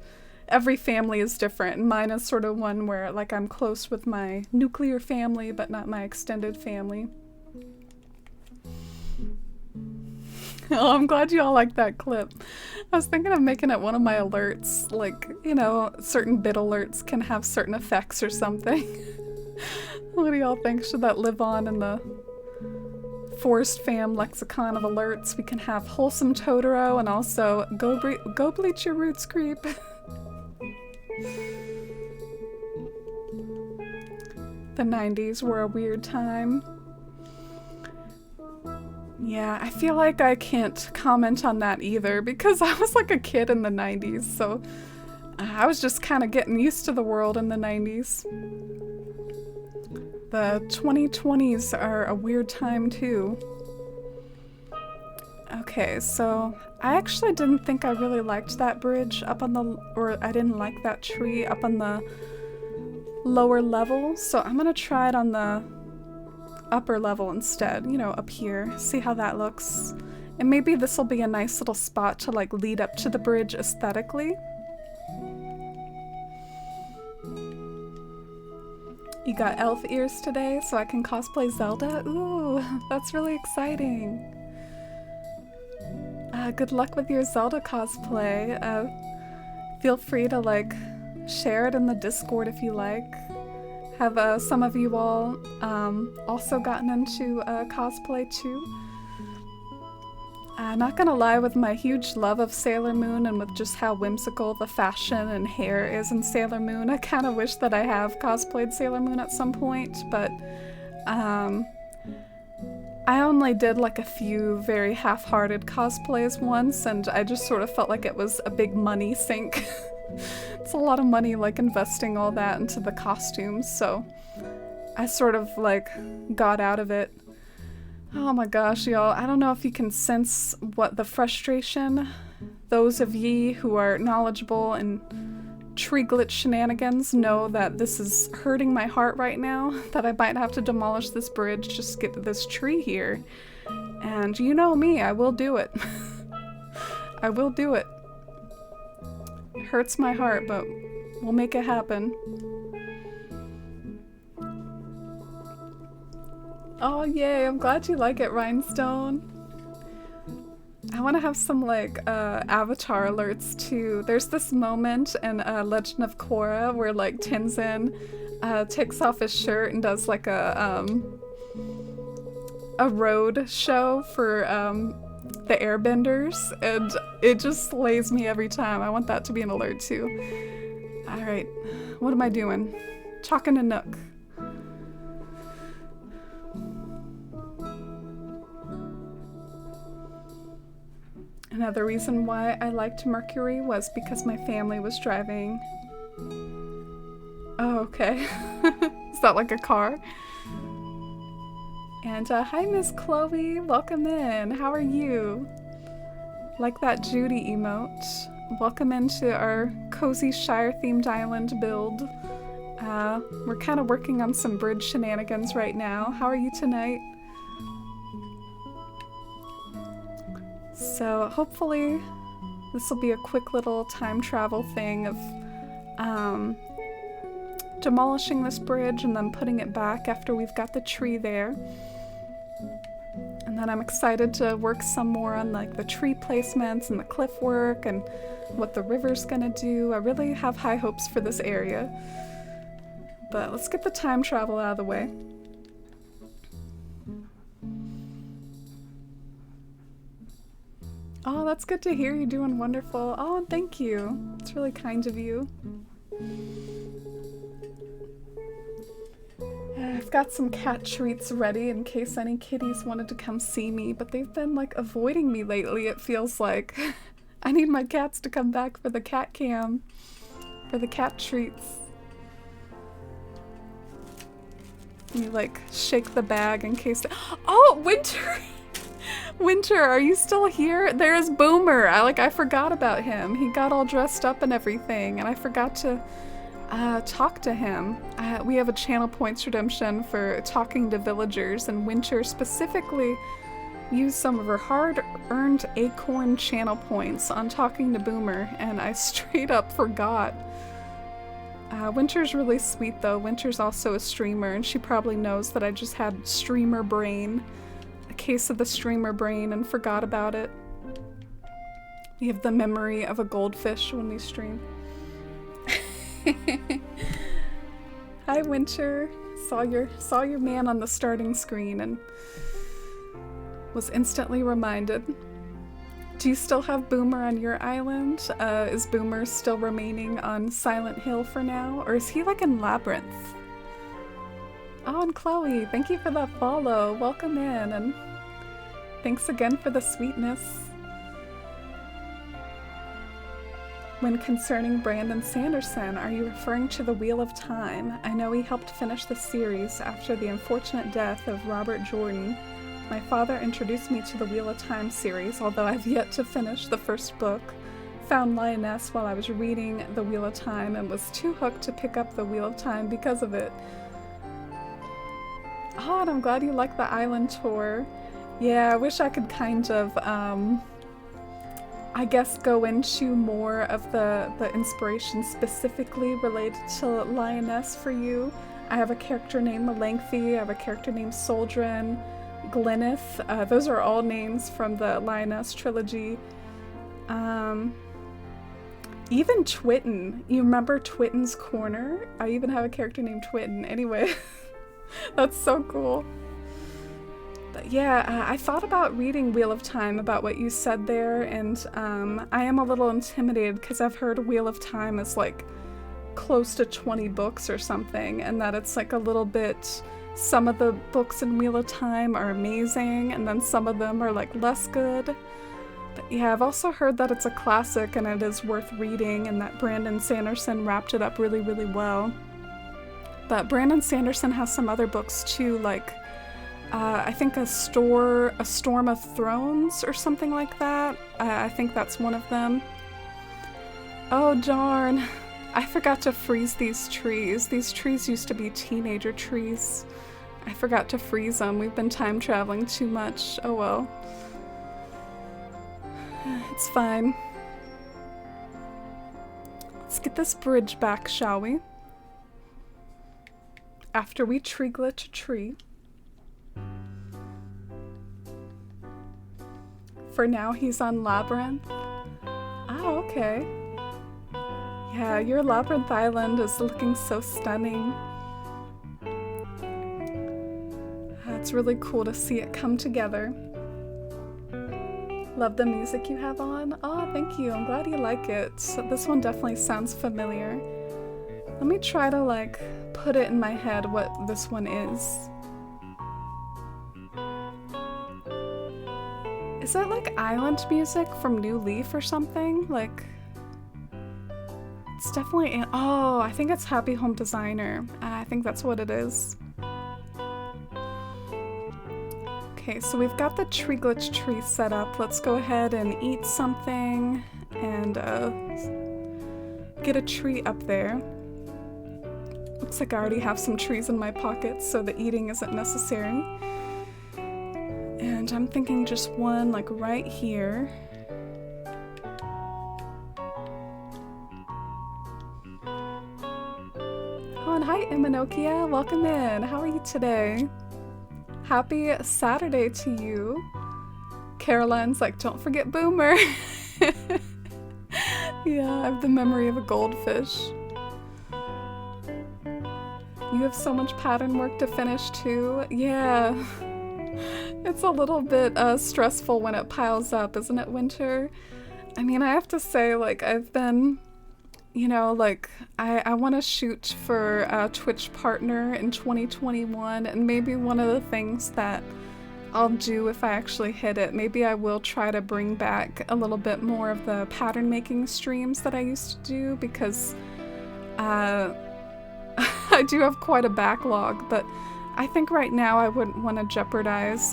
every family is different. And mine is sort of one where like I'm close with my nuclear family, but not my extended family. Oh, I'm glad you all like that clip. I was thinking of making it one of my alerts, like, you know, certain bit alerts can have certain effects or something. What do y'all think? Should that live on in the Forest Fam lexicon of alerts? We can have wholesome Totoro and also go bleach your roots, creep. The 90s were a weird time. Yeah, I feel like I can't comment on that either because I was like a kid in the 90s, so I was just kind of getting used to the world in the 90s. The 2020s are a weird time too. Okay, so I actually didn't think I really liked that bridge up on the, or I didn't like that tree up on the lower level, so I'm gonna try it on the upper level instead, you know, up here, see how that looks. And maybe this will be a nice little spot to like lead up to the bridge aesthetically. You got elf ears today, so I can cosplay Zelda? Ooh, that's really exciting. Good luck with your Zelda cosplay. Feel free to like share it in the Discord if you like. Have some of you all also gotten into cosplay too? Not gonna lie, with my huge love of Sailor Moon and with just how whimsical the fashion and hair is in Sailor Moon, I kind of wish that I have cosplayed Sailor Moon at some point, but I only did like a few very half-hearted cosplays once, and I just sort of felt like it was a big money sink. It's a lot of money like investing all that into the costumes, so I sort of like got out of it. Oh my gosh, y'all. I don't know if you can sense what the frustration, those of ye who are knowledgeable in tree glitch shenanigans know that this is hurting my heart right now, that I might have to demolish this bridge just to get to this tree here. And you know me, I will do it. I will do it. It hurts my heart, but we'll make it happen. Oh yay, I'm glad you like it, Rhinestone. I want to have some like avatar alerts too. There's this moment in Legend of Korra where like Tenzin takes off his shirt and does like a road show for the airbenders, and it just slays me every time. I want that to be an alert too. Alright, what am I doing? Talking to Nook. Another reason why I liked Mercury was because my family was driving. Oh, okay. Is that like a car? And hi, Miss Chloe. Welcome in. How are you? Like that Judy emote. Welcome into our cozy Shire themed island build. We're kind of working on some bridge shenanigans right now. How are you tonight? So hopefully this will be a quick little time travel thing of demolishing this bridge and then putting it back after we've got the tree there. And then I'm excited to work some more on like the tree placements and the cliff work and what the river's gonna do. I really have high hopes for this area. But let's get the time travel out of the way. Oh, that's good to hear. You're doing wonderful. Oh, and thank you. It's really kind of you. I've got some cat treats ready in case any kitties wanted to come see me, but they've been like avoiding me lately, it feels like. I need my cats to come back for the cat cam, for the cat treats. You like shake the bag in case Oh, Winter! Winter, are you still here? There's Boomer. I forgot about him. He got all dressed up and everything, and I forgot to talk to him. We have a channel points redemption for talking to villagers, and Winter specifically used some of her hard-earned acorn channel points on talking to Boomer, and I straight up forgot. Winter's really sweet though. Winter's also a streamer, and she probably knows that I just had streamer brain. A case of the streamer brain and forgot about it. We have the memory of a goldfish when we stream. Hi Winter. Saw your man on the starting screen and was instantly reminded. Do you still have Boomer on your island? Is Boomer still remaining on Silent Hill for now? Or is he like in Labyrinth? Oh, and Chloe, thank you for that follow. Welcome in, and thanks again for the sweetness. When concerning Brandon Sanderson, are you referring to the Wheel of Time? I know he helped finish the series after the unfortunate death of Robert Jordan. My father introduced me to the Wheel of Time series, although I've yet to finish the first book. Found Lioness while I was reading the Wheel of Time and was too hooked to pick up the Wheel of Time because of it. Oh, and I'm glad you like the island tour. Yeah, I wish I could kind of, I guess go into more of the inspiration specifically related to Lioness for you. I have a character named Melangthi, I have a character named Soldrin, Glynnith. Those are all names from the Lioness trilogy. Even Twitten. You remember Twitten's Corner? I even have a character named Twitten. Anyway. That's so cool. But yeah, I thought about reading Wheel of Time about what you said there, and I am a little intimidated because I've heard Wheel of Time is like close to 20 books or something, and that it's like a little bit, some of the books in Wheel of Time are amazing, and then some of them are like less good. But yeah, I've also heard that it's a classic and it is worth reading, and that Brandon Sanderson wrapped it up really, really well. but Brandon Sanderson has some other books too, like I think a Storm of Thrones or something like that. I think that's one of them. Oh darn, I forgot to freeze these trees. These trees used to be teenager trees. I forgot to freeze them. We've been time traveling too much. Oh well. It's fine. Let's get this bridge back, shall we? After we tree glitch a tree. For now, he's on Labyrinth. Oh, okay. Yeah, your Labyrinth Island is looking so stunning. It's really cool to see it come together. Love the music you have on. Oh, thank you. I'm glad you like it. So this one definitely sounds familiar. Let me try to like put it in my head what this one is. Is that like island music from New Leaf or something? Like, it's definitely, oh, I think it's Happy Home Designer. I think that's what it is. Okay, so we've got the tree glitch tree set up. Let's go ahead and eat something and get a tree up there. Looks like I already have some trees in my pockets, so the eating isn't necessary. And I'm thinking just one like right here. Oh, and hi Imanokia, welcome in. How are you today? Happy Saturday to you. Caroline's like, don't forget Boomer. Yeah, I have the memory of a goldfish. You have so much pattern work to finish too. Yeah. It's a little bit stressful when it piles up, isn't it, Winter? I mean, I have to say, like, I've been, you know, like, I want to shoot for a Twitch partner in 2021, and maybe one of the things that I'll do if I actually hit it, maybe I will try to bring back a little bit more of the pattern making streams that I used to do, because I do have quite a backlog, but I think right now I wouldn't want to jeopardize,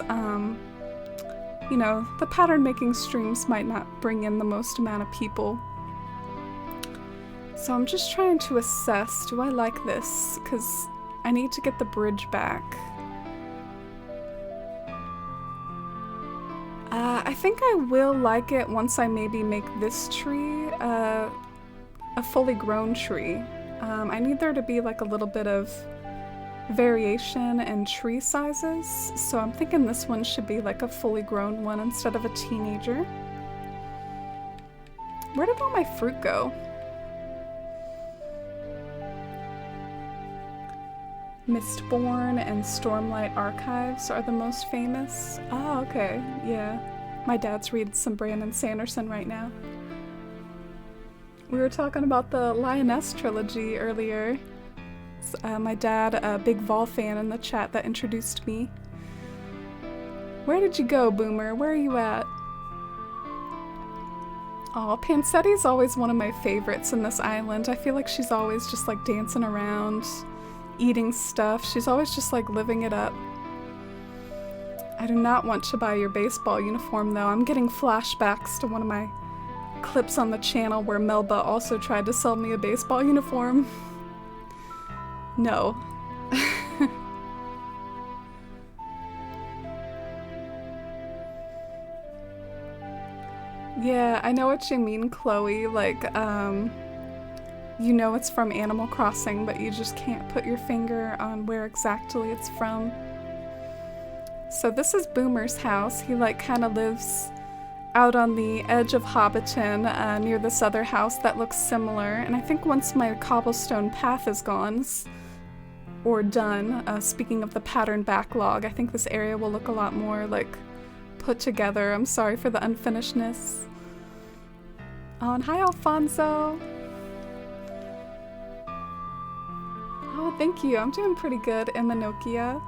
you know, the pattern making streams might not bring in the most amount of people. So I'm just trying to assess, do I like this? Because I need to get the bridge back. I think I will like it once I maybe make this tree a fully grown tree. I need there to be like a little bit of variation in tree sizes, so I'm thinking this one should be like a fully grown one instead of a teenager. Where did all my fruit go? Mistborn and Stormlight Archives are the most famous. Oh, okay, yeah. My dad's reading some Brandon Sanderson right now. We were talking about the Lioness trilogy earlier. My dad, a big Vol fan in the chat that introduced me. Where did you go, Boomer? Where are you at? Oh, Pancetti's always one of my favorites in this island. I feel like she's always just like dancing around, eating stuff. She's always just like living it up. I do not want to buy your baseball uniform though. I'm getting flashbacks to one of my clips on the channel where Melba also tried to sell me a baseball uniform. No. Yeah, I know what you mean, Chloe. Like, you know it's from Animal Crossing, but you just can't put your finger on where exactly it's from. So this is Boomer's house. He like kind of lives out on the edge of Hobbiton, near this other house that looks similar. And I think once my cobblestone path is gone, or done, speaking of the pattern backlog, I think this area will look a lot more like put together. I'm sorry for the unfinishedness. Oh, and hi Alfonso. Oh, thank you. I'm doing pretty good in the Nokia.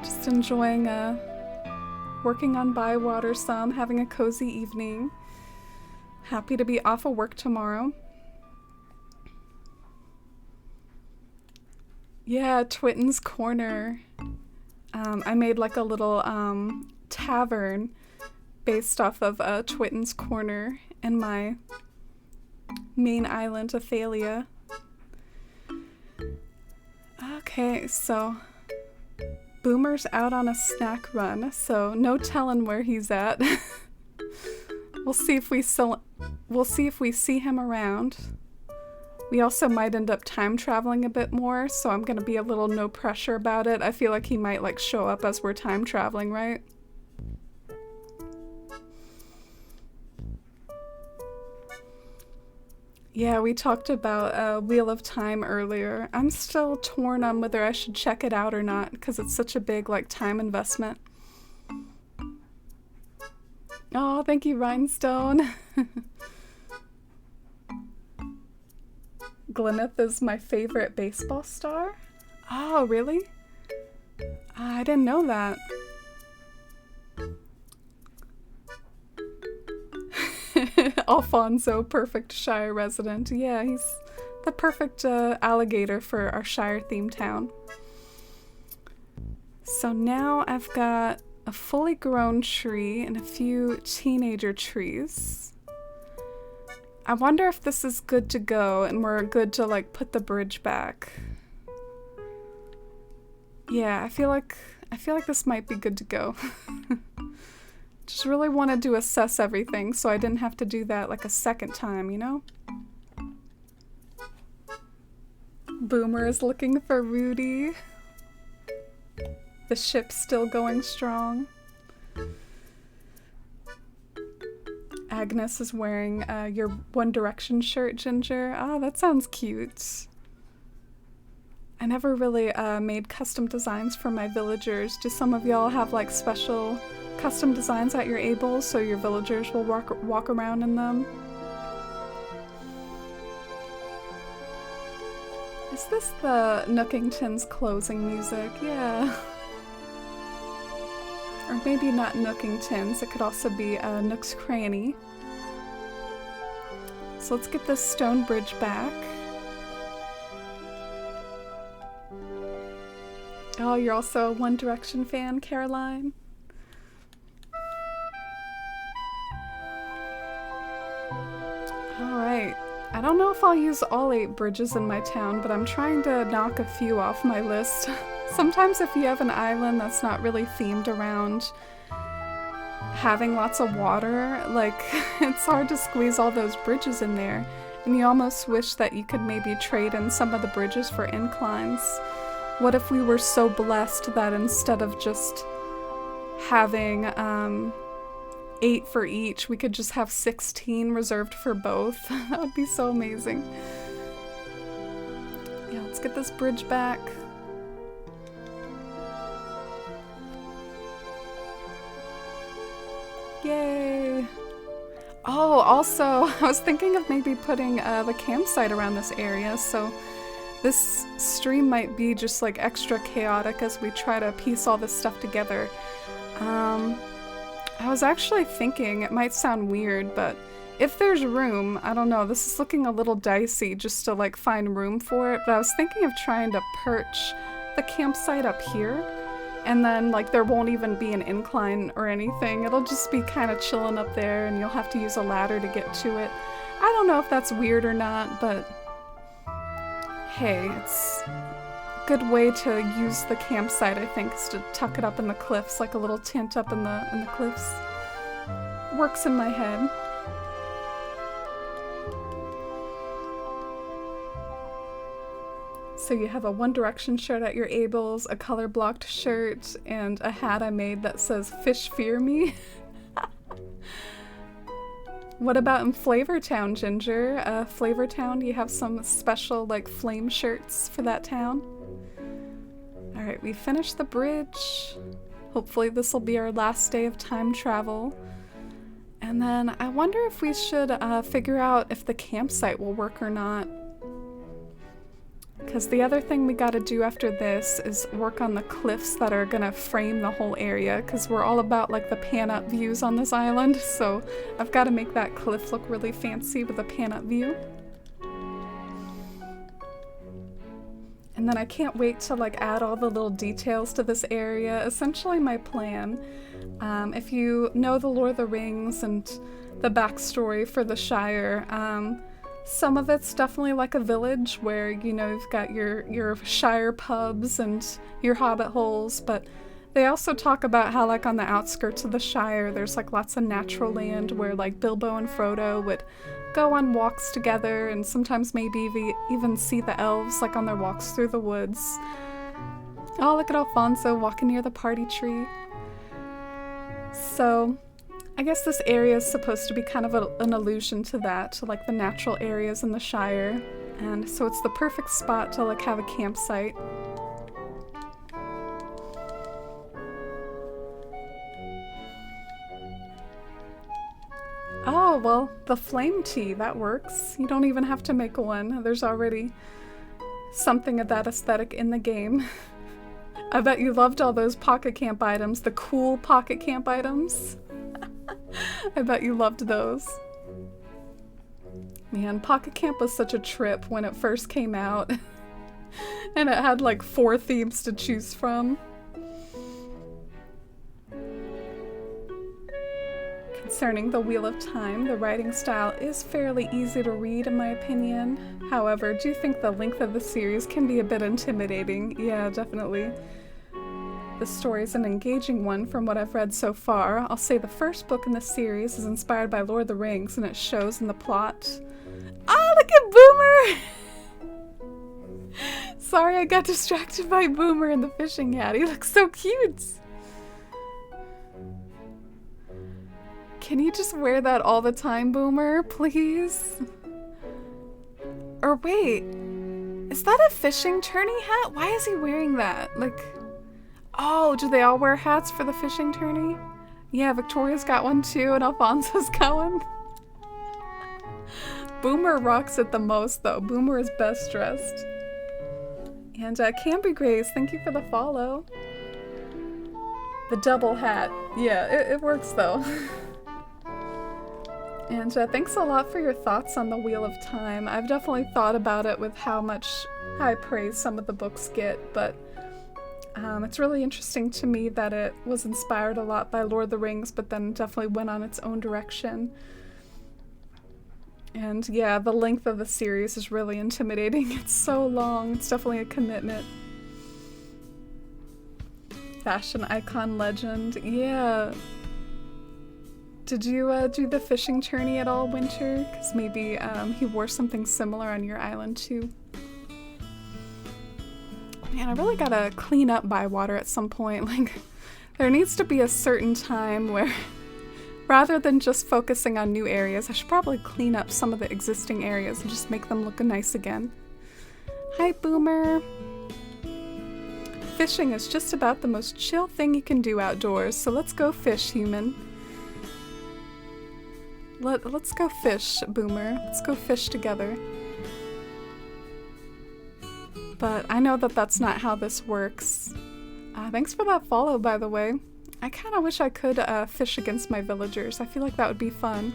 Just enjoying working on Bywater some, having a cozy evening. Happy to be off of work tomorrow. Yeah, Twitten's Corner. I made like a little tavern based off of Twitten's Corner in my main island, Athalia. Okay, so Boomer's out on a snack run, so no telling where he's at. We'll see if we see him around. We also might end up time traveling a bit more, so I'm gonna be a little no pressure about it. I feel like he might like show up as we're time traveling, right? Yeah, we talked about Wheel of Time earlier. I'm still torn on whether I should check it out or not, because it's such a big like time investment. Oh, thank you, Rhinestone. Glyneth is my favorite baseball star? Oh, really? I didn't know that. Alfonso, perfect Shire resident. Yeah, he's the perfect alligator for our Shire-themed town. So now I've got a fully grown tree and a few teenager trees. I wonder if this is good to go and we're good to like put the bridge back. Yeah, I feel like this might be good to go. Just really wanted to assess everything so I didn't have to do that like a second time, you know? Boomer is looking for Rudy. The ship's still going strong. Agnes is wearing your One Direction shirt, Ginger. Oh, that sounds cute. I never really made custom designs for my villagers. Do some of y'all have like special custom designs that you're able so your villagers will walk around in them? Is this the Nookington's closing music? Yeah. Or maybe not Nookington's, it could also be Nook's Cranny. So let's get this stone bridge back. Oh, you're also a One Direction fan, Caroline? Alright. I don't know if I'll use all 8 bridges in my town, but I'm trying to knock a few off my list. Sometimes if you have an island that's not really themed around having lots of water, like, it's hard to squeeze all those bridges in there. And you almost wish that you could maybe trade in some of the bridges for inclines. What if we were so blessed that instead of just having 8 for each, we could just have 16 reserved for both? That would be so amazing. Yeah, let's get this bridge back. Yay! Oh, also, I was thinking of maybe putting the campsite around this area, so this stream might be just like extra chaotic as we try to piece all this stuff together. I was actually thinking, it might sound weird, but if there's room, I don't know, this is looking a little dicey just to like find room for it, but I was thinking of trying to perch the campsite up here, and then like there won't even be an incline or anything. It'll just be kind of chilling up there and you'll have to use a ladder to get to it. I don't know if that's weird or not, but hey, it's a good way to use the campsite, I think, is to tuck it up in the cliffs, like a little tent up in the cliffs. Works in my head. So you have a One Direction shirt at your Abel's, a color blocked shirt, and a hat I made that says "Fish Fear Me." What about in Flavortown, Ginger? Flavortown, do you have some special like flame shirts for that town? Alright, we finished the bridge. Hopefully this will be our last day of time travel. And then I wonder if we should figure out if the campsite will work or not. Because the other thing we gotta do after this is work on the cliffs that are gonna frame the whole area, because we're all about like the pan-up views on this island, so I've gotta make that cliff look really fancy with a pan-up view. And And then I can't wait to like add all the little details to this area. Essentially my plan, if you know the Lord of the Rings and the backstory for the Shire, some of it's definitely like a village where, you know, you've got your Shire pubs and your hobbit holes, but they also talk about how like on the outskirts of the Shire there's like lots of natural land where like Bilbo and Frodo would go on walks together, and sometimes maybe even see the elves like on their walks through the woods. Oh, look at Alfonso walking near the party tree. So I guess this area is supposed to be kind of an allusion to that, to like the natural areas in the Shire, and so it's the perfect spot to like have a campsite. Oh, well, the flame tea, that works. You don't even have to make one. There's already something of that aesthetic in the game. I bet you loved all those pocket camp items, the cool pocket camp items. I bet you loved those. Man, Pocket Camp was such a trip when it first came out. And it had like 4 themes to choose from. Concerning the Wheel of Time, the writing style is fairly easy to read in my opinion. However, I do think the length of the series can be a bit intimidating. Yeah, definitely. The story is an engaging one from what I've read so far. I'll say the first book in the series is inspired by Lord of the Rings, and it shows in the plot. Oh, look at Boomer! Sorry, I got distracted by Boomer in the fishing hat. He looks so cute! Can you just wear that all the time, Boomer, please? Or wait, is that a fishing tourney hat? Why is he wearing that? Like, oh, do they all wear hats for the fishing tourney? Yeah, Victoria's got one too, and Alfonso's got one. Boomer rocks it the most, though. Boomer is best dressed. And Camby Grace, thank you for the follow. The double hat. Yeah, it works, though. And thanks a lot for your thoughts on the Wheel of Time. I've definitely thought about it with how much high praise some of the books get, but it's really interesting to me that it was inspired a lot by Lord of the Rings, but then definitely went on its own direction. And yeah, the length of the series is really intimidating. It's so long. It's definitely a commitment. Fashion icon legend. Yeah. Did you do the fishing tourney at all, Winter? Because maybe he wore something similar on your island too. Man, I really gotta clean up Bywater at some point. Like, there needs to be a certain time where, rather than just focusing on new areas, I should probably clean up some of the existing areas and just make them look nice again. Hi, Boomer. Fishing is just about the most chill thing you can do outdoors, so let's go fish, human. Let's go fish, Boomer. Let's go fish together. But I know that that's not how this works. Thanks for that follow, by the way. I kind of wish I could fish against my villagers. I feel like that would be fun.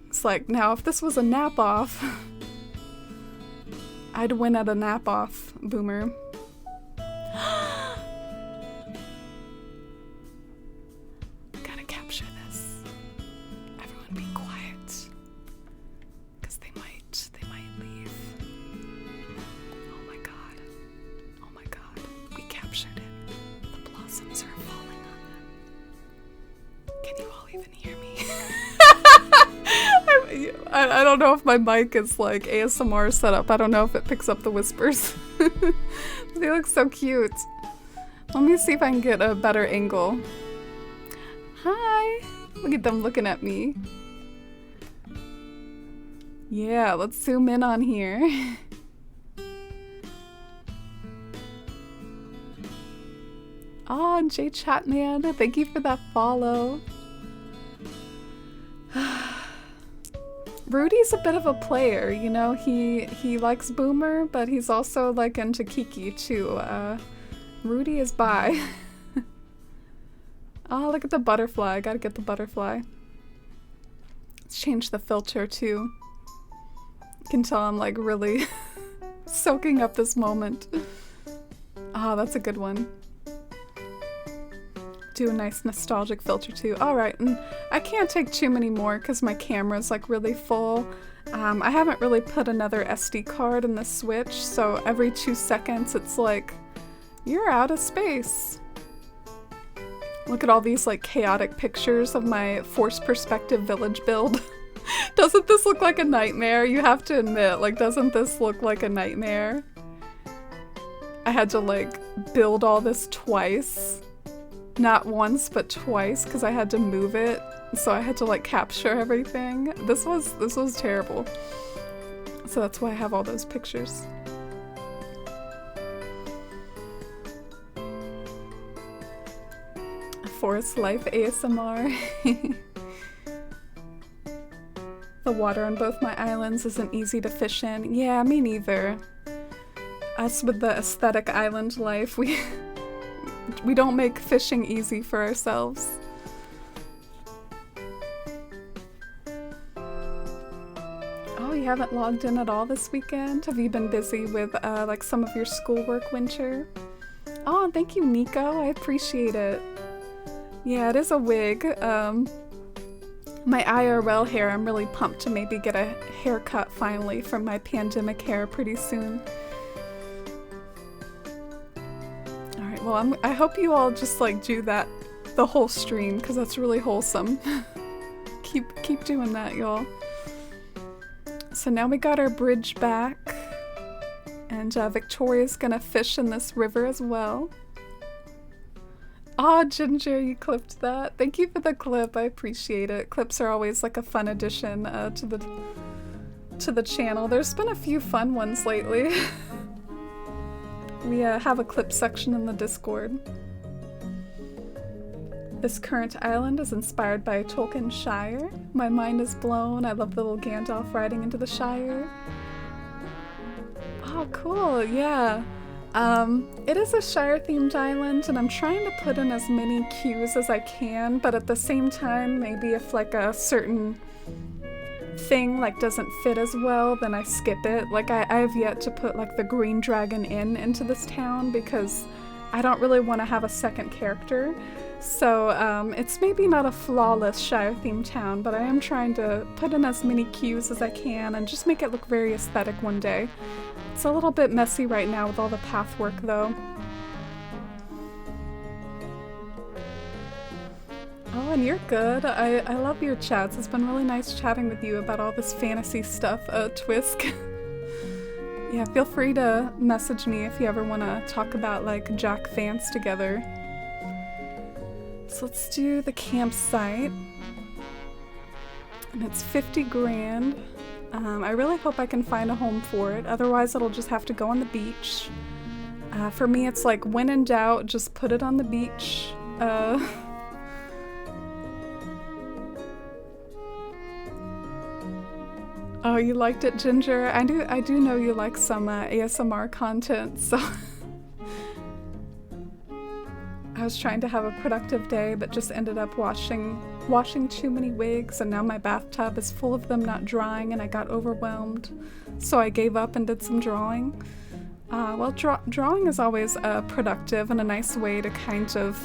It's like, now if this was a nap-off, I'd win at a nap-off, Boomer. Gotta capture this. Everyone be quiet. Because they might leave. Oh my god. Oh my god. We captured it. The blossoms are falling on them. Can you all even hear me? I don't know if my mic is like ASMR setup. I don't know if it picks up the whispers. They look so cute. Let me see if I can get a better angle. Hi! Look at them looking at me. Yeah, let's zoom in on here. Oh, J Chatman, thank you for that follow. Rudy's a bit of a player, you know, he likes Boomer, but he's also like into Kiki too. Rudy is bi. Oh, look at the butterfly. I gotta get the butterfly. Let's change the filter too. You can tell I'm like really Soaking up this moment. Ah, that's a good one. Do a nice nostalgic filter too. Alright, and I can't take too many more because my camera's like really full. I haven't really put another SD card in the Switch, so every 2 seconds it's like, you're out of space. Look at all these like chaotic pictures of my forced perspective village build. Doesn't this look like a nightmare? You have to admit, like, doesn't this look like a nightmare? I had to like build all this twice. Not once, but twice, because I had to move it. So I had to like capture everything. This was terrible. So that's why I have all those pictures. Forest Life ASMR. The water on both my islands isn't easy to fish in. Yeah, me neither. Us with the aesthetic island life, we don't make fishing easy for ourselves. Oh, you haven't logged in at all this weekend? Have you been busy with like some of your schoolwork, Winter? Oh, thank you, Nico. I appreciate it. Yeah, it is a wig. My IRL hair, I'm really pumped to maybe get a haircut finally from my pandemic hair pretty soon. Alright, well, I hope you all just like do that the whole stream, because that's really wholesome. Keep doing that, y'all. So now we got our bridge back, and Victoria's gonna fish in this river as well. Aw, Ginger, you clipped that. Thank you for the clip. I appreciate it. Clips are always like a fun addition to the channel. There's been a few fun ones lately. We have a clip section in the Discord. This current island is inspired by Tolkien's Shire. My mind is blown. I love the little Gandalf riding into the Shire. Oh, cool. Yeah. It is a Shire-themed island, and I'm trying to put in as many cues as I can, but at the same time, maybe if like a certain thing like doesn't fit as well, then I skip it. Like I have yet to put like the Green Dragon Inn into this town because I don't really want to have a second character. So it's maybe not a flawless Shire-themed town, but I am trying to put in as many cues as I can and just make it look very aesthetic one day. It's a little bit messy right now with all the path work though. Oh, and you're good. I love your chats. It's been really nice chatting with you about all this fantasy stuff, Twisk. Yeah, feel free to message me if you ever want to talk about like Jack Vance together. So let's do the campsite. And it's 50 grand. I really hope I can find a home for it, otherwise it'll just have to go on the beach. For me it's like, when in doubt, just put it on the beach. Oh, you liked it, Ginger? I do know you like some ASMR content, so... I was trying to have a productive day, but just ended up washing too many wigs, and now my bathtub is full of them not drying, and I got overwhelmed. So I gave up and did some drawing. Well, drawing is always productive and a nice way to kind of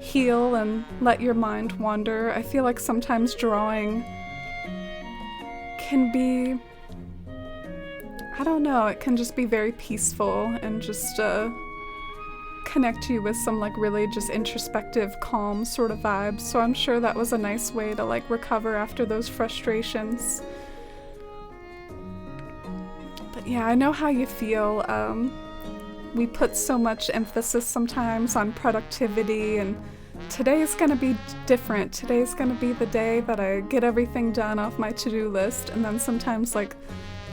heal and let your mind wander. I feel like sometimes drawing can be, I don't know, it can just be very peaceful and just connect you with some like really just introspective, calm sort of vibes. So I'm sure that was a nice way to like recover after those frustrations. But yeah, I know how you feel. We put so much emphasis sometimes on productivity, and today's gonna be different. Today's gonna be the day that I get everything done off my to-do list, and then sometimes like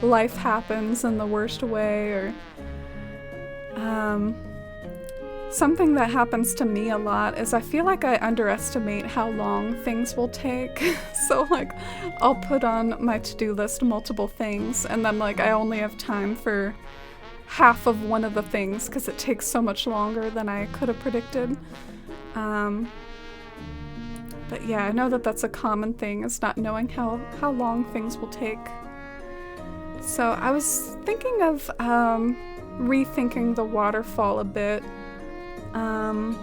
life happens in the worst way, or something that happens to me a lot is I feel like I underestimate how long things will take. So like I'll put on my to-do list multiple things, and then like I only have time for half of one of the things because it takes so much longer than I could have predicted. But yeah, I know that that's a common thing, is not knowing how long things will take. So I was thinking of rethinking the waterfall a bit. And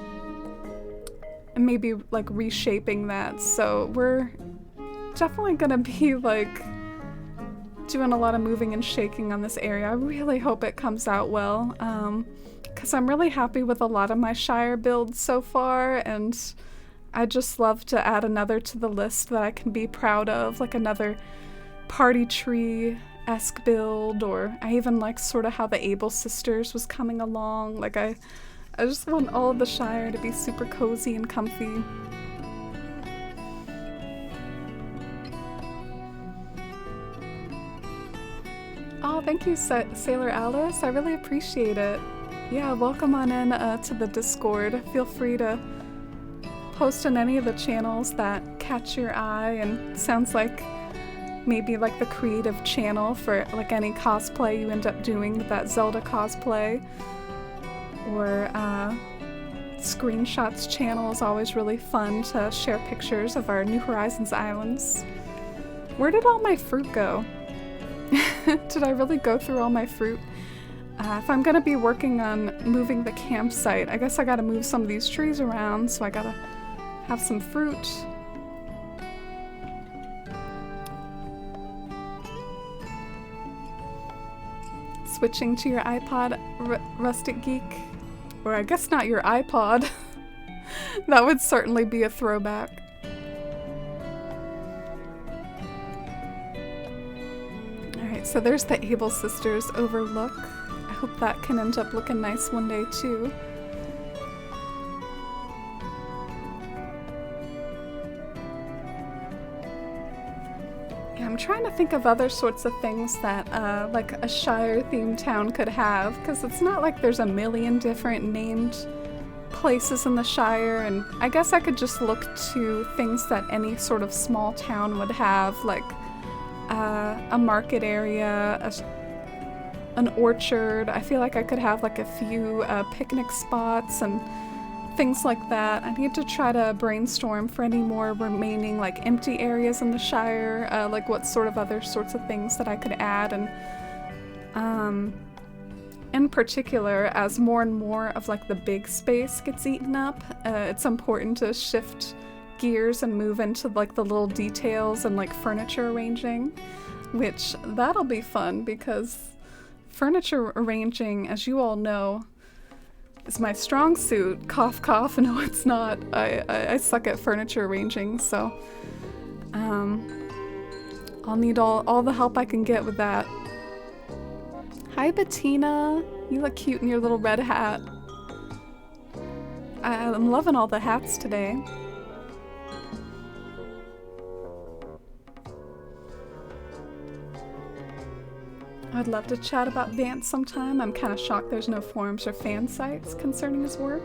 maybe like reshaping that. So we're definitely gonna be like doing a lot of moving and shaking on this area. I really hope it comes out well. Because I'm really happy with a lot of my Shire builds so far, and I just love to add another to the list that I can be proud of, like another party tree-esque build, or I even like sort of how the Able sisters was coming along. Like I just want all of the Shire to be super cozy and comfy. Oh, thank you, Sailor Alice. I really appreciate it. Yeah, welcome on in to the Discord. Feel free to post on any of the channels that catch your eye, and sounds like maybe like the creative channel for like any cosplay you end up doing with that Zelda cosplay. Or Screenshots channel is always really fun to share pictures of our New Horizons islands. Where did all my fruit go? Did I really go through all my fruit? If I'm gonna be working on moving the campsite, I guess I gotta move some of these trees around, so I gotta have some fruit. Switching to your iPod, Rustic Geek. Or I guess not your iPod. That would certainly be a throwback. Alright, so there's the Able Sisters overlook. I hope that can end up looking nice one day too. Yeah, I'm trying to think of other sorts of things that like a Shire-themed town could have, because it's not like there's a million different named places in the Shire, and I guess I could just look to things that any sort of small town would have, like a market area, an orchard. I feel like I could have like a few picnic spots and things like that. I need to try to brainstorm for any more remaining like empty areas in the Shire, like what sort of other sorts of things that I could add. And in particular, as more and more of like the big space gets eaten up, it's important to shift gears and move into like the little details and like furniture arranging, which that'll be fun because furniture arranging, as you all know, is my strong suit. Cough, cough. No, it's not. I suck at furniture arranging, so I'll need all the help I can get with that. Hi, Bettina. You look cute in your little red hat. I'm loving all the hats today. I'd love to chat about Vance sometime. I'm kind of shocked there's no forums or fan sites concerning his work.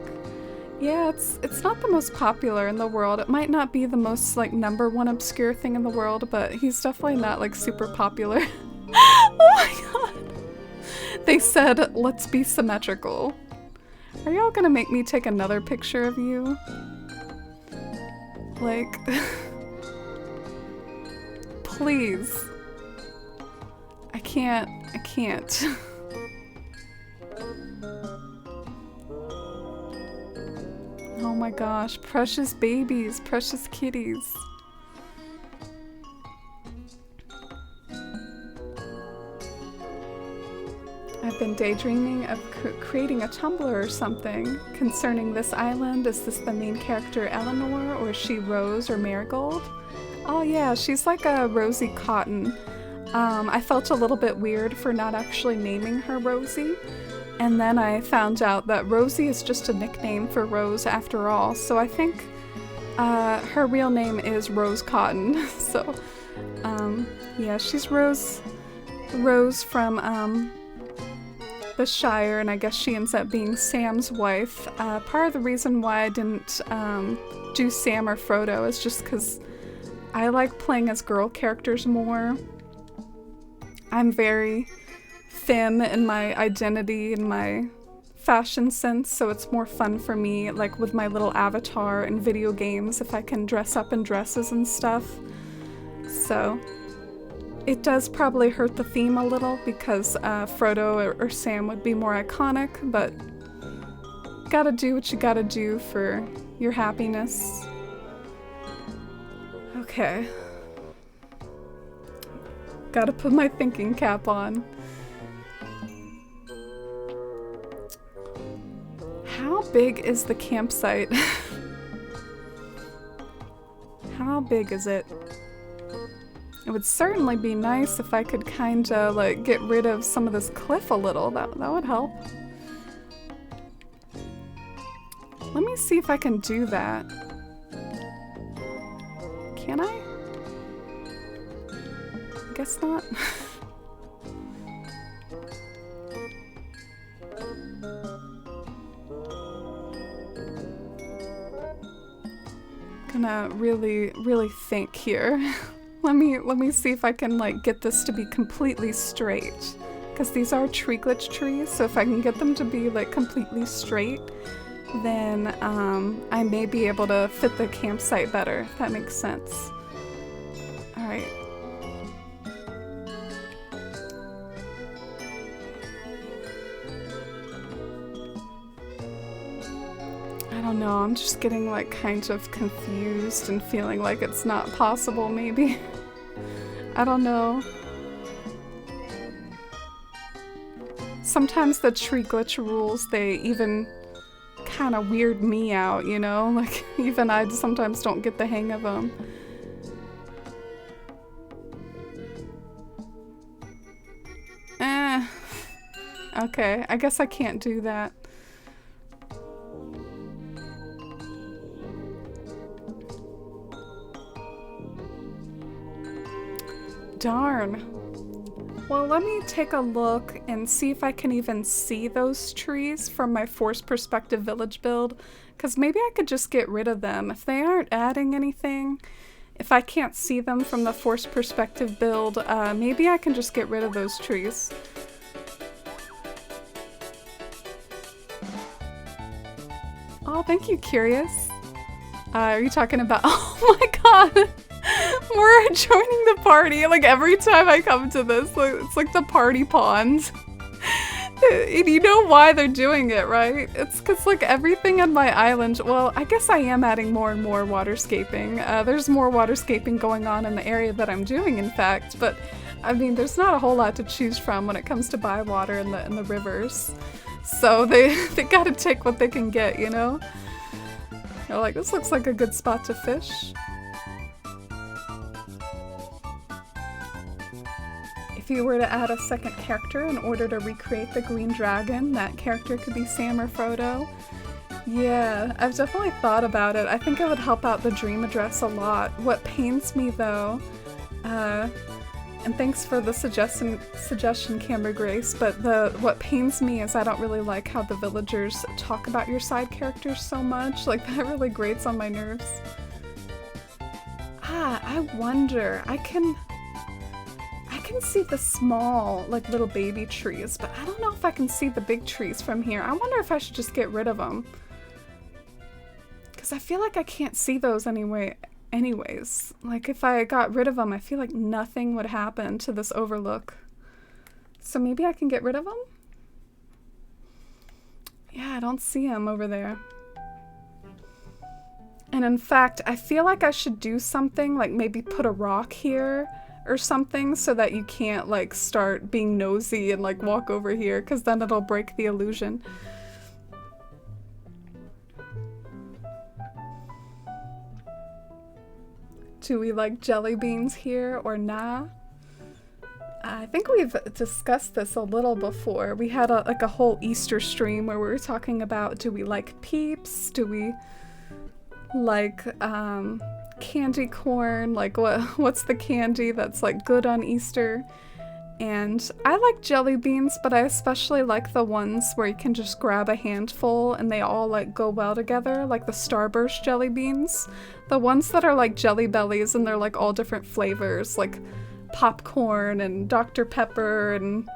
Yeah, it's not the most popular in the world. It might not be the most like #1 obscure thing in the world, but he's definitely not like super popular. Oh my god! They said, let's be symmetrical. Are y'all gonna make me take another picture of you? Like, please. I can't. Oh my gosh, precious babies, precious kitties. I've been daydreaming of creating a Tumblr or something concerning this island. Is this the main character Eleanor, or is she Rose or Marigold? Oh yeah, she's like a Rosie Cotton. I felt a little bit weird for not actually naming her Rosie, and then I found out that Rosie is just a nickname for Rose after all, so I think her real name is Rose Cotton. So yeah, she's Rose from the Shire, and I guess she ends up being Sam's wife. Part of the reason why I didn't do Sam or Frodo is just because I like playing as girl characters more. I'm very femme in my identity and my fashion sense, so it's more fun for me, like with my little avatar in video games, if I can dress up in dresses and stuff. So it does probably hurt the theme a little because Frodo or Sam would be more iconic, but gotta do what you gotta do for your happiness. Okay. Gotta put my thinking cap on. How big is the campsite? How big is it? It would certainly be nice if I could kinda like get rid of some of this cliff a little. That would help. Let me see if I can do that. Can I? Guess not. Gonna really think here. let me see if I can like get this to be completely straight, because these are tree glitch trees, so if I can get them to be like completely straight, then I may be able to fit the campsite better, if that makes sense. Alright. I don't know, I'm just getting like kind of confused and feeling like it's not possible maybe. I don't know. Sometimes the tree glitch rules, they even kind of weird me out, you know? Like, even I sometimes don't get the hang of them. Okay, I guess I can't do that. Darn. Well, let me take a look and see if I can even see those trees from my forced perspective village build, because maybe I could just get rid of them. If they aren't adding anything, if I can't see them from the forced perspective build, maybe I can just get rid of those trees. Oh, thank you, Curious. Are you talking about— oh my god! We're joining the party, like every time I come to this, like, it's like the party pond. And you know why they're doing it, right? It's because like everything on my island, well, I guess I am adding more and more waterscaping. There's more waterscaping going on in the area that I'm doing, in fact, but I mean, there's not a whole lot to choose from when it comes to bywater in the rivers. So they gotta take what they can get, you know? They're like, this looks like a good spot to fish. If you were to add a second character in order to recreate the green dragon, that character could be Sam or Frodo. Yeah, I've definitely thought about it. I think it would help out the dream address a lot. What pains me though, and thanks for the suggestion, Camber Grace, but what pains me is I don't really like how the villagers talk about your side characters so much. Like, that really grates on my nerves. I wonder, I can see the small, like, little baby trees, but I don't know if I can see the big trees from here. I wonder if I should just get rid of them. Because I feel like I can't see those anyways. Like, if I got rid of them, I feel like nothing would happen to this overlook. So maybe I can get rid of them? Yeah, I don't see them over there. And in fact, I feel like I should do something, like maybe put a rock here or something so that you can't like start being nosy and like walk over here, because then it'll break the illusion. Do we like jelly beans here or nah? I think we've discussed this a little before. We had like a whole Easter stream where we were talking about, do we like peeps? Do we like candy corn? Like what's the candy that's like good on Easter? And I like jelly beans, but I especially like the ones where you can just grab a handful and they all like go well together, like the Starburst jelly beans. The ones that are like Jelly Bellies and they're like all different flavors, like popcorn and Dr. Pepper and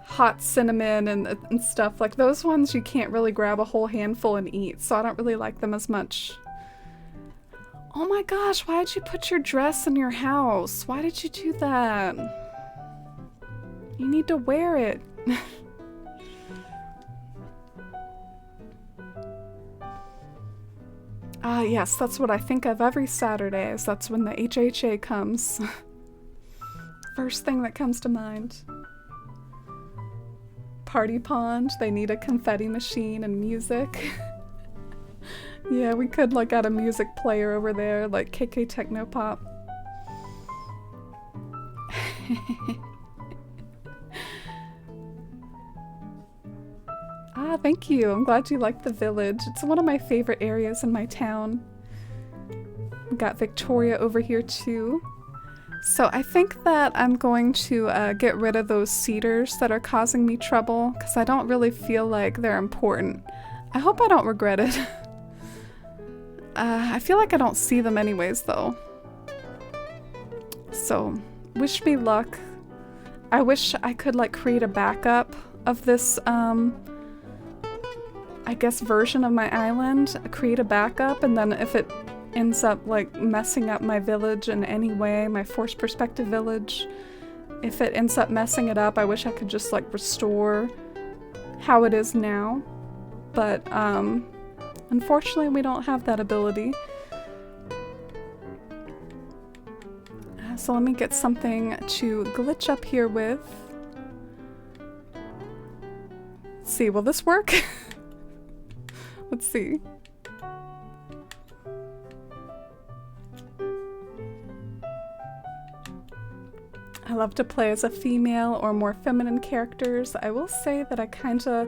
hot cinnamon and stuff. Like those ones you can't really grab a whole handful and eat, so I don't really like them as much. Oh my gosh, why did you put your dress in your house? Why did you do that? You need to wear it. Ah, yes, that's what I think of every Saturday, is that's when the HHA comes. First thing that comes to mind. Party pond, they need a confetti machine and music. Yeah, we could like add a music player over there, like KK Technopop. Ah, thank you. I'm glad you like the village. It's one of my favorite areas in my town. We got Victoria over here too. So I think that I'm going to get rid of those cedars that are causing me trouble, because I don't really feel like they're important. I hope I don't regret it. I feel like I don't see them anyways though. So, wish me luck. I wish I could like create a backup of this I guess version of my island, create a backup, and then if it ends up like messing up my village in any way, my forced perspective village, if it ends up messing it up, I wish I could just like restore how it is now. But unfortunately we don't have that ability. So let me get something to glitch up here with. Let's see, will this work? Let's see. I love to play as a female or more feminine characters. I will say that I kinda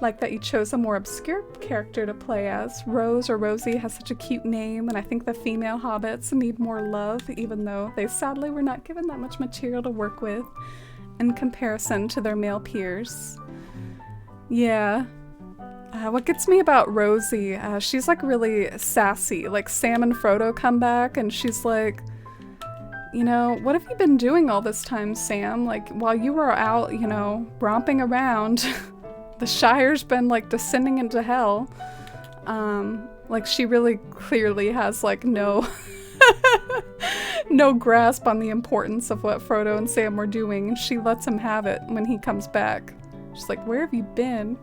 like that you chose a more obscure character to play as. Rose or Rosie has such a cute name, and I think the female hobbits need more love, even though they sadly were not given that much material to work with in comparison to their male peers. Yeah. What gets me about Rosie, she's like really sassy. Like Sam and Frodo come back and she's like, you know, what have you been doing all this time, Sam? Like, while you were out, you know, romping around, the Shire's been like descending into hell. Like she really clearly has like no no grasp on the importance of what Frodo and Sam were doing, and she lets him have it when he comes back. She's like, where have you been?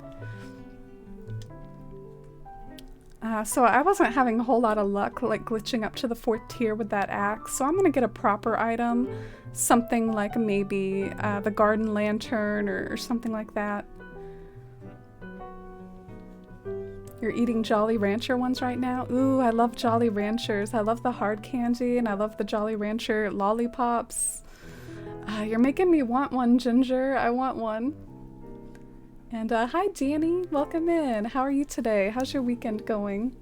So I wasn't having a whole lot of luck like glitching up to the 4th tier with that axe, so I'm gonna get a proper item, something like maybe the garden lantern or something like that. You're eating Jolly Rancher ones right now? Ooh, I love Jolly Ranchers. I love the hard candy and I love the Jolly Rancher lollipops. You're making me want one, Ginger. I want one. And hi Danny, welcome in. How are you today? How's your weekend going?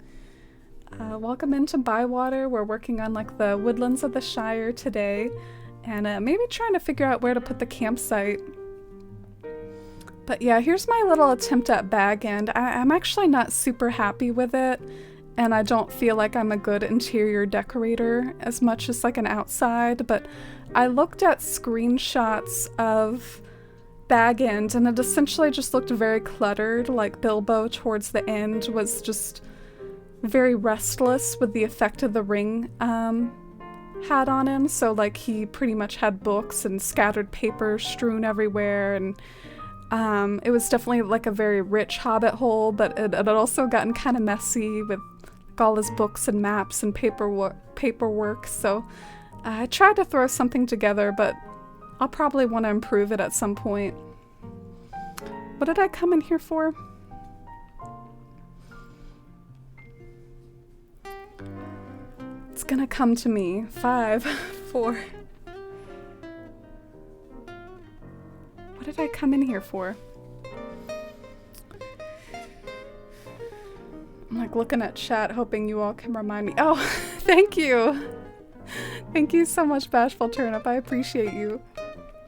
Welcome into Bywater. We're working on like the Woodlands of the Shire today, and maybe trying to figure out where to put the campsite. But yeah, here's my little attempt at Bag End. I'm actually not super happy with it, and I don't feel like I'm a good interior decorator as much as like an outside, but I looked at screenshots of Bag End, and it essentially just looked very cluttered. Like Bilbo towards the end was just very restless with the effect of the ring had on him. So like he pretty much had books and scattered paper strewn everywhere, and it was definitely like a very rich hobbit hole, but it had also gotten kind of messy with like all his books and maps and paperwork. So I tried to throw something together, but I'll probably want to improve it at some point. What did I come in here for? It's gonna come to me. 5, 4. What did I come in here for? I'm like looking at chat, hoping you all can remind me. Oh, thank you. Thank you so much, Bashful Turnip. I appreciate you.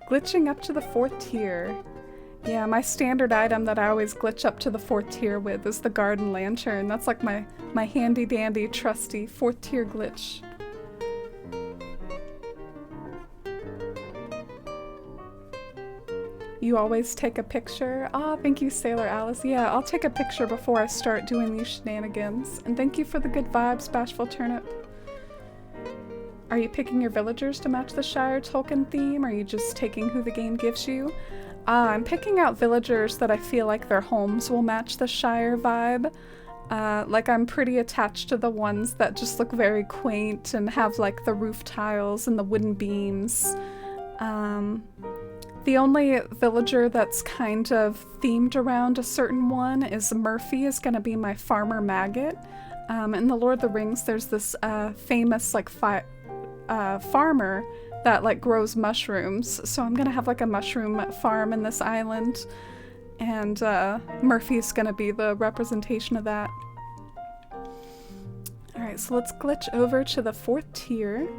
Glitching up to the 4th tier. Yeah, my standard item that I always glitch up to the 4th tier with is the garden lantern. That's like my handy dandy trusty 4th tier glitch. You always take a picture? Ah, thank you, Sailor Alice. Yeah, I'll take a picture before I start doing these shenanigans. And thank you for the good vibes, Bashful Turnip. Are you picking your villagers to match the Shire Tolkien theme, or are you just taking who the game gives you? I'm picking out villagers that I feel like their homes will match the Shire vibe. Like I'm pretty attached to the ones that just look very quaint and have like the roof tiles and the wooden beams. The only villager that's kind of themed around a certain one is Murphy is going to be my farmer maggot. In the Lord of the Rings, there's this famous like farmer that like grows mushrooms. So I'm going to have like a mushroom farm in this island. And Murphy's going to be the representation of that. Alright, so let's glitch over to the 4th tier.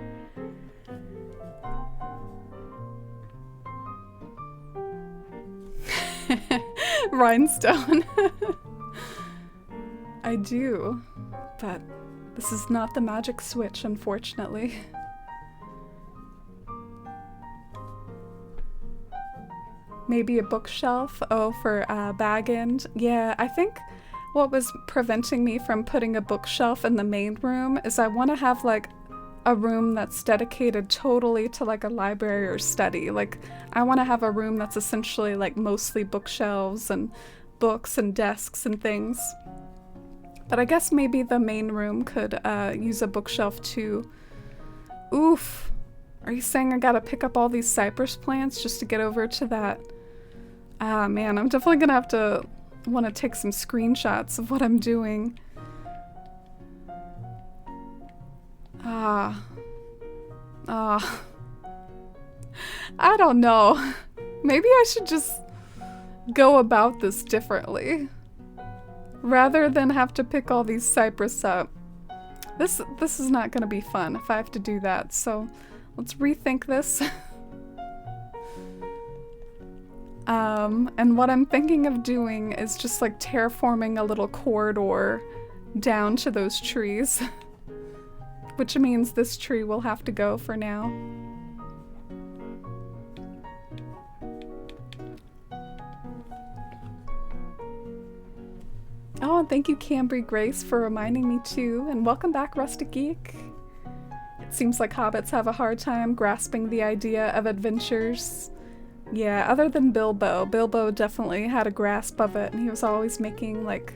Rhinestone. I do, but this is not the magic switch, unfortunately. Maybe a bookshelf? Oh, for bag end? Yeah, I think what was preventing me from putting a bookshelf in the main room is I want to have like a room that's dedicated totally to like a library or study. Like I want to have a room that's essentially like mostly bookshelves and books and desks and things. But I guess maybe the main room could use a bookshelf too. Oof. Are you saying I gotta pick up all these cypress plants just to get over to that? Ah man, I'm definitely gonna have to want to take some screenshots of what I'm doing. I don't know. Maybe I should just go about this differently. Rather than have to pick all these cypress up. This is not gonna be fun if I have to do that, so let's rethink this. And what I'm thinking of doing is just like terraforming a little corridor down to those trees. Which means this tree will have to go for now. Oh, and thank you Cambry Grace for reminding me too, and welcome back Rustic Geek. It seems like hobbits have a hard time grasping the idea of adventures. Yeah, other than Bilbo. Bilbo definitely had a grasp of it, and he was always making like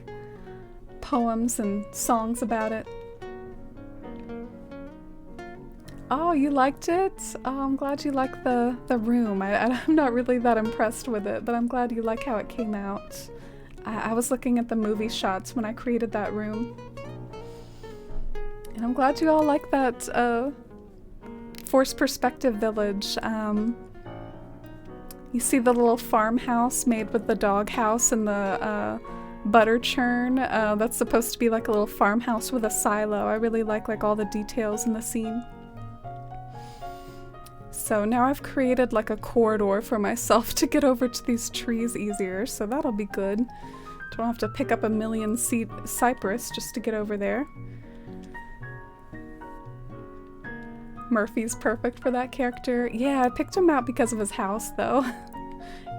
poems and songs about it. Oh, you liked it? Oh, I'm glad you liked the room. I'm not really that impressed with it, but I'm glad you like how it came out. I was looking at the movie shots when I created that room. And I'm glad you all like that forced perspective village. You see the little farmhouse made with the doghouse and the butter churn? That's supposed to be like a little farmhouse with a silo. I really like all the details in the scene. So now I've created like a corridor for myself to get over to these trees easier, so that'll be good. Don't have to pick up a million cypress just to get over there. Murphy's perfect for that character. Yeah, I picked him out because of his house though.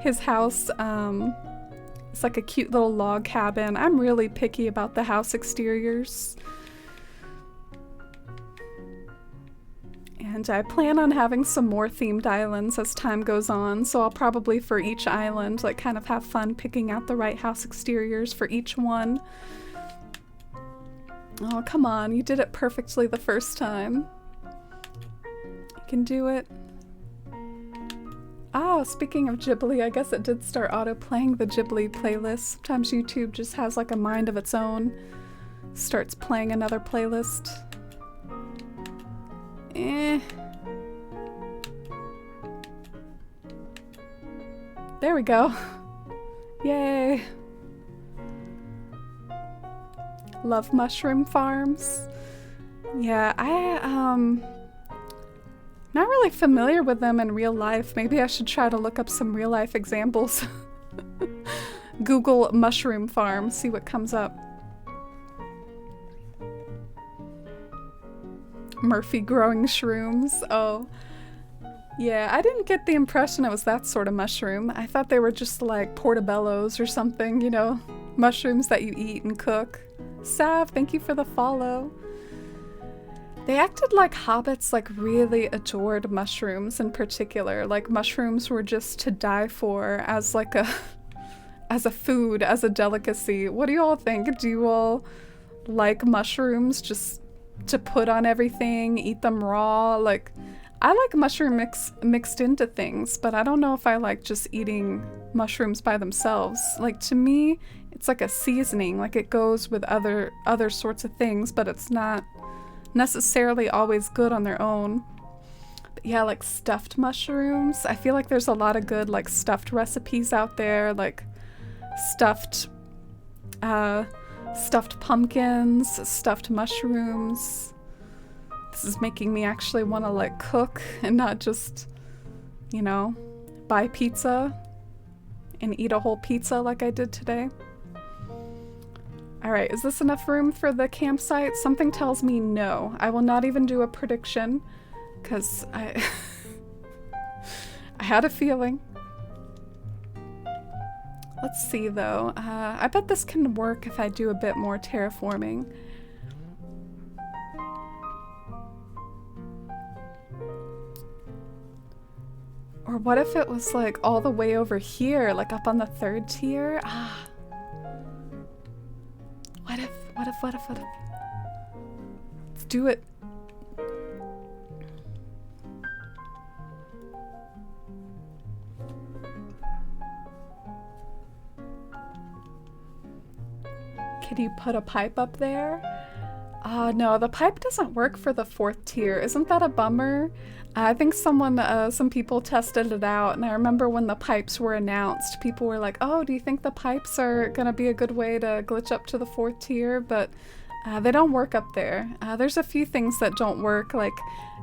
His house, it's like a cute little log cabin. I'm really picky about the house exteriors. And I plan on having some more themed islands as time goes on, so I'll probably for each island like kind of have fun picking out the right house exteriors for each one. Oh, come on, you did it perfectly the first time. You can do it. Oh, speaking of Ghibli, I guess it did start auto-playing the Ghibli playlist. Sometimes YouTube just has like a mind of its own. Starts playing another playlist. There we go. Yay. Love mushroom farms. Yeah, not really familiar with them in real life. Maybe I should try to look up some real life examples. Google mushroom farm, see what comes up. Murphy growing shrooms. Oh. Yeah, I didn't get the impression it was that sort of mushroom. I thought they were just like portobellos or something, you know, mushrooms that you eat and cook. Sav, thank you for the follow. They acted like hobbits like really adored mushrooms in particular. Like mushrooms were just to die for as like a as a food, as a delicacy. What do you all think? Do you all like mushrooms just to put on everything, eat them raw? Like I like mushroom mixed into things, but I don't know if I like just eating mushrooms by themselves. Like to me, it's like a seasoning, like it goes with other sorts of things, but it's not necessarily always good on their own. But yeah, like stuffed mushrooms. I feel like there's a lot of good like stuffed recipes out there, like stuffed pumpkins, stuffed mushrooms. This is making me actually want to like cook and not just, you know, buy pizza and eat a whole pizza like I did today. Alright, is this enough room for the campsite? Something tells me no. I will not even do a prediction, because I had a feeling. Let's see though. I bet this can work if I do a bit more terraforming. Or what if it was like all the way over here, like up on the 3rd tier? What if? Let's do it. Can you put a pipe up there? No, the pipe doesn't work for the 4th tier. Isn't that a bummer? I think some people tested it out, and I remember when the pipes were announced, people were like, oh, do you think the pipes are gonna be a good way to glitch up to the 4th tier? But they don't work up there. There's a few things that don't work, like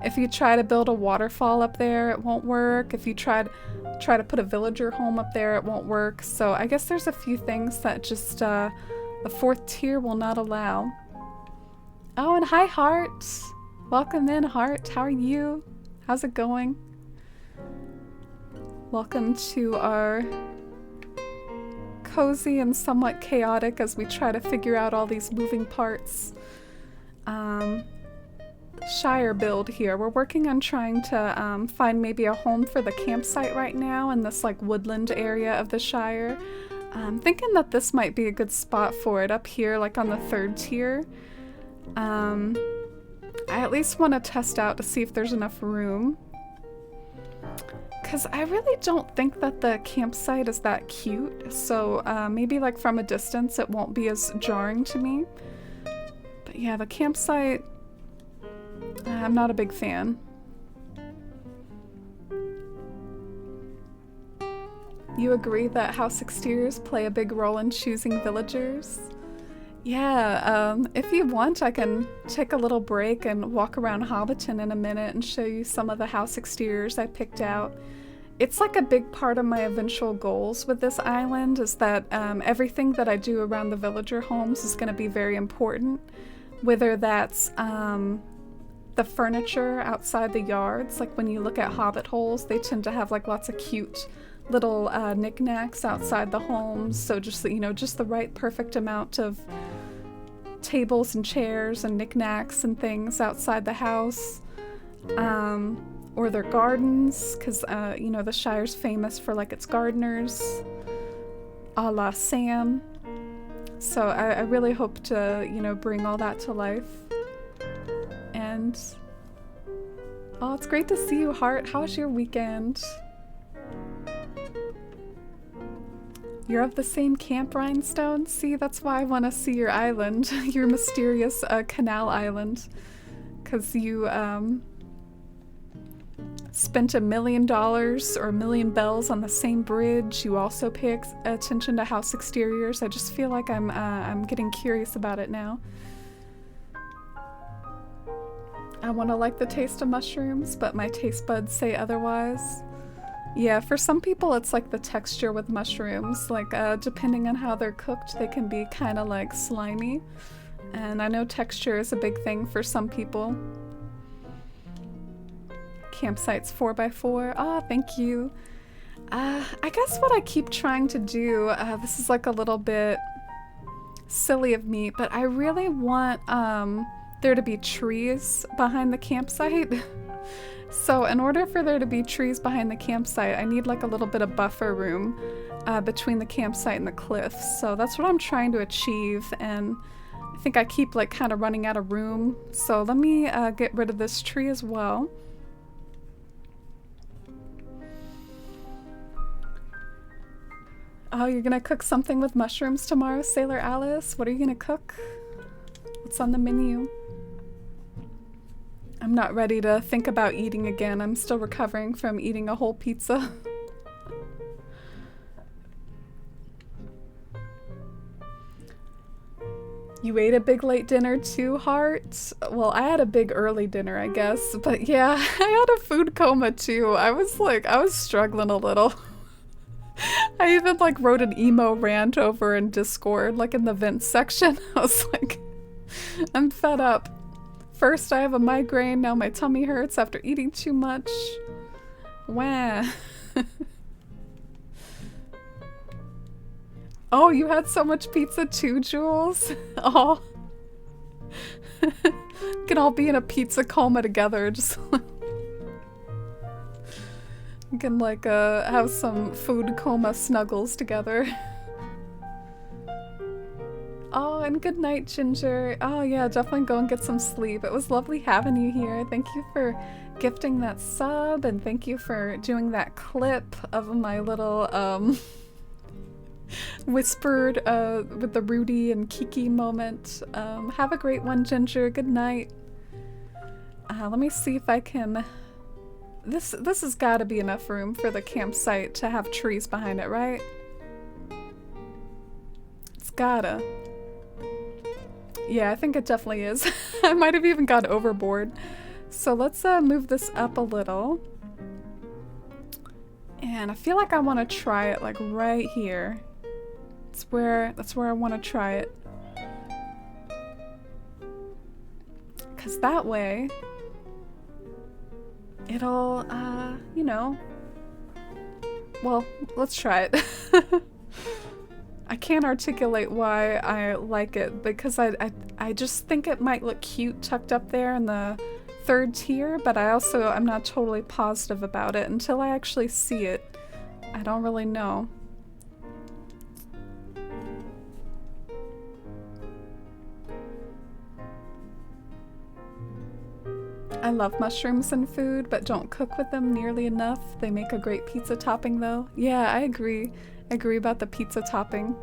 if you try to build a waterfall up there, it won't work. If you try to put a villager home up there, it won't work. So I guess there's a few things that just the 4th tier will not allow. Oh, and hi, Heart. Welcome in, Heart. How are you? How's it going? Welcome to our cozy and somewhat chaotic as we try to figure out all these moving parts. Shire build here. We're working on trying to find maybe a home for the campsite right now in this like woodland area of the Shire. I'm thinking that this might be a good spot for it up here, like on the 3rd tier. I at least want to test out to see if there's enough room. Because I really don't think that the campsite is that cute, so maybe like from a distance it won't be as jarring to me. But yeah, the campsite, I'm not a big fan. You agree that house exteriors play a big role in choosing villagers? Yeah, if you want, I can take a little break and walk around Hobbiton in a minute and show you some of the house exteriors I picked out. It's like a big part of my eventual goals with this island is that everything that I do around the villager homes is going to be very important. Whether that's the furniture outside the yards, like when you look at hobbit holes, they tend to have like lots of cute little knickknacks outside the homes, so just, you know, just the right perfect amount of tables and chairs and knickknacks and things outside the house, or their gardens, because you know, the Shire's famous for like its gardeners, a la Sam. So I really hope to, you know, bring all that to life. And oh, it's great to see you, Heart. How was your weekend? You're of the same camp, Rhinestone? See, that's why I want to see your island, your mysterious canal island. Because you spent $1 million or 1,000,000 bells on the same bridge. You also pay attention to house exteriors. I just feel like I'm getting curious about it now. I want to like the taste of mushrooms, but my taste buds say otherwise. Yeah, for some people it's like the texture with mushrooms, like depending on how they're cooked, they can be kind of like slimy. And I know texture is a big thing for some people. Campsite's 4x4. Ah, thank you. I guess what I keep trying to do, this is like a little bit silly of me, but I really want there to be trees behind the campsite. So in order for there to be trees behind the campsite, I need like a little bit of buffer room between the campsite and the cliffs. So that's what I'm trying to achieve, and I think I keep like kind of running out of room. So let me get rid of this tree as well. Oh, you're gonna cook something with mushrooms tomorrow, Sailor Alice? What are you gonna cook? What's on the menu? I'm not ready to think about eating again. I'm still recovering from eating a whole pizza. You ate a big late dinner too, Heart? Well, I had a big early dinner, I guess. But yeah, I had a food coma too. I was struggling a little. I even like wrote an emo rant over in Discord, like in the vent section. I was like, I'm fed up. First I have a migraine, now my tummy hurts after eating too much. Wah. Oh, you had so much pizza too, Jules? Oh. We can all be in a pizza coma together, just we can like have some food coma snuggles together. Oh, and good night, Ginger. Oh yeah, definitely go and get some sleep. It was lovely having you here. Thank you for gifting that sub, and thank you for doing that clip of my little whispered with the Rudy and Kiki moment. Have a great one, Ginger. Good night. Let me see if I can... This has got to be enough room for the campsite to have trees behind it, right? It's gotta. Yeah, I think it definitely is. I might have even gone overboard. So let's move this up a little. And I feel like I want to try it like right here. That's where I want to try it. Cause that way it'll you know, well, let's try it. I can't articulate why I like it, because I just think it might look cute tucked up there in the third tier, but I'm not totally positive about it until I actually see it. I don't really know. I love mushrooms in food, but don't cook with them nearly enough. They make a great pizza topping though. Yeah, I agree. I agree about the pizza topping.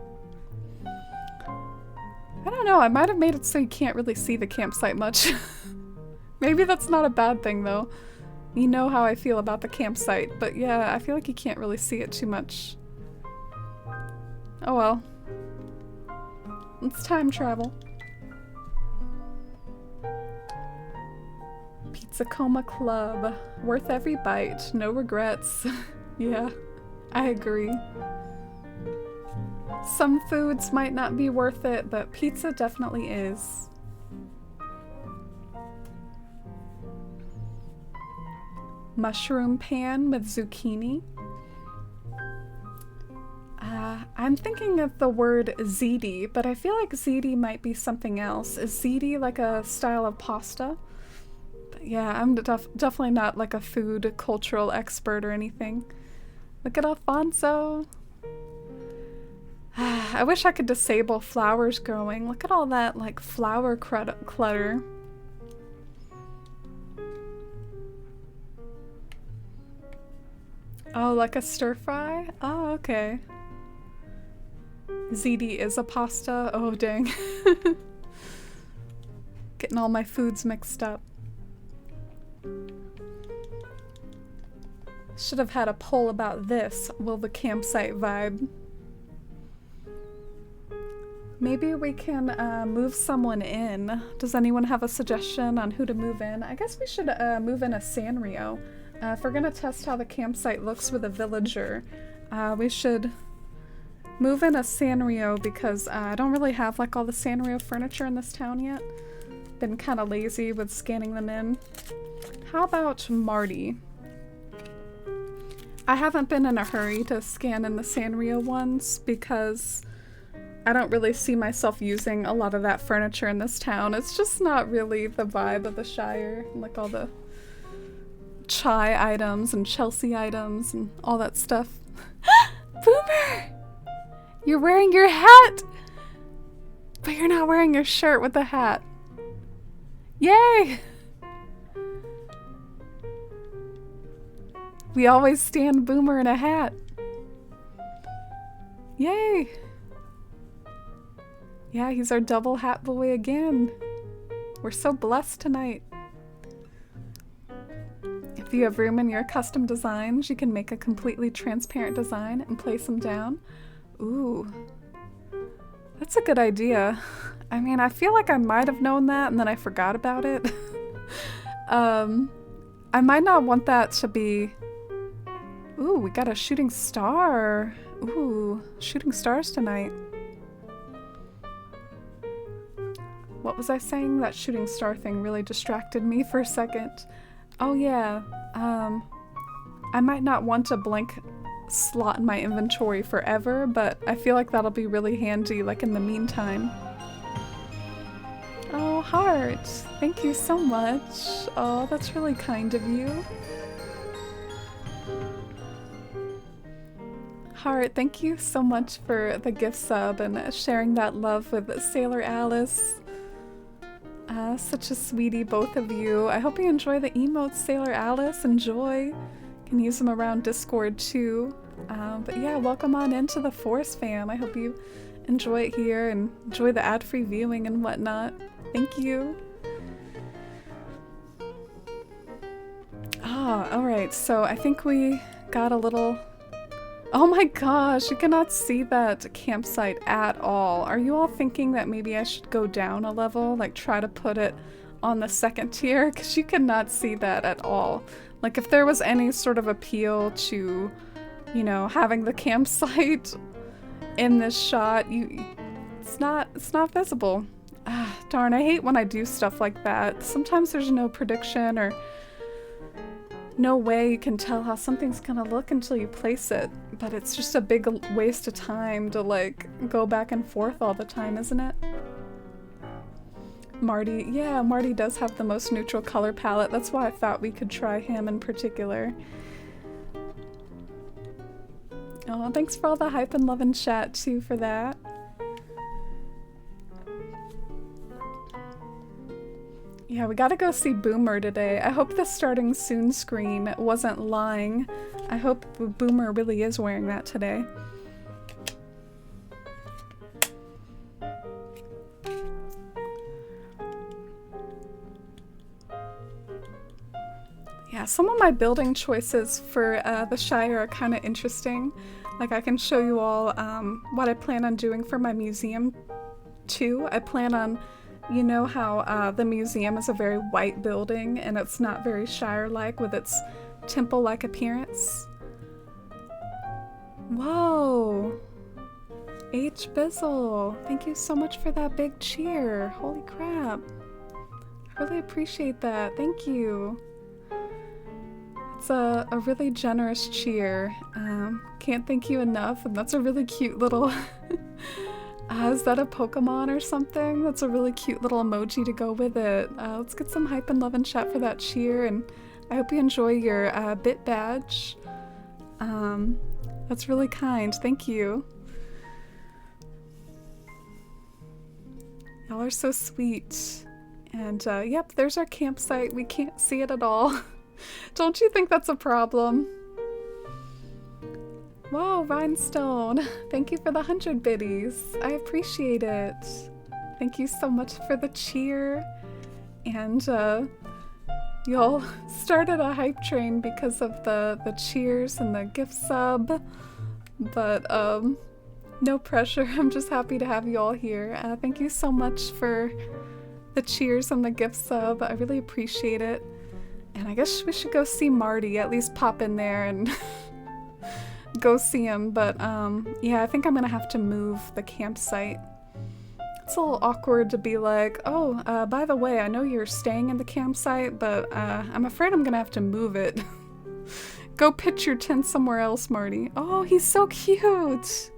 I don't know, I might have made it so you can't really see the campsite much. Maybe that's not a bad thing though. You know how I feel about the campsite, but yeah, I feel like you can't really see it too much. Oh well. Let's time travel. Pizza Coma Club. Worth every bite. No regrets. Yeah, I agree. Some foods might not be worth it, but pizza definitely is. Mushroom pan with zucchini. I'm thinking of the word ziti, but I feel like ziti might be something else. Is ziti like a style of pasta? But yeah, I'm definitely not like a food cultural expert or anything. Look at Alfonso. I wish I could disable flowers growing. Look at all that like flower clutter. Oh, like a stir fry? Oh, okay. Ziti is a pasta? Oh, dang. Getting all my foods mixed up. Should have had a poll about this. Will the campsite vibe? Maybe we can move someone in. Does anyone have a suggestion on who to move in? I guess we should move in a Sanrio. If we're gonna test how the campsite looks with a villager, we should move in a Sanrio because I don't really have like all the Sanrio furniture in this town yet. Been kind of lazy with scanning them in. How about Marty? I haven't been in a hurry to scan in the Sanrio ones because I don't really see myself using a lot of that furniture in this town. It's just not really the vibe of the Shire. Like all the chai items and Chelsea items and all that stuff. Boomer! You're wearing your hat! But you're not wearing your shirt with the hat. Yay! We always stand Boomer in a hat. Yay! Yeah, he's our double hat boy again. We're so blessed tonight. If you have room in your custom designs, you can make a completely transparent design and place them down. Ooh. That's a good idea. I mean, I feel like I might have known that and then I forgot about it. I might not want that to be... Ooh, we got a shooting star. Ooh, shooting stars tonight. What was I saying? That shooting star thing really distracted me for a second. Oh yeah, I might not want a blank slot in my inventory forever, but I feel like that'll be really handy, like in the meantime. Oh, Heart, thank you so much. Oh, that's really kind of you. Heart, thank you so much for the gift sub and sharing that love with Sailor Alice. Such a sweetie, both of you. I hope you enjoy the emotes, Sailor Alice. Enjoy. You can use them around Discord too. But yeah, welcome on into the Force fam. I hope you enjoy it here and enjoy the ad-free viewing and whatnot. Thank you. Ah, alright, so I think we got a little... Oh my gosh, you cannot see that campsite at all. Are you all thinking that maybe I should go down a level? Like try to put it on the second tier? Because you cannot see that at all. Like if there was any sort of appeal to, you know, having the campsite in this shot, it's not visible. Ah, darn, I hate when I do stuff like that. Sometimes there's no prediction or no way you can tell how something's gonna look until you place it, but it's just a big waste of time to like go back and forth all the time, isn't it? Marty, yeah, Marty does have the most neutral color palette. That's why I thought we could try him in particular. Oh, thanks for all the hype and love in chat too for that. Yeah, we gotta go see Boomer today. I hope the starting soon screen wasn't lying. I hope Boomer really is wearing that today. Yeah, some of my building choices for the Shire are kind of interesting. Like I can show you all what I plan on doing for my museum too. I plan on, you know how the museum is a very white building and it's not very Shire-like with its temple-like appearance? Whoa! H. Bizzle, thank you so much for that big cheer. Holy crap. I really appreciate that. Thank you. It's a really generous cheer. Can't thank you enough, and that's a really cute little... is that a Pokemon or something? That's a really cute little emoji to go with it. Let's get some hype and love and chat for that cheer, and I hope you enjoy your bit badge. That's really kind. Thank you. Y'all are so sweet. And yep, there's our campsite. We can't see it at all. Don't you think that's a problem? Whoa, Rhinestone. Thank you for the 100 biddies. I appreciate it. Thank you so much for the cheer. And y'all started a hype train because of the cheers and the gift sub. But no pressure. I'm just happy to have you all here. Thank you so much for the cheers and the gift sub. I really appreciate it. And I guess we should go see Marty. At least pop in there and go see him, but yeah, I think I'm gonna have to move the campsite. It's a little awkward to be like, oh, by the way, I know you're staying in the campsite, but I'm afraid I'm gonna have to move it. Go pitch your tent somewhere else, Marty. Oh, he's so cute!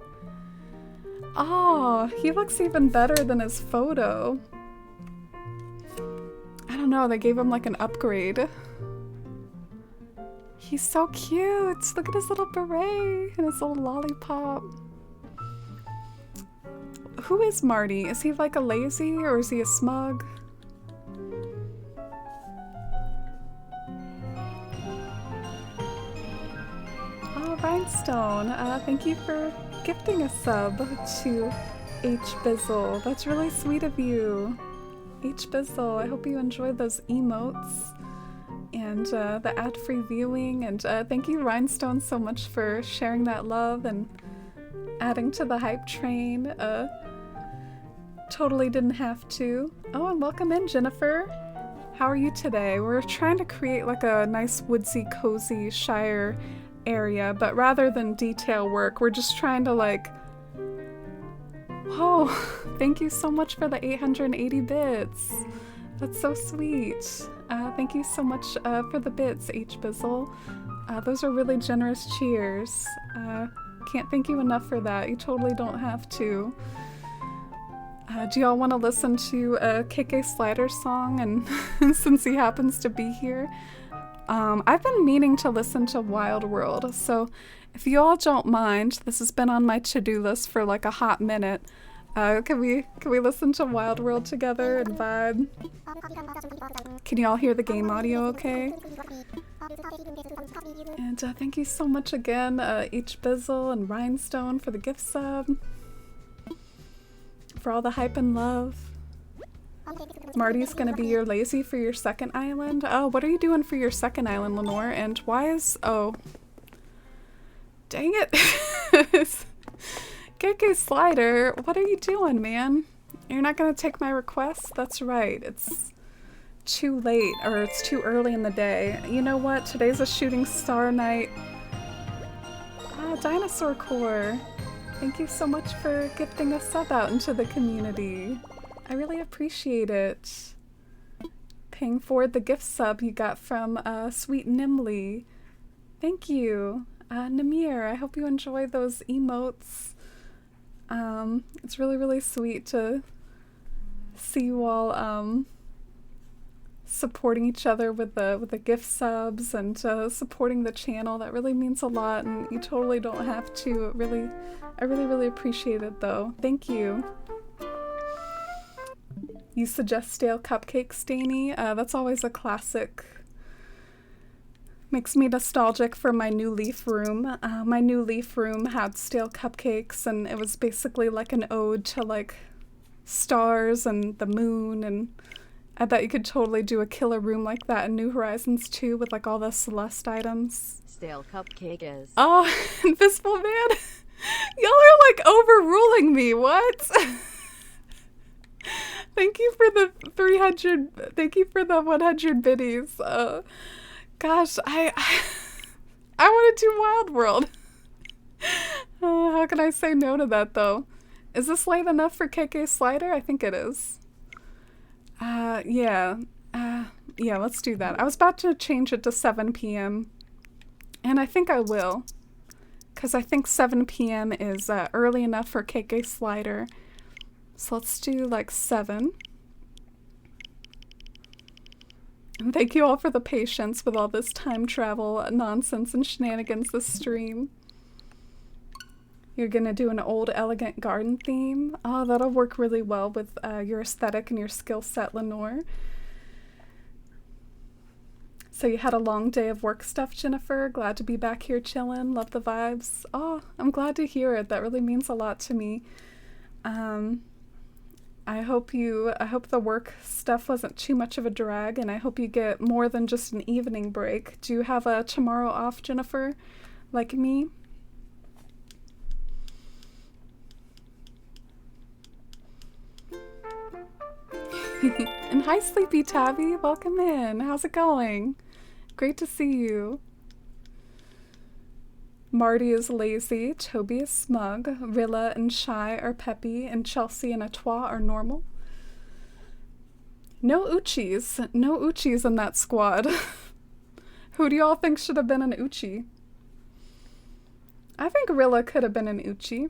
Oh, he looks even better than his photo. I don't know, they gave him like an upgrade. He's so cute. Look at his little beret and his little lollipop. Who is Marty? Is he like a lazy or is he a smug? Oh, Rhinestone. Thank you for gifting a sub to H. Bizzle. That's really sweet of you. H. Bizzle, I hope you enjoyed those emotes and the ad-free viewing. And thank you, Rhinestone, so much for sharing that love and adding to the hype train. Totally didn't have to. Oh, and welcome in, Jennifer. How are you today? We're trying to create like a nice woodsy, cozy Shire area, but rather than detail work, we're just trying to like... Whoa, thank you so much for the 880 bits. That's so sweet. Thank you so much for the bits, H. Bizzle. Those are really generous cheers. Can't thank you enough for that. You totally don't have to. Do y'all want to listen to a KK Slider song? And since he happens to be here, I've been meaning to listen to Wild World. So if you all don't mind, this has been on my to-do list for like a hot minute. Can we listen to Wild World together and vibe? Can you all hear the game audio okay? And thank you so much again, H. Bizzle and Rhinestone for the gift sub. For all the hype and love. Marty's gonna be your lazy for your second island. Oh, what are you doing for your second island, Lenore? And why is... Oh. Dang it. KK Slider, what are you doing, man? You're not gonna take my request? That's right. It's too late, or it's too early in the day. You know what? Today's a shooting star night. Ah, Dinosaur Core. Thank you so much for gifting a sub out into the community. I really appreciate it. Paying forward the gift sub you got from Sweet Nimley. Thank you. Namir, I hope you enjoy those emotes. It's really, really sweet to see you all supporting each other with the gift subs and supporting the channel. That really means a lot, and you totally don't have to. I really appreciate it though. Thank you. You suggest stale cupcake, Staney? That's always a classic. Makes me nostalgic for my new leaf room. My new leaf room had stale cupcakes, and it was basically like an ode to like stars and the moon, and I bet you could totally do a killer room like that in New Horizons 2 with like all the Celeste items. Stale cupcake is. Oh, Invisible Man! Y'all are like overruling me, what? Thank you for the 300, thank you for the 100 biddies. Gosh, I want to do Wild World. How can I say no to that though? Is this late enough for KK Slider? I think it is. Yeah, let's do that. I was about to change it to 7 p.m. and I think I will, because I think 7 p.m. is early enough for KK Slider. So let's do like 7. And thank you all for the patience with all this time travel nonsense and shenanigans this stream. You're gonna do an old elegant garden theme. Oh, that'll work really well with your aesthetic and your skill set, Lenore. So you had a long day of work stuff, Jennifer. Glad to be back here chilling. Love the vibes. Oh, I'm glad to hear it. That really means a lot to me. I hope the work stuff wasn't too much of a drag, and I hope you get more than just an evening break. Do you have a tomorrow off, Jennifer, like me? And hi, Sleepy Tabby. Welcome in. How's it going? Great to see you. Marty is lazy, Toby is smug, Rilla and Shy are peppy, and Chelsea and Atois are normal. No Uchis. No Uchis in that squad. Who do y'all think should have been an Uchi? I think Rilla could have been an Uchi.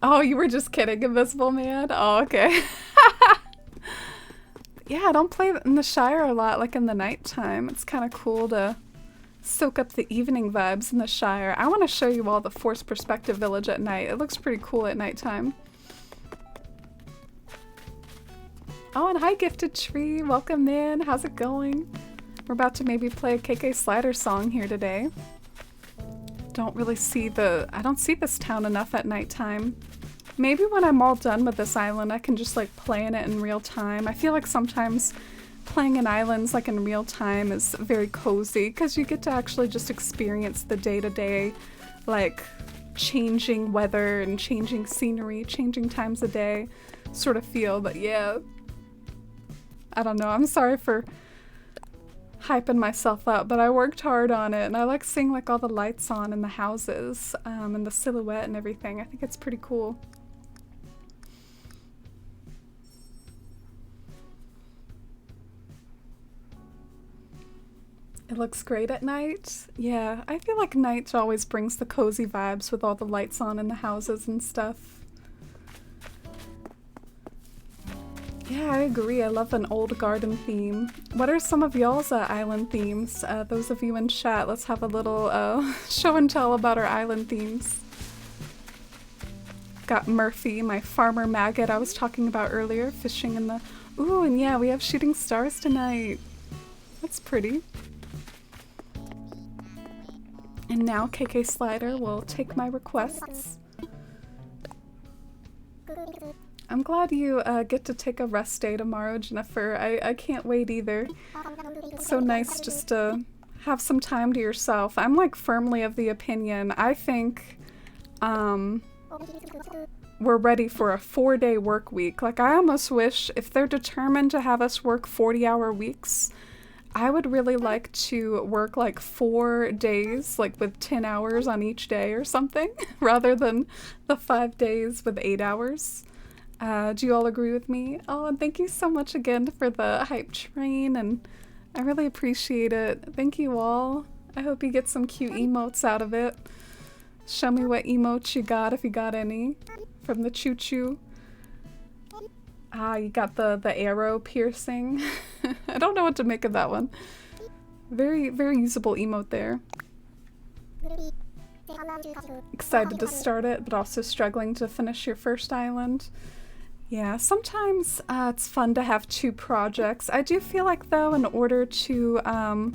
Oh, you were just kidding, Invisible Man? Oh, okay. Yeah, I don't play in the Shire a lot, like in the nighttime. It's kind of cool to soak up the evening vibes in the Shire. I want to show you all the Forced Perspective Village at night. It looks pretty cool at nighttime. Oh, and hi, Gifted Tree. Welcome in. How's it going? We're about to maybe play a KK Slider song here today. I don't see this town enough at nighttime. Maybe when I'm all done with this island, I can just like play in it in real time. I feel like sometimes playing in islands like in real time is very cozy because you get to actually just experience the day-to-day, like changing weather and changing scenery, changing times of day sort of feel. But yeah, I don't know. I'm sorry for hyping myself up, but I worked hard on it, and I like seeing like all the lights on in the houses and the silhouette and everything. I think it's pretty cool. It looks great at night. Yeah, I feel like night always brings the cozy vibes with all the lights on in the houses and stuff. Yeah, I agree. I love an old garden theme. What are some of y'all's island themes? Those of you in chat, let's have a little show and tell about our island themes. Got Murphy, my farmer maggot I was talking about earlier, fishing in the... Ooh, and yeah, we have shooting stars tonight. That's pretty. And now KK Slider will take my requests. I'm glad you get to take a rest day tomorrow, Jennifer. I can't wait either. It's so nice just to have some time to yourself. I'm like firmly of the opinion. I think we're ready for a 4-day work week. Like I almost wish if they're determined to have us work 40-hour weeks, I would really like to work like 4 days, like with 10 hours on each day or something, rather than the 5 days with 8 hours. Do you all agree with me? Oh, and thank you so much again for the hype train, and I really appreciate it. Thank you all. I hope you get some cute emotes out of it. Show me what emotes you got, if you got any, from the choo-choo. Ah, you got the arrow piercing. I don't know what to make of that one. Very, very usable emote there. Excited to start it, but also struggling to finish your first island. Yeah, sometimes it's fun to have 2 projects. I do feel like, though, in order to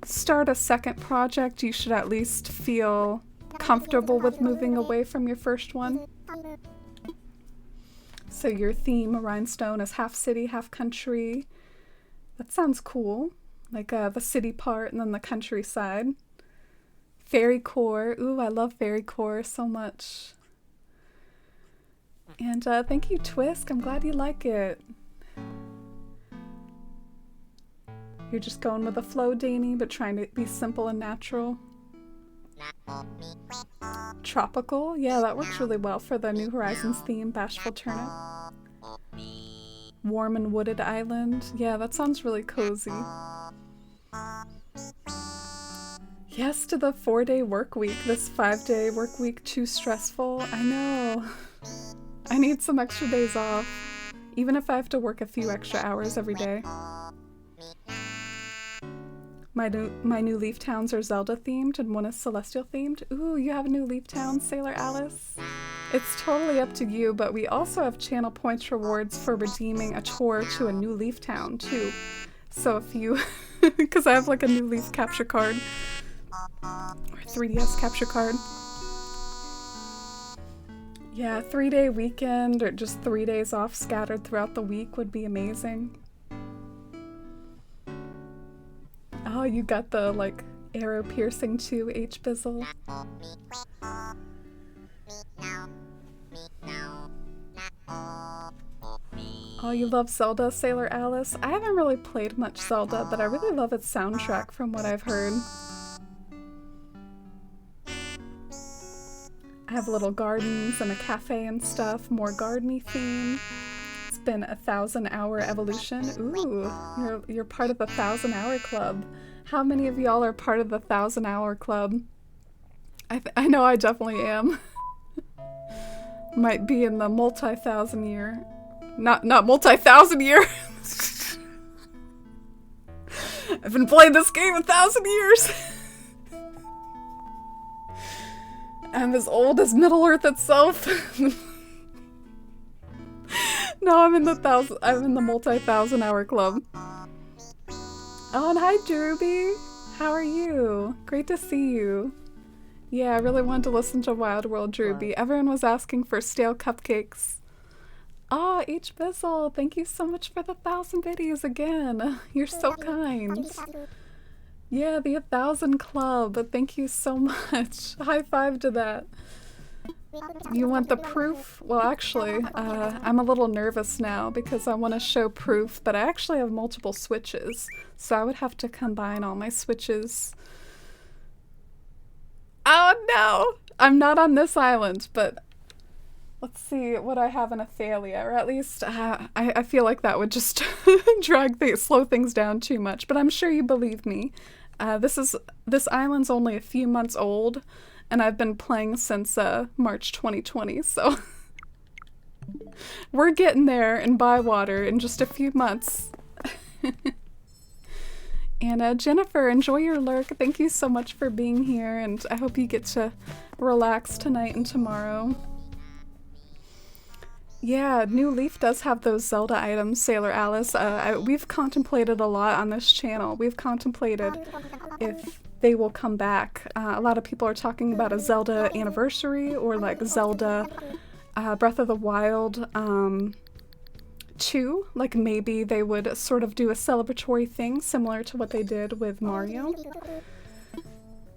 start a second project, you should at least feel comfortable with moving away from your first one. So your theme, Rhinestone, is half city, half country. That sounds cool. Like the city part and then the countryside. Fairy core. Ooh, I love fairy core so much. And thank you, Twisk. I'm glad you like it. You're just going with the flow, Danny, but trying to be simple and natural. Tropical? Yeah, that works really well for the New Horizons theme, Bashful Turnip. Warm and wooded island. Yeah, that sounds really cozy. Yes to the 4-day work week. This 5-day work week too stressful. I know. I need some extra days off, even if I have to work a few extra hours every day. My new Leaf Towns are Zelda themed and one is Celestial themed. Ooh, you have a new Leaf Town, Sailor Alice. It's totally up to you, but we also have channel points rewards for redeeming a tour to a new Leaf Town too. So if you, because I have like a new Leaf capture card, or 3DS capture card. Yeah, 3-day weekend or just 3 days off scattered throughout the week would be amazing. Oh, you got the, like, arrow piercing too, H-Bizzle. Oh, you love Zelda, Sailor Alice? I haven't really played much Zelda, but I really love its soundtrack from what I've heard. I have little gardens and a cafe and stuff, more gardeny theme. It's been a 1,000-hour evolution. Ooh, you're part of the 1,000-hour club. How many of y'all are part of the 1,000-hour club? I know I definitely am. might be in the multi-thousand year. Not multi-thousand year. I've been playing this game 1,000 years. I'm as old as Middle Earth itself. No, I'm in the multi-thousand hour club. Oh, and hi, Druby. How are you? Great to see you. Yeah, I really wanted to listen to Wild World, Druby. Everyone was asking for stale cupcakes. Ah, H. Bizzle, thank you so much for the 1,000 biddies again. You're so kind. Yeah, the 1,000 club. Thank you so much. High five to that. You want the proof? Well, actually, I'm a little nervous now because I want to show proof, but I actually have multiple switches, so I would have to combine all my switches. Oh no! I'm not on this island, but let's see what I have in Athalia, or at least I feel like that would just slow things down too much, but I'm sure you believe me. This island's only a few months old, and I've been playing since March 2020, so we're getting there in Bywater in just a few months. And Jennifer, enjoy your lurk. Thank you so much for being here, and I hope you get to relax tonight and tomorrow. Yeah, New Leaf does have those Zelda items, Sailor Alice. We've contemplated a lot on this channel. We've contemplated if they will come back. A lot of people are talking about a Zelda anniversary or like Zelda Breath of the Wild 2. Like maybe they would sort of do a celebratory thing similar to what they did with Mario.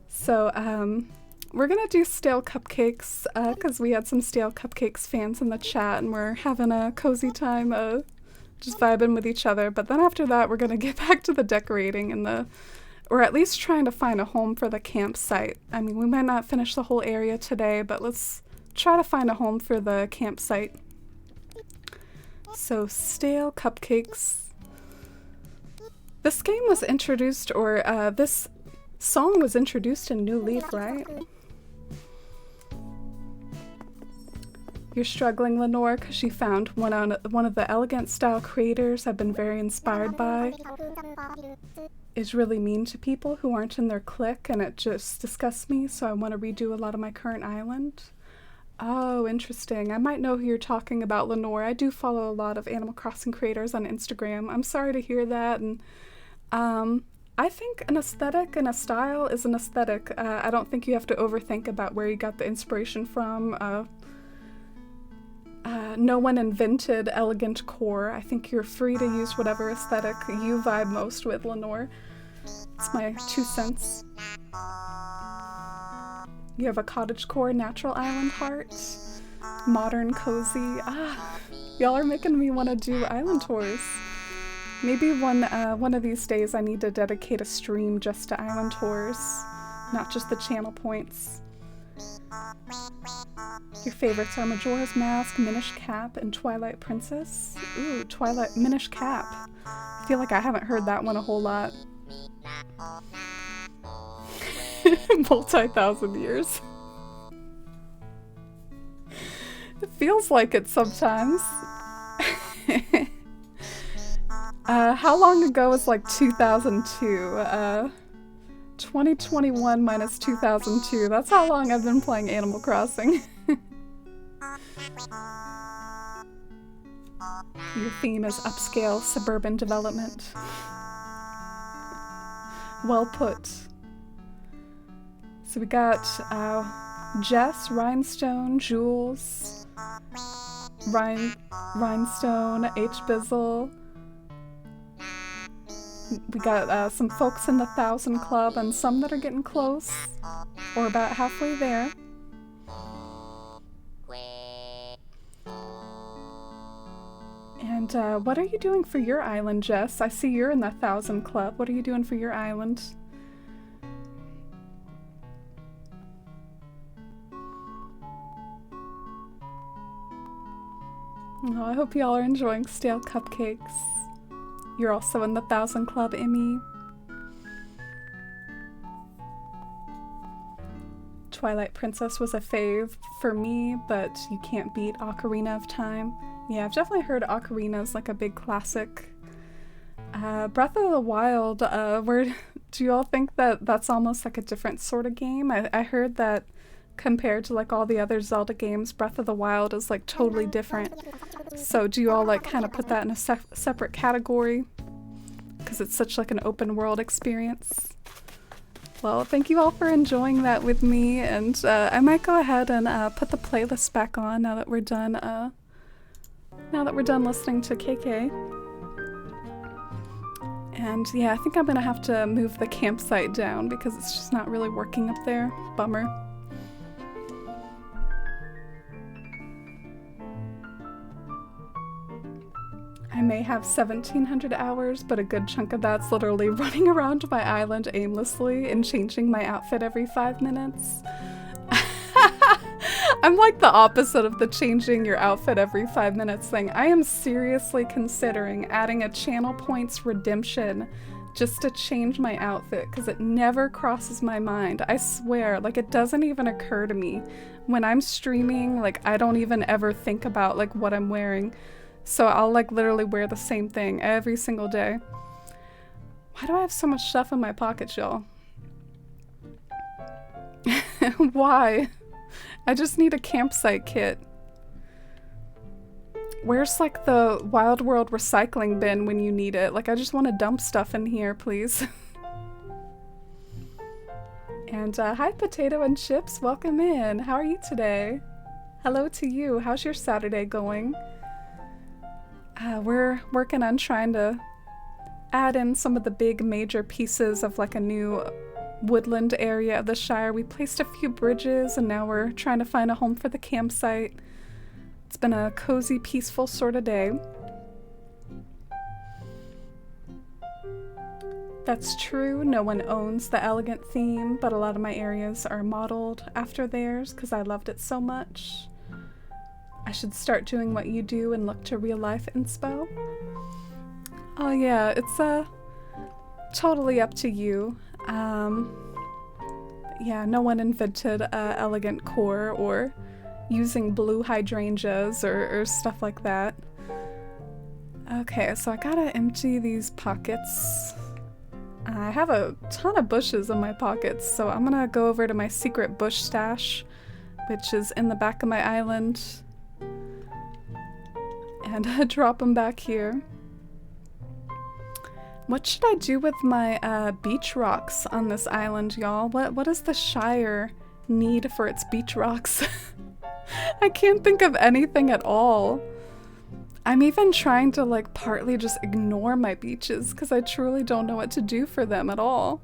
So we're gonna do stale cupcakes because we had some stale cupcakes fans in the chat and we're having a cozy time just vibing with each other. But then after that we're gonna get back to the decorating and or at least trying to find a home for the campsite. I mean, we might not finish the whole area today, but let's try to find a home for the campsite. So, stale cupcakes. This game was introduced, or this song was introduced in New Leaf, right? You're struggling, Lenore, because she found one of the elegant style creators I've been very inspired by is really mean to people who aren't in their clique, and it just disgusts me, so I want to redo a lot of my current island. Oh, interesting. I might know who you're talking about, Lenore. I do follow a lot of Animal Crossing creators on Instagram. I'm sorry to hear that, and I think an aesthetic and a style is an aesthetic. I don't think you have to overthink about where you got the inspiration from. No one invented elegant core. I think you're free to use whatever aesthetic you vibe most with, Lenore. It's my 2 cents. You have a cottagecore natural island heart. Modern cozy. Y'all are making me want to do island tours. Maybe one of these days I need to dedicate a stream just to island tours, not just the channel points. Your favorites are Majora's Mask, Minish Cap, and Twilight Princess. Ooh, Minish Cap. I feel like I haven't heard that one a whole lot. Multi-thousand years. It feels like it sometimes. How long ago was like 2002? 2021 minus 2002. That's how long I've been playing Animal Crossing. Your theme is upscale suburban development. Well put. So we got Jess, Rhinestone, Jules, Rhinestone, H. Bizzle. We got some folks in the 1,000 Club and some that are getting close, or about halfway there. And what are you doing for your island, Jess? I see you're in the 1,000 Club. What are you doing for your island? Oh, I hope y'all are enjoying stale cupcakes. You're also in the 1,000 Club, Emmy. Twilight Princess was a fave for me, but you can't beat Ocarina of Time. Yeah, I've definitely heard Ocarina is like a big classic. Breath of the Wild, where do you all think that that's almost like a different sort of game? I heard that compared to like all the other Zelda games, Breath of the Wild is like totally different. So do you all like kind of put that in a separate category? Because it's such like an open world experience. Well, thank you all for enjoying that with me, and I might go ahead and put the playlist back on now that we're done. Listening to KK. And yeah, I think I'm gonna have to move the campsite down because it's just not really working up there. Bummer. I may have 1,700 hours, but a good chunk of that's literally running around my island aimlessly and changing my outfit every 5 minutes. I'm like the opposite of the changing your outfit every 5 minutes thing. I am seriously considering adding a channel points redemption just to change my outfit because it never crosses my mind. I swear, like it doesn't even occur to me. When I'm streaming, like I don't even ever think about like what I'm wearing. So I'll like literally wear the same thing every single day. Why do I have so much stuff in my pockets, y'all? Why? I just need a campsite kit. Where's like the Wild World recycling bin when you need it? Like I just want to dump stuff in here, please. And hi Potato and Chips, welcome in. How are you today? Hello to you. How's your Saturday going? We're working on trying to add in some of the big major pieces of like a new woodland area of the Shire. We placed a few bridges and now we're trying to find a home for the campsite. It's been a cozy, peaceful sort of day. That's true, no one owns the elegant theme, but a lot of my areas are modeled after theirs because I loved it so much. I should start doing what you do and look to real life inspo. Oh yeah, it's totally up to you. Yeah, no one invented elegant core or using blue hydrangeas or stuff like that. Okay, so I gotta empty these pockets. I have a ton of bushes in my pockets, so I'm gonna go over to my secret bush stash, which is in the back of my island. And drop them back here. What should I do with my beach rocks on this island, y'all? What does the Shire need for its beach rocks? I can't think of anything at all. I'm even trying to like partly just ignore my beaches because I truly don't know what to do for them at all.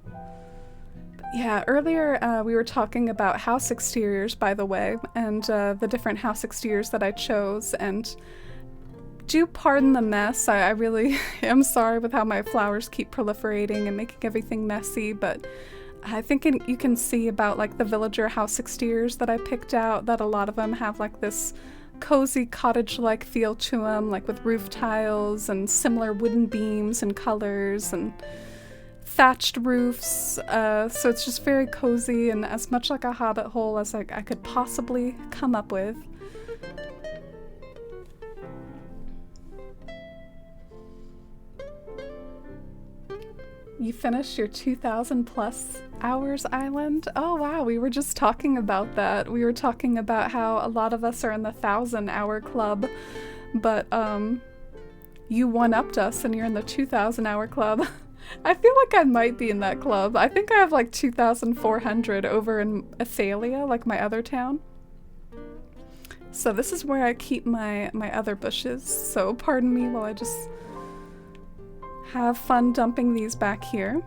But yeah, earlier we were talking about house exteriors, by the way, and the different house exteriors that I chose, and do pardon the mess. I really am sorry with how my flowers keep proliferating and making everything messy, but I think you can see about like the villager house exteriors that I picked out that a lot of them have like this cozy cottage-like feel to them, like with roof tiles and similar wooden beams and colors and thatched roofs. So it's just very cozy and as much like a hobbit hole as I could possibly come up with. You finished your 2,000 plus hours island? Oh wow, we were just talking about that. We were talking about how a lot of us are in the 1,000-hour club, but you one-upped us and you're in the 2,000-hour club. I feel like I might be in that club. I think I have like 2,400 over in Athalia, like my other town. So this is where I keep my other bushes, so pardon me while I just have fun dumping these back here.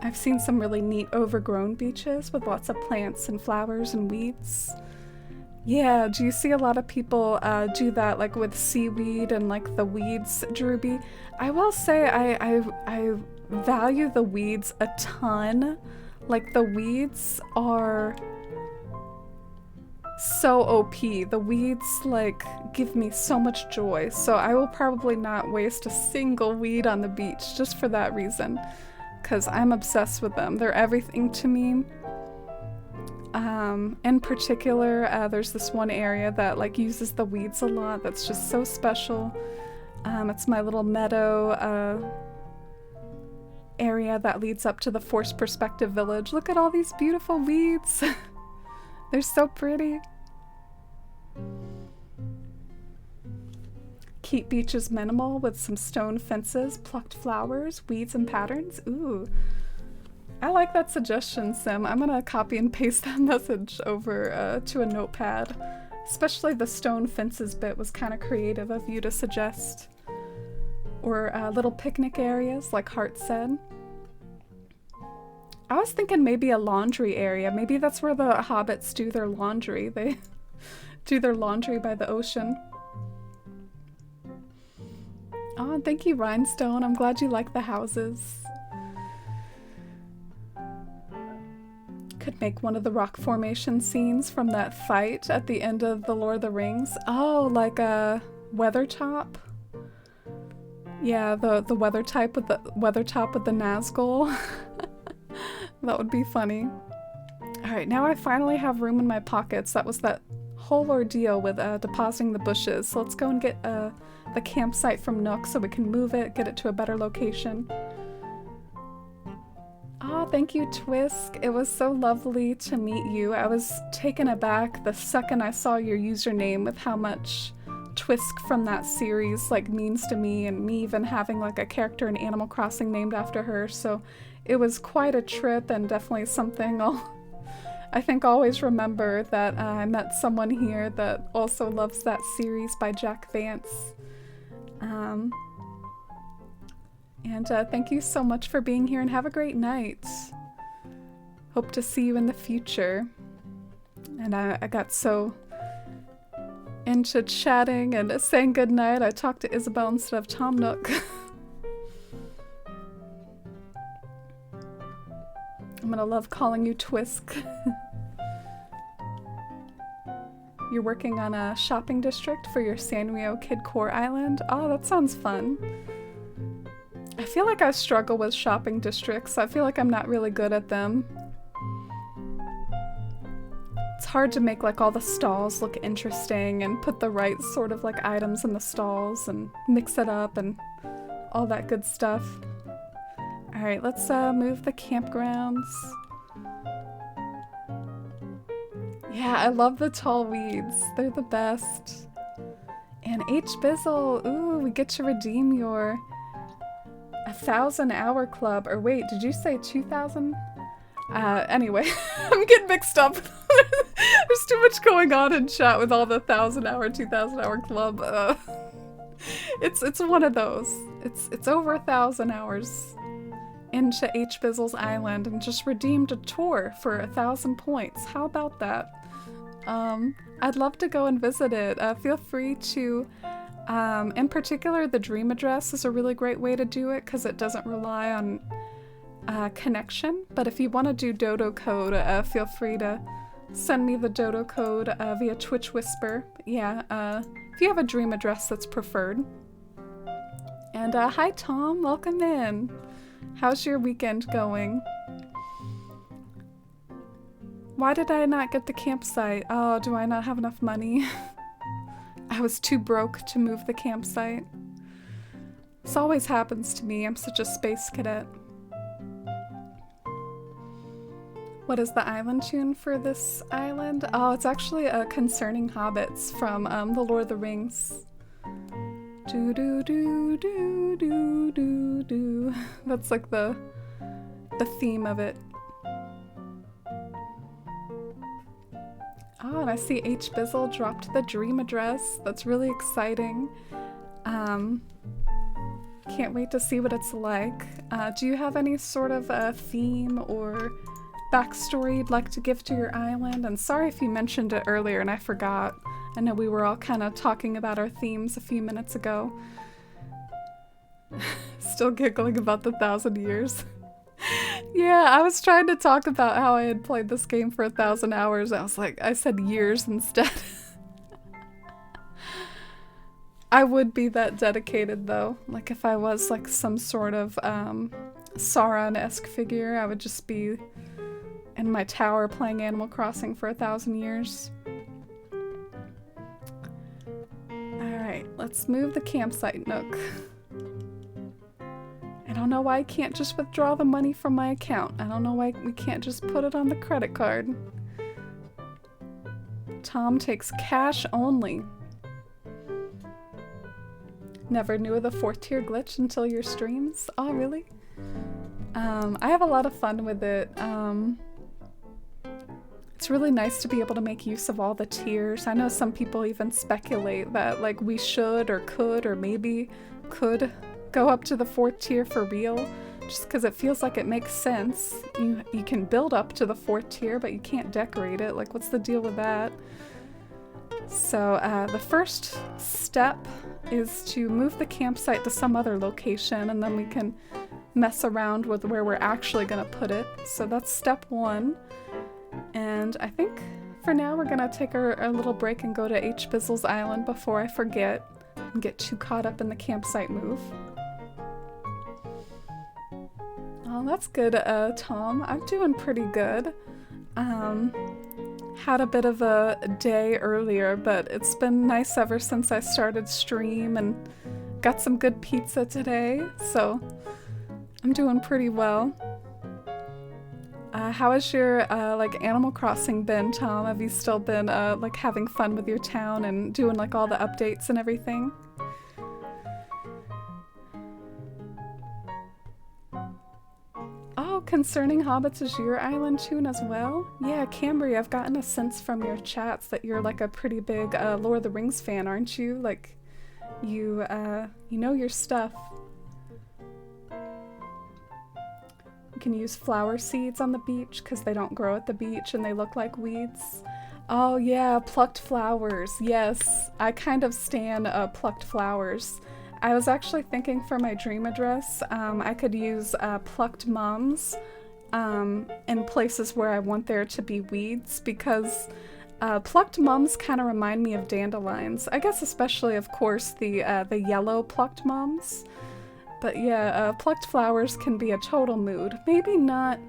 I've seen some really neat overgrown beaches with lots of plants and flowers and weeds. Yeah, do you see a lot of people do that like with seaweed and like the weeds, Drewby? I will say I value the weeds a ton. Like the weeds are so OP. The weeds, like, give me so much joy. So I will probably not waste a single weed on the beach just for that reason. Because I'm obsessed with them. They're everything to me. In particular, there's this one area that, like, uses the weeds a lot. That's just so special. It's my little meadow, area that leads up to the Forced Perspective Village. Look at all these beautiful weeds. They're so pretty. Keep beaches minimal with some stone fences, plucked flowers, weeds, and patterns. Ooh. I like that suggestion, Sim. I'm gonna copy and paste that message over to a notepad. Especially the stone fences bit was kind of creative of you to suggest. Or little picnic areas, like Hart said. I was thinking maybe a laundry area. Maybe that's where the hobbits do their laundry. They do their laundry by the ocean. Oh, thank you, Rhinestone. I'm glad you like the houses. Could make one of the rock formation scenes from that fight at the end of The Lord of the Rings. Oh, like a Weathertop? Yeah, the Weathertop with the Nazgul. That would be funny. Alright, now I finally have room in my pockets. That was that whole ordeal with depositing the bushes. So let's go and get the campsite from Nook so we can move it, get it to a better location. Oh, thank you, Twisk. It was so lovely to meet you. I was taken aback the second I saw your username with how much Twisk from that series like means to me, and me even having like a character in Animal Crossing named after her. So it was quite a trip and definitely something I think always remember that I met someone here that also loves that series by Jack Vance. And thank you so much for being here and have a great night. Hope to see you in the future. And I got so into chatting and saying goodnight, I talked to Isabel instead of Tom Nook. I'm gonna love calling you Twisk. You're working on a shopping district for your Sanrio Kid Core Island? Oh, that sounds fun. I feel like I struggle with shopping districts. I feel like I'm not really good at them. It's hard to make like all the stalls look interesting and put the right sort of like items in the stalls and mix it up and all that good stuff. Alright, let's move the campgrounds. Yeah, I love the tall weeds. They're the best. And H. Bizzle, ooh, we get to redeem your 1,000-hour club. Or wait, did you say 2,000? Anyway, I'm getting mixed up. There's too much going on in chat with all the 1,000-hour, 2,000-hour club. It's one of those. It's over 1,000 hours into H. Bizzle's Island and just redeemed a tour for 1,000 points. How about that? I'd love to go and visit it. Feel free to, in particular, the dream address is a really great way to do it because it doesn't rely on connection. But if you want to do dodo code, feel free to send me the dodo code via Twitch Whisper. Yeah, if you have a dream address that's preferred. And hi Tom, welcome in. How's your weekend going? Why did I not get the campsite? Oh, do I not have enough money? I was too broke to move the campsite. This always happens to me. I'm such a space cadet. What is the island tune for this island? Oh, it's actually Concerning Hobbits from The Lord of the Rings. Do do do do do do do. That's like the theme of it. Oh, and I see H. Bizzle dropped the dream address. That's really exciting. Can't wait to see what it's like. Do you have any sort of theme or backstory you'd like to give to your island? And sorry if you mentioned it earlier and I forgot. I know we were all kind of talking about our themes a few minutes ago. Still giggling about the 1,000 years. Yeah, I was trying to talk about how I had played this game for 1,000 hours. I was like, I said years instead. I would be that dedicated though. Like if I was like some sort of Sauron-esque figure, I would just be in my tower playing Animal Crossing for 1,000 years. Alright, let's move the campsite nook. I don't know why I can't just withdraw the money from my account. I don't know why we can't just put it on the credit card. Tom takes cash only. Never knew of the 4th tier glitch until your streams? Oh, really? I have a lot of fun with it. It's really nice to be able to make use of all the tiers. I know some people even speculate that like we should or could or maybe could go up to the 4th tier for real, just because it feels like it makes sense. You can build up to the 4th tier, but you can't decorate it. Like, what's the deal with that? So the first step is to move the campsite to some other location, and then we can mess around with where we're actually going to put it. So that's step 1. And I think for now we're going to take our little break and go to H. Bizzle's Island before I forget and get too caught up in the campsite move. Oh, that's good, Tom. I'm doing pretty good. Had a bit of a day earlier, but it's been nice ever since I started stream and got some good pizza today, so I'm doing pretty well. How has your like Animal Crossing been, Tom? Have you still been like having fun with your town and doing like all the updates and everything? Oh, Concerning Hobbits is your island tune as well? Yeah, Cambry, I've gotten a sense from your chats that you're like a pretty big Lord of the Rings fan, aren't you? Like, you know your stuff. You can use flower seeds on the beach because they don't grow at the beach and they look like weeds. Oh yeah, plucked flowers. Yes, I kind of stan plucked flowers. I was actually thinking for my dream address, I could use plucked mums in places where I want there to be weeds, because plucked mums kind of remind me of dandelions. I guess especially, of course, the yellow plucked mums. But yeah, plucked flowers can be a total mood. Maybe not.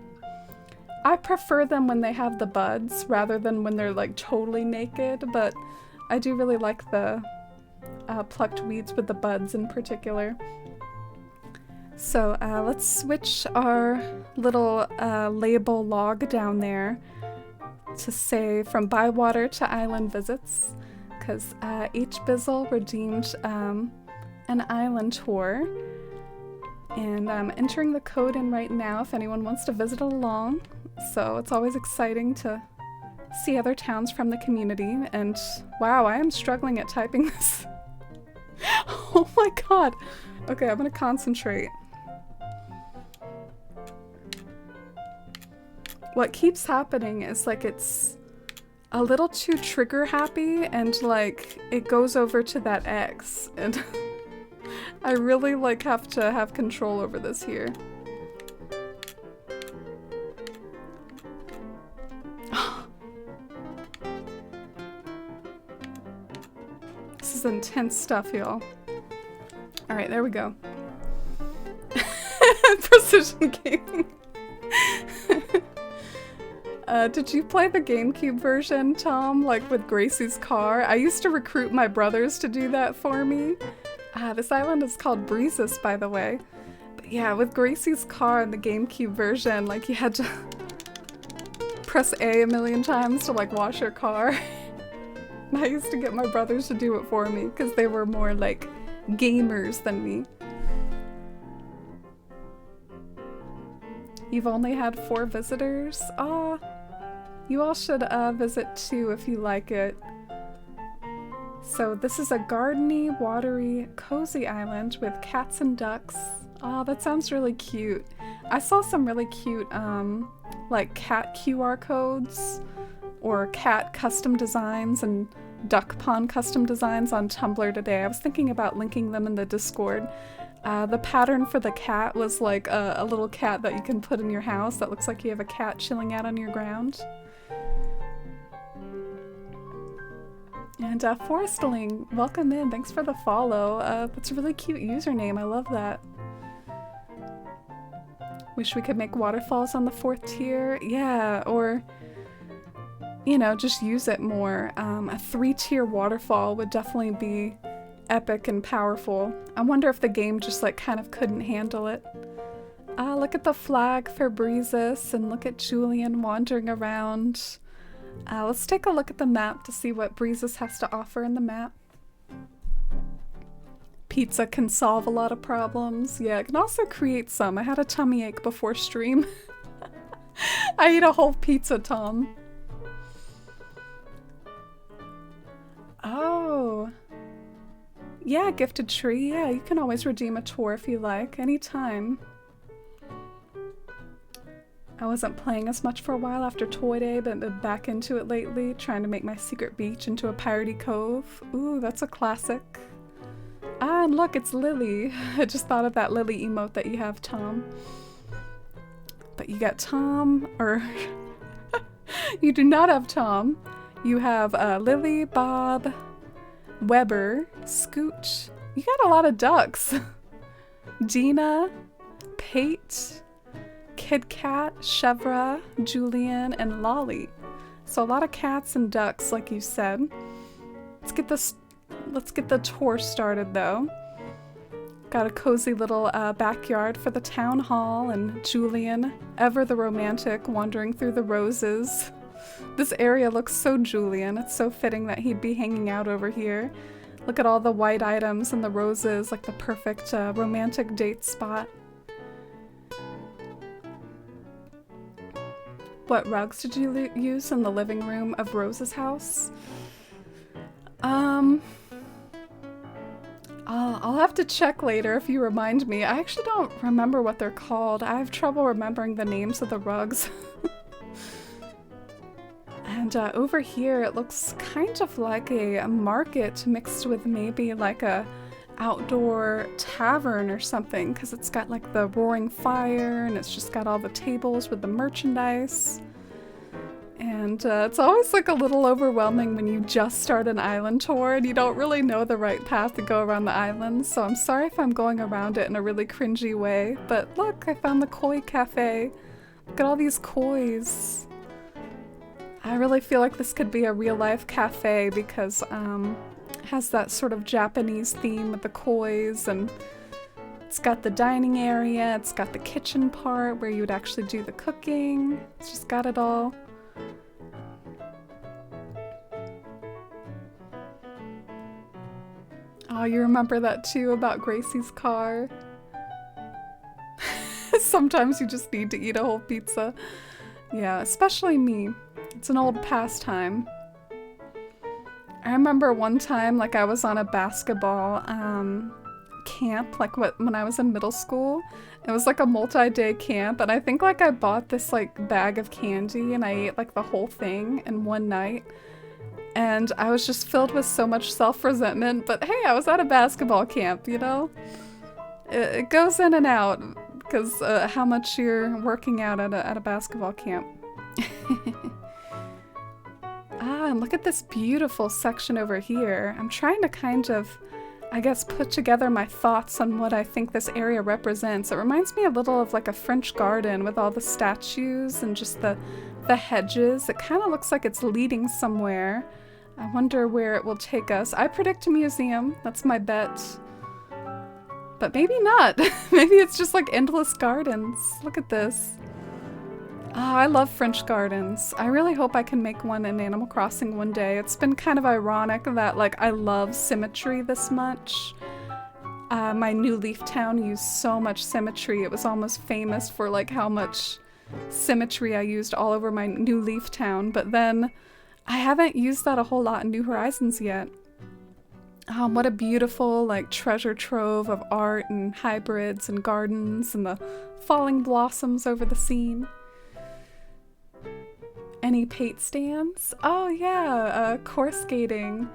I prefer them when they have the buds rather than when they're like totally naked, but I do really like the plucked weeds with the buds in particular. So let's switch our little label log down there to say from Bywater to Island Visits, because H. Bizzle redeemed an island tour, and I'm entering the code in right now if anyone wants to visit along. So it's always exciting to see other towns from the community, and wow, I am struggling at typing this. Oh my god. Okay, I'm gonna concentrate. What keeps happening is like it's a little too trigger happy and like it goes over to that X, and I really like have to have control over this here. This is intense stuff, y'all. Alright, there we go. Precision gaming. Did you play the GameCube version, Tom? Like with Gracie's car? I used to recruit my brothers to do that for me. This island is called Breezes, by the way. But yeah, with Gracie's car in the GameCube version, like you had to press A 1,000,000 times to like wash your car. And I used to get my brothers to do it for me because they were more like gamers than me. You've only had 4 visitors? Aw. You all should visit too if you like it. So this is a gardeny, watery, cozy island with cats and ducks. Aw, that sounds really cute. I saw some really cute like cat QR codes or cat custom designs and duck pond custom designs on Tumblr today. I was thinking about linking them in the Discord. The pattern for the cat was like a little cat that you can put in your house that looks like you have a cat chilling out on your ground. And Forestling, welcome in. Thanks for the follow. That's a really cute username. I love that. Wish we could make waterfalls on the 4th tier. Yeah, or, you know, just use it more. A 3-tier waterfall would definitely be epic and powerful. I wonder if the game just like kind of couldn't handle it. Look at the flag for Breezes and look at Julian wandering around. Let's take a look at the map to see what Breezes has to offer in the map. Pizza can solve a lot of problems. Yeah, it can also create some. I had a tummy ache before stream. I ate a whole pizza, Tom. Oh. Yeah, gifted tree. Yeah, you can always redeem a tour if you like, anytime. I wasn't playing as much for a while after Toy Day, but been back into it lately, trying to make my secret beach into a piratey cove. Ooh, that's a classic. Ah, and look, it's Lily. I just thought of that Lily emote that you have, Tom. But you got Tom, or you do not have Tom. You have Lily, Bob, Weber, Scooch. You got a lot of ducks. Dina, Pate, Kid Cat, Chevra, Julian, and Lolly. So a lot of cats and ducks, like you said. Let's get the tour started, though. Got a cozy little backyard for the town hall, and Julian, ever the romantic, wandering through the roses. This area looks so Julian. It's so fitting that he'd be hanging out over here. Look at all the white items and the roses, like the perfect romantic date spot. What rugs did you use in the living room of Rose's house? I'll have to check later if you remind me. I actually don't remember what they're called. I have trouble remembering the names of the rugs. And over here it looks kind of like a market mixed with maybe like a outdoor tavern or something, because it's got like the roaring fire and it's just got all the tables with the merchandise. And it's always like a little overwhelming when you just start an island tour and you don't really know the right path to go around the island, so I'm sorry if I'm going around it in a really cringy way. But look, I found the koi cafe. Look at all these kois. I really feel like this could be a real-life cafe because it has that sort of Japanese theme with the kois, and it's got the dining area, it's got the kitchen part where you would actually do the cooking. It's just got it all. Oh, you remember that too about Gracie's car? Sometimes you just need to eat a whole pizza. Yeah, especially me. It's an old pastime. I remember one time, like, I was on a basketball camp, like when I was in middle school. It was like a multi-day camp, and I think like I bought this like bag of candy and I ate like the whole thing in one night. And I was just filled with so much self-resentment, but hey, I was at a basketball camp, you know? It goes in and out, because how much you're working out at a basketball camp. And look at this beautiful section over here. I'm trying to kind of, I guess, put together my thoughts on what I think this area represents. It reminds me a little of like a French garden with all the statues and just the hedges. It kind of looks like it's leading somewhere. I wonder where it will take us. I predict a museum. That's my bet. But maybe not. Maybe it's just like endless gardens. Look at this. Oh, I love French gardens. I really hope I can make one in Animal Crossing one day. It's been kind of ironic that like I love symmetry this much. My New Leaf Town used so much symmetry. It was almost famous for like how much symmetry I used all over my New Leaf Town, but then I haven't used that a whole lot in New Horizons yet. What a beautiful like treasure trove of art and hybrids and gardens and the falling blossoms over the scene. Any Pate stands? Oh yeah, course skating.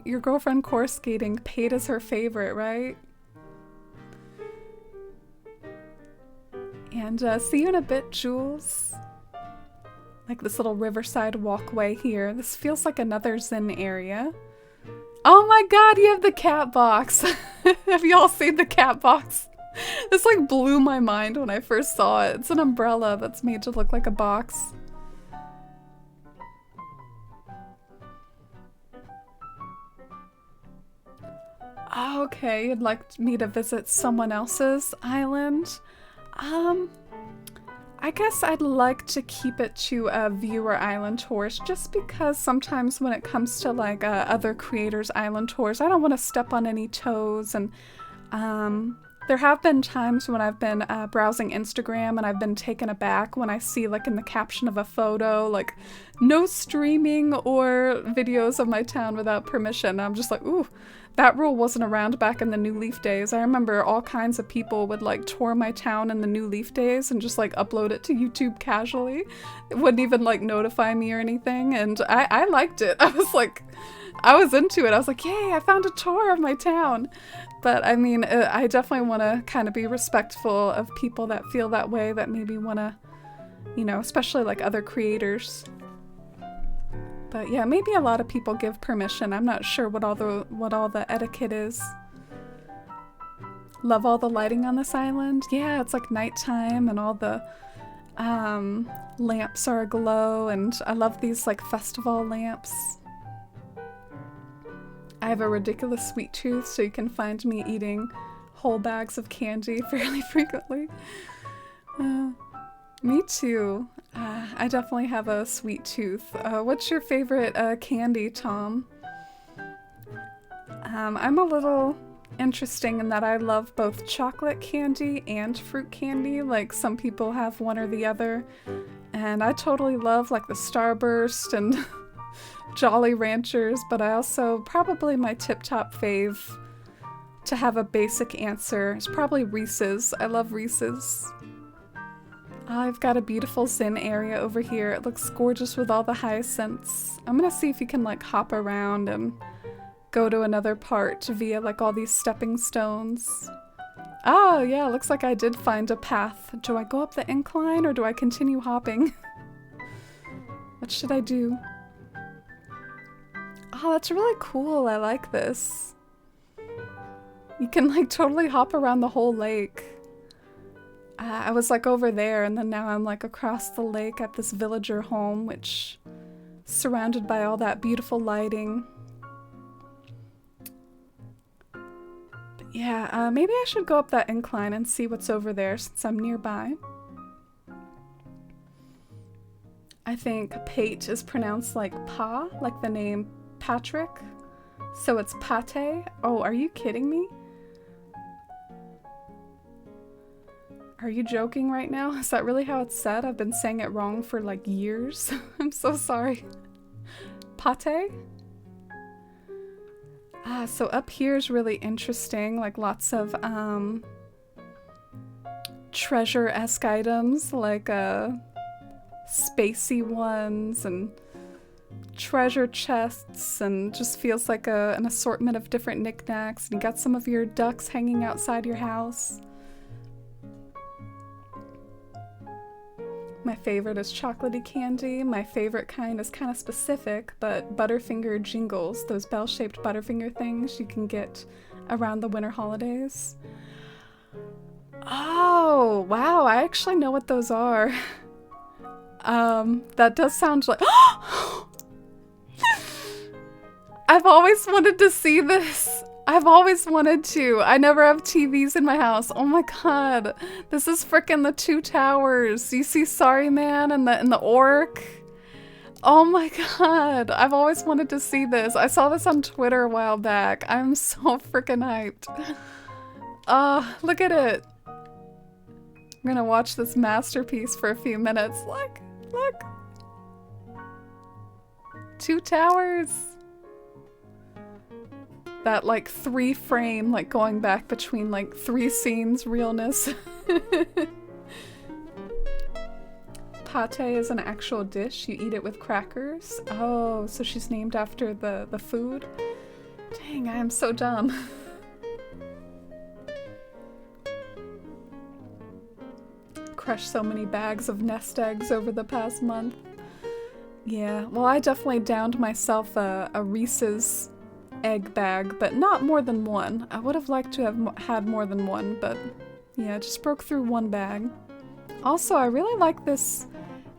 Your girlfriend course skating, Pate is her favorite, right? And see you in a bit, Jules. Like this little riverside walkway here. This feels like another Zen area. Oh my god, you have the cat box. Have y'all seen the cat box? This like blew my mind when I first saw it. It's an umbrella that's made to look like a box. Oh, okay, you'd like me to visit someone else's island? I guess I'd like to keep it to viewer island tours just because sometimes when it comes to like other creators' island tours, I don't want to step on any toes, and there have been times when I've been browsing Instagram and I've been taken aback when I see like in the caption of a photo like no streaming or videos of my town without permission. I'm just like, ooh, that rule wasn't around back in the New Leaf days. I remember all kinds of people would like tour my town in the New Leaf days and just like upload it to YouTube casually. It wouldn't even like notify me or anything, and I liked it. I was into it. I was like, yay, I found a tour of my town. But I mean, I definitely want to kind of be respectful of people that feel that way, that maybe want to, you know, especially like other creators. But yeah, maybe a lot of people give permission. I'm not sure what all the etiquette is. Love all the lighting on this island. Yeah, it's like nighttime and all the lamps are aglow, and I love these like festival lamps. I have a ridiculous sweet tooth, so you can find me eating whole bags of candy fairly frequently. Me too. I definitely have a sweet tooth. What's your favorite candy, Tom? I'm a little interesting in that I love both chocolate candy and fruit candy. Like some people have one or the other. And I totally love like the Starburst and Jolly Ranchers, but I also, probably my tip-top fave to have a basic answer is probably Reese's. I love Reese's. I've got a beautiful Zen area over here. It looks gorgeous with all the hyacinths. I'm gonna see if you can like hop around and go to another part via like all these stepping stones. Oh yeah, looks like I did find a path. Do I go up the incline or do I continue hopping? What should I do? Oh, that's really cool. I like this. You can like totally hop around the whole lake. I was like over there, and then now I'm like across the lake at this villager home, which is surrounded by all that beautiful lighting. But yeah, maybe I should go up that incline and see what's over there since I'm nearby. I think Pate is pronounced like Pa, like the name Patrick. So it's Pate. Oh, are you kidding me? Are you joking right now? Is that really how it's said? I've been saying it wrong for like years. I'm so sorry. Pate? So up here is really interesting. Like lots of treasure-esque items, like spacey ones and treasure chests, and just feels like an assortment of different knickknacks. And you got some of your ducks hanging outside your house. My favorite is chocolatey candy. My favorite kind is kind of specific, but Butterfinger jingles, those bell-shaped Butterfinger things you can get around the winter holidays. Oh, wow, I actually know what those are. That does sound like... I've always wanted to see this. I've always wanted to. I never have TVs in my house. Oh my god. This is frickin' the Two Towers. You see Sorry Man and the orc? Oh my god. I've always wanted to see this. I saw this on Twitter a while back. I'm so frickin' hyped. Look at it. I'm gonna watch this masterpiece for a few minutes. Look. Two Towers. That like 3-frame, like going back between like 3 scenes realness. Pate is an actual dish. You eat it with crackers. Oh, so she's named after the food? Dang, I am so dumb. crushed so many bags of nest eggs over the past month. Yeah, well, I definitely downed myself a Reese's egg bag, but not more than one. I would have liked to have had more than one, but yeah, just broke through one bag. Also, I really like this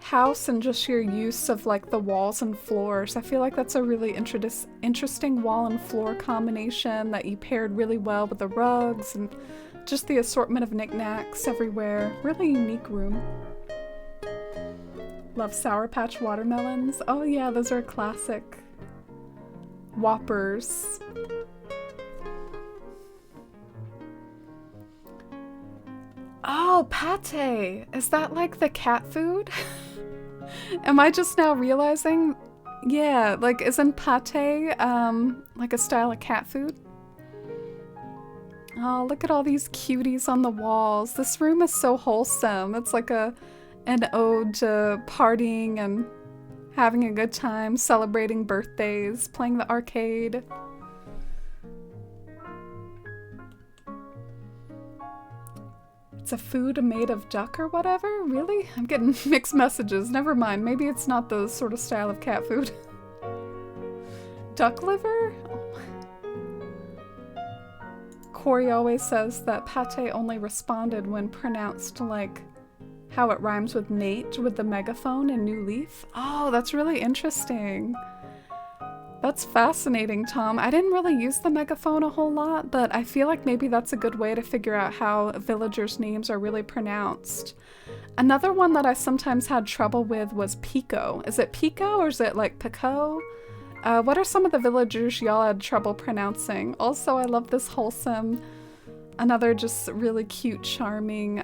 house and just your use of like the walls and floors. I feel like that's a really interesting wall and floor combination that you paired really well with the rugs and just the assortment of knickknacks everywhere. Really unique room. Love Sour Patch watermelons. Oh yeah, those are classic. Whoppers. Oh, pate! Is that like the cat food? Am I just now realizing? Yeah, like isn't pate like a style of cat food? Oh, look at all these cuties on the walls. This room is so wholesome. It's like an ode to partying and having a good time, celebrating birthdays, playing the arcade. It's a food made of duck or whatever? Really? I'm getting mixed messages. Never mind. Maybe it's not the sort of style of cat food. Duck liver? Corey always says that pate only responded when pronounced like how it rhymes with Nate with the megaphone in New Leaf. Oh, that's really interesting. That's fascinating, Tom. I didn't really use the megaphone a whole lot, but I feel like maybe that's a good way to figure out how villagers' names are really pronounced. Another one that I sometimes had trouble with was Pico. Is it Pico or is it like Pico? What are some of the villagers y'all had trouble pronouncing? Also, I love this wholesome, another just really cute, charming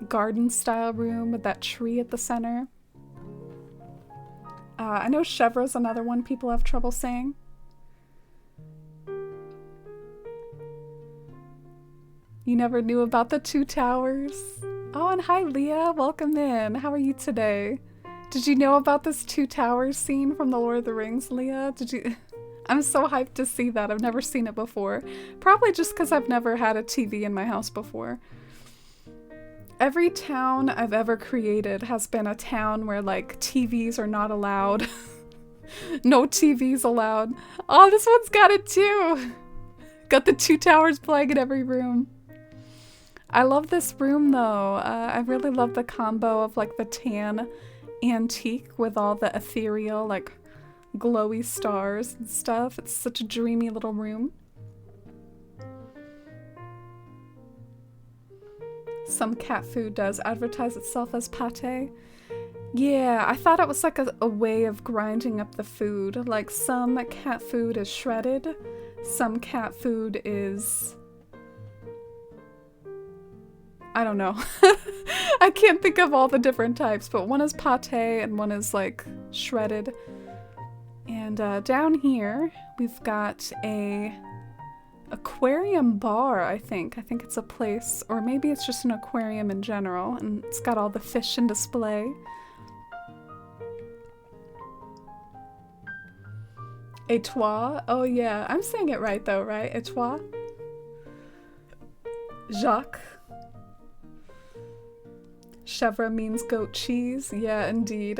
garden-style room with that tree at the center. I know Chevre's another one people have trouble saying. You never knew about the two towers. Oh, and hi Leah, welcome in. How are you today? Did you know about this two towers scene from The Lord of the Rings, Leah? Did you? I'm so hyped to see that. I've never seen it before. Probably just because I've never had a TV in my house before. Every town I've ever created has been a town where like TVs are not allowed. No TVs allowed. Oh, this one's got it too. Got the two towers playing in every room. I love this room though. I really love the combo of like the tan antique with all the ethereal like glowy stars and stuff. It's such a dreamy little room. Some cat food does advertise itself as pate. Yeah, I thought it was like a way of grinding up the food. Like some cat food is shredded, some cat food is... I don't know. I can't think of all the different types, but one is pate and one is like shredded. And down here, we've got a aquarium bar, I think. I think it's a place, or maybe it's just an aquarium in general, and it's got all the fish in display. Etoile? Oh yeah, I'm saying it right though, right? Etoile? Jacques. Chèvre means goat cheese. Yeah, indeed.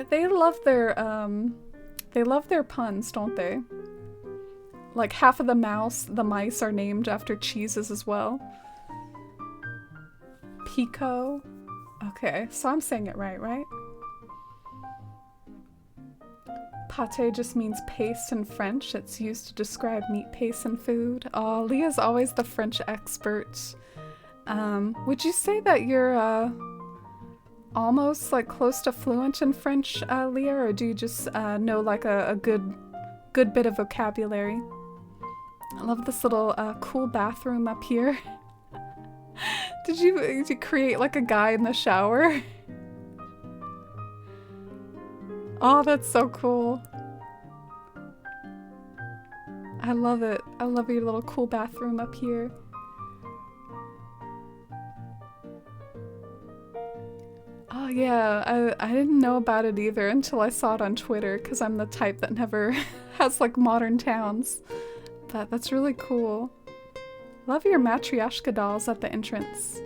They love their puns, don't they? Like half of the mice are named after cheeses as well. Pico. Okay, so I'm saying it right, right? Pate just means paste in French. It's used to describe meat paste in food. Oh, Leah's always the French expert. Would you say that you're almost like close to fluent in French, Leah, or do you just know like a good bit of vocabulary? I love this little cool bathroom up here. Did you create like a guy in the shower? Oh, that's so cool. I love it. I love your little cool bathroom up here. Oh yeah, I didn't know about it either until I saw it on Twitter, because I'm the type that never has like modern towns. But that's really cool. Love your Matryoshka dolls at the entrance.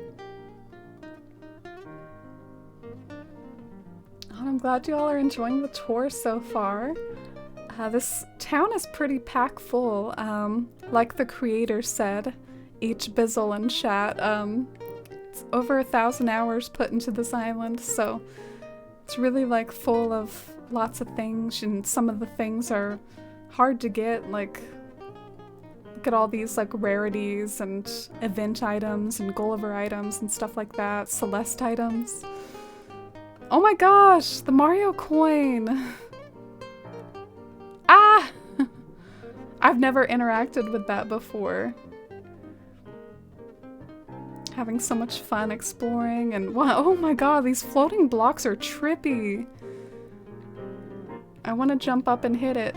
I'm glad you all are enjoying the tour so far. This town is pretty packed full. Like the creator said, H. Bizzle in chat, it's over 1,000 hours put into this island, so it's really like full of lots of things, and some of the things are hard to get. Like, look at all these like rarities and event items and Gulliver items and stuff like that, Celeste items. Oh my gosh, the Mario coin! Ah! I've never interacted with that before. Having so much fun exploring, and wow, oh my god, these floating blocks are trippy. I want to jump up and hit it.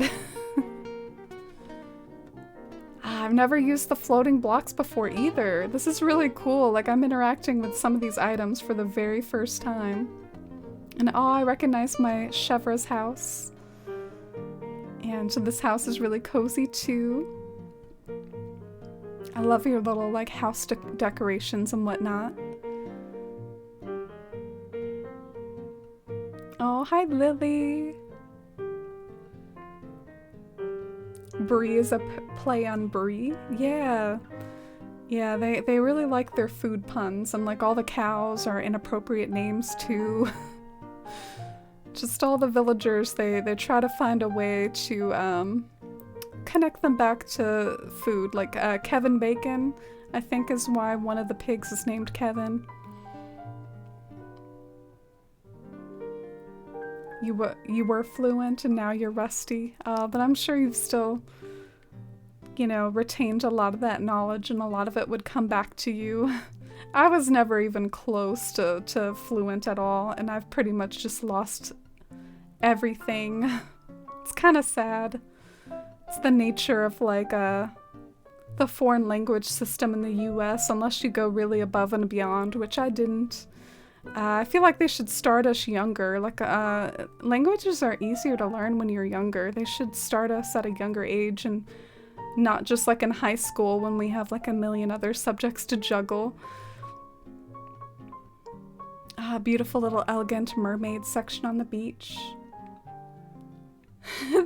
I've never used the floating blocks before either. This is really cool. Like, I'm interacting with some of these items for the very first time. And oh, I recognize my Chevra's house. And this house is really cozy too. I love your little like house decorations and whatnot. Oh, hi Lily. Brie is a play on Brie. Yeah. Yeah, they really like their food puns, and like all the cows are inappropriate names too. Just all the villagers, they try to find a way to connect them back to food. Like Kevin Bacon, I think, is why one of the pigs is named Kevin. You were fluent and now you're rusty, but I'm sure you've still, you know, retained a lot of that knowledge, and a lot of it would come back to you. I was never even close to fluent at all, and I've pretty much just lost everything. It's kind of sad. It's the nature of like the foreign language system in the US, unless you go really above and beyond, which I didn't. I feel like they should start us younger. Like, languages are easier to learn when you're younger. They should start us at a younger age, and not just like in high school when we have like a million other subjects to juggle. Beautiful little elegant mermaid section on the beach.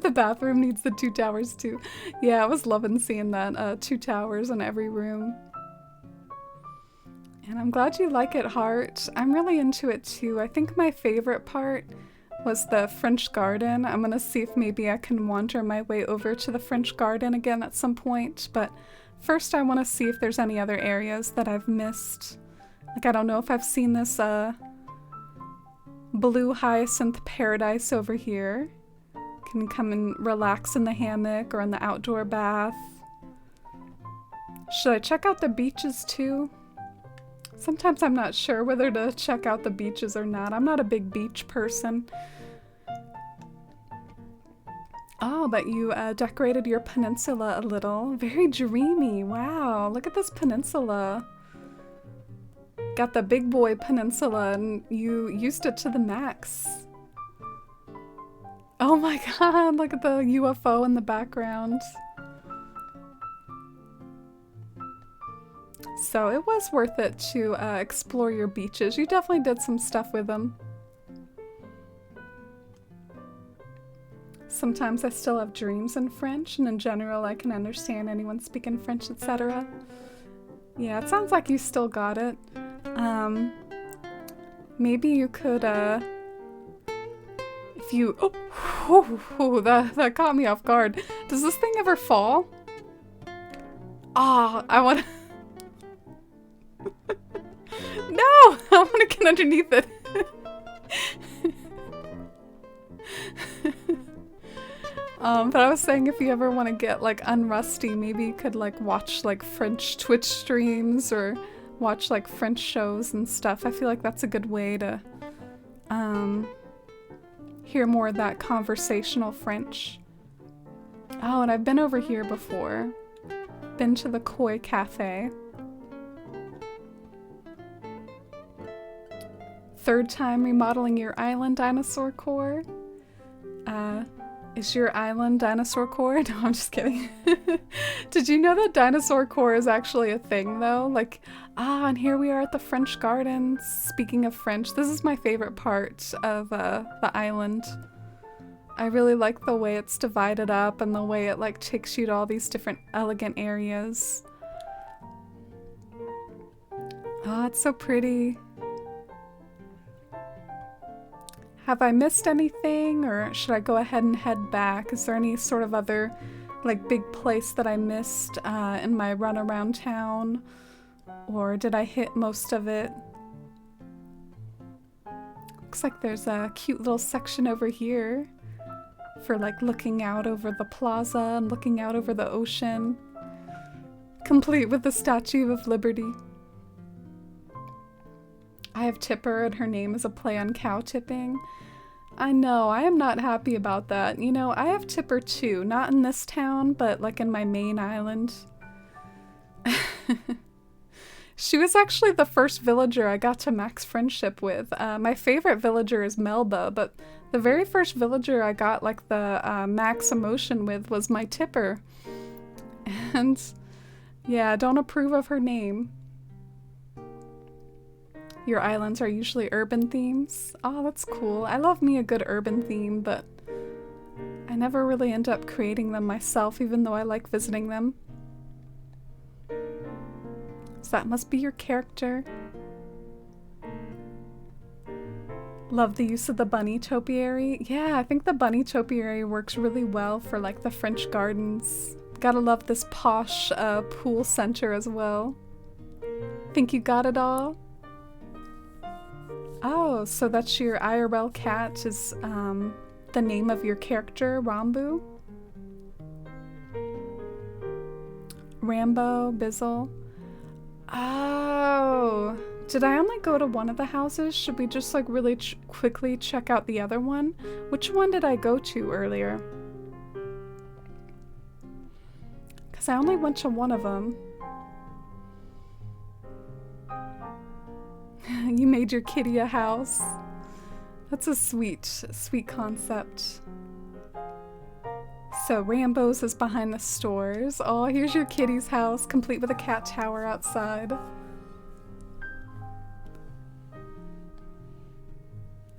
The bathroom needs the 2 towers too. Yeah, I was loving seeing that. 2 towers in every room. And I'm glad you like it, Heart. I'm really into it too. I think my favorite part was the French garden. I'm gonna see if maybe I can wander my way over to the French garden again at some point. But first I want to see if there's any other areas that I've missed. Like, I don't know if I've seen this blue hyacinth paradise over here. Can come and relax in the hammock or in the outdoor bath. Should I check out the beaches too? Sometimes I'm not sure whether to check out the beaches or not. I'm not a big beach person. Oh, but you decorated your peninsula a little. Very dreamy. Wow, look at this peninsula. Got the big boy peninsula, and you used it to the max. Oh my god, look at the UFO in the background. So it was worth it to explore your beaches. You definitely did some stuff with them. Sometimes I still have dreams in French, and in general I can understand anyone speaking French, etc. Yeah, it sounds like you still got it. Maybe you could, if you... Oh, that caught me off guard. Does this thing ever fall? Ah, I want to... No! I want to get underneath it. But I was saying, if you ever want to get like unrusty, maybe you could like watch like French Twitch streams or watch like French shows and stuff. I feel like that's a good way to hear more of that conversational French. Oh, and I've been over here before. Been to the Koi Cafe. Third time remodeling your island, Dinosaur Core. Is your island dinosaur core? No, I'm just kidding. Did you know that dinosaur core is actually a thing though? Like, and here we are at the French Gardens. Speaking of French, this is my favorite part of the island. I really like the way it's divided up and the way it like takes you to all these different elegant areas. Oh, it's so pretty. Have I missed anything, or should I go ahead and head back? Is there any sort of other like big place that I missed in my run around town? Or did I hit most of it? Looks like there's a cute little section over here for like looking out over the plaza and looking out over the ocean, complete with the Statue of Liberty. I have Tipper and her name is a play on cow tipping. I know, I am not happy about that. You know, I have Tipper too, not in this town, but like in my main island. She was actually the first villager I got to max friendship with. My favorite villager is Melba, but the very first villager I got like the max emotion with was my Tipper. And yeah, don't approve of her name. Your islands are usually urban themes. Oh, that's cool. I love me a good urban theme, but I never really end up creating them myself, even though I like visiting them. So that must be your character. Love the use of the bunny topiary. Yeah, I think the bunny topiary works really well for like the French Gardens. Gotta love this posh pool center as well. Think you got it all? Oh, so that's your IRL cat is the name of your character, Rambo? Rambo, Bizzle. Oh, did I only go to one of the houses? Should we just like really quickly check out the other one? Which one did I go to earlier? Because I only went to one of them. You made your kitty a house. That's a sweet concept. So Rambo's is behind the stores. Oh, here's your kitty's house, complete with a cat tower outside.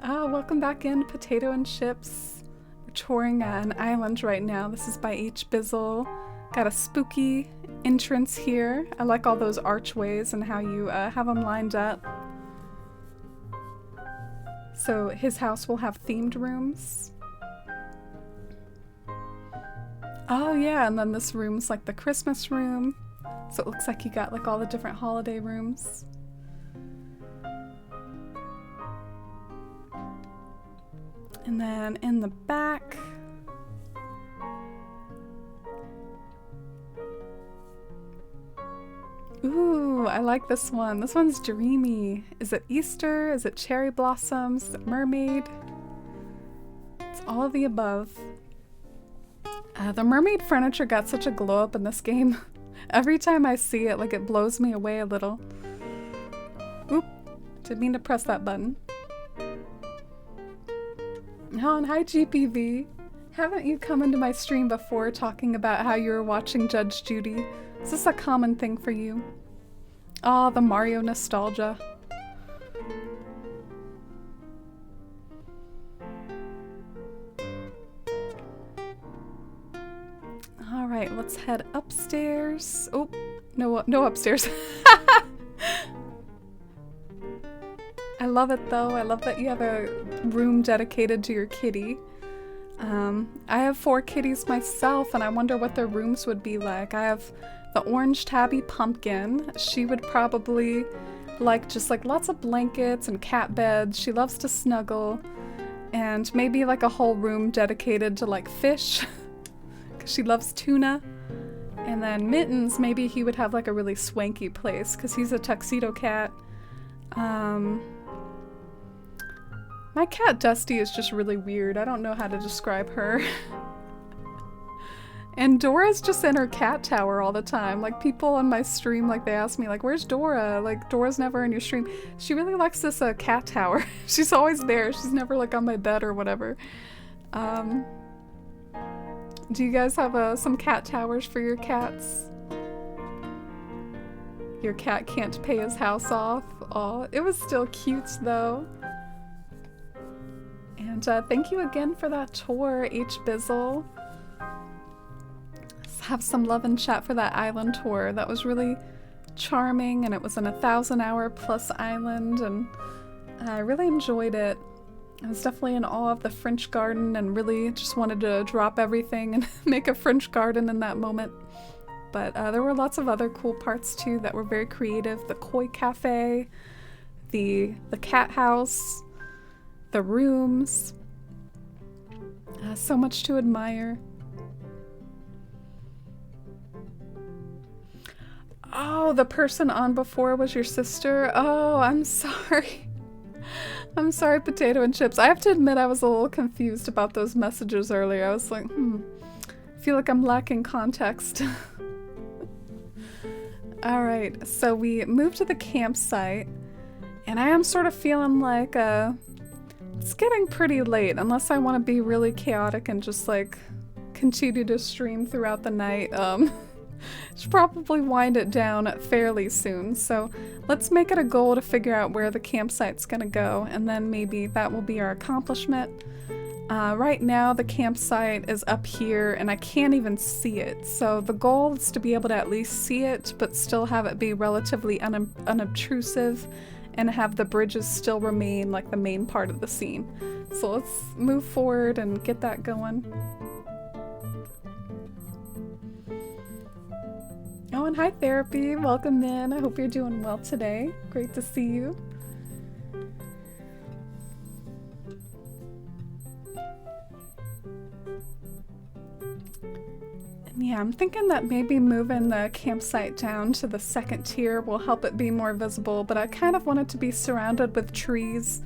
Welcome back in, Potato and Chips. We're touring an island right now. This is by H. Bizzle. Got a spooky entrance here. I like all those archways and how you have them lined up. So his house will have themed rooms. Oh yeah, and then this room's like the Christmas room. So it looks like you got like all the different holiday rooms. And then in the back, ooh, I like this one. This one's dreamy. Is it Easter? Is it cherry blossoms? Is it mermaid? It's all of the above. The mermaid furniture got such a glow up in this game. Every time I see it, like it blows me away a little. Oop, didn't mean to press that button. Oh, and hi GPV. Haven't you come into my stream before talking about how you were watching Judge Judy? Is this a common thing for you? Oh, the Mario nostalgia. Alright, let's head upstairs. Oh, no upstairs. I love it though. I love that you have a room dedicated to your kitty. I have 4 kitties myself and I wonder what their rooms would be like. I have the orange tabby Pumpkin. She would probably like just like lots of blankets and cat beds. She loves to snuggle. And maybe like a whole room dedicated to like fish. Because she loves tuna. And then Mittens, maybe he would have like a really swanky place because he's a tuxedo cat. My cat Dusty is just really weird. I don't know how to describe her. And Dora's just in her cat tower all the time. Like people on my stream, like they ask me like, where's Dora? Like Dora's never in your stream. She really likes this cat tower. She's always there. She's never like on my bed or whatever. Do you guys have some cat towers for your cats? Your cat can't pay his house off. Aw, it was still cute though. And thank you again for that tour, H. Bizzle. Let's have some love and chat for that island tour. That was really charming, and it was an 1,000-hour plus island, and I really enjoyed it. I was definitely in awe of the French garden and really just wanted to drop everything and make a French garden in that moment. But there were lots of other cool parts too that were very creative. The koi cafe, the cat house, the rooms. So much to admire. Oh, the person on before was your sister? Oh, I'm sorry. I'm sorry, potato and chips. I have to admit I was a little confused about those messages earlier. I was like, I feel like I'm lacking context. Alright, so we moved to the campsite, and I am sort of feeling like it's getting pretty late, unless I want to be really chaotic and just like continue to stream throughout the night. Should probably wind it down fairly soon, so let's make it a goal to figure out where the campsite's gonna go, and then maybe that will be our accomplishment. Right now the campsite is up here and I can't even see it, so the goal is to be able to at least see it but still have it be relatively unobtrusive and have the bridges still remain like the main part of the scene. So let's move forward and get that going. Oh, and hi Therapy, welcome in. I hope you're doing well today. Great to see you. And yeah, I'm thinking that maybe moving the campsite down to the second tier will help it be more visible, but I kind of want it to be surrounded with trees.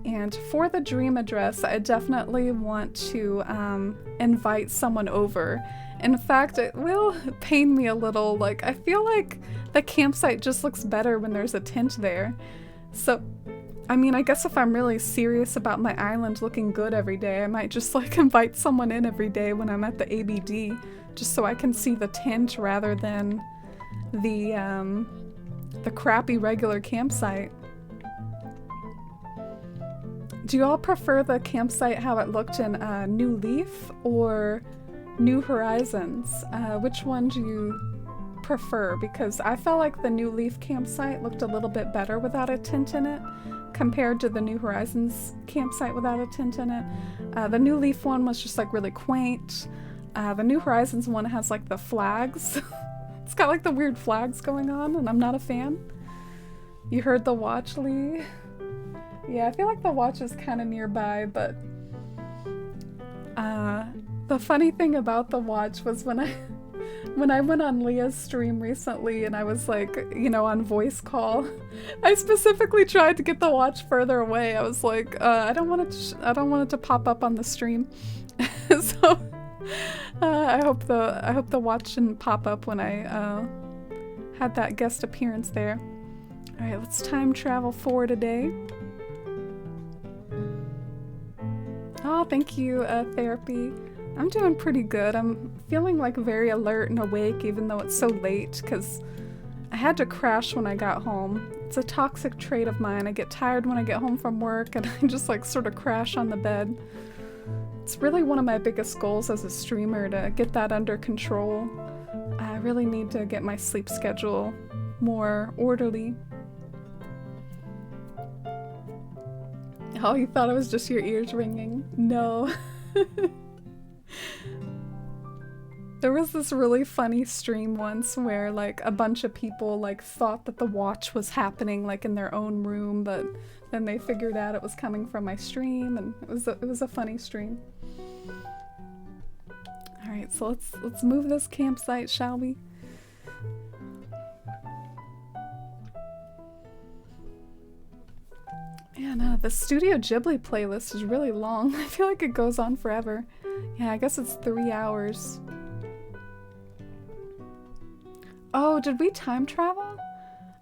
And for the dream address, I definitely want to invite someone over. In fact, it will pain me a little. Like, I feel like the campsite just looks better when there's a tent there. So, I mean, I guess if I'm really serious about my island looking good every day, I might just like invite someone in every day when I'm at the ABD, just so I can see the tent rather than the crappy regular campsite. Do you all prefer the campsite how it looked in New Leaf or New Horizons? Which one do you prefer? Because I felt like the New Leaf campsite looked a little bit better without a tent in it compared to the New Horizons campsite without a tent in it. The New Leaf one was just like really quaint. The New Horizons one has like the flags. It's got like the weird flags going on, and I'm not a fan. You heard the watch, Lee? Yeah, I feel like the watch is kind of nearby, but the funny thing about the watch was when I went on Leah's stream recently and I was like, you know, on voice call, I specifically tried to get the watch further away. I was like, I don't want it to pop up on the stream. So I hope the watch didn't pop up when I had that guest appearance there. All right, let's time travel forward a day. Oh, thank you, Therapy. I'm doing pretty good. I'm feeling like very alert and awake even though it's so late because I had to crash when I got home. It's a toxic trait of mine. I get tired when I get home from work and I just like sort of crash on the bed. It's really one of my biggest goals as a streamer to get that under control. I really need to get my sleep schedule more orderly. Oh, you thought it was just your ears ringing? No. There was this really funny stream once where like a bunch of people like thought that the watch was happening like in their own room, but then they figured out it was coming from my stream, and it was a funny stream. All right, so let's move this campsite, shall we? Man, the Studio Ghibli playlist is really long. I feel like it goes on forever. Yeah, I guess it's 3 hours. Oh, did we time travel?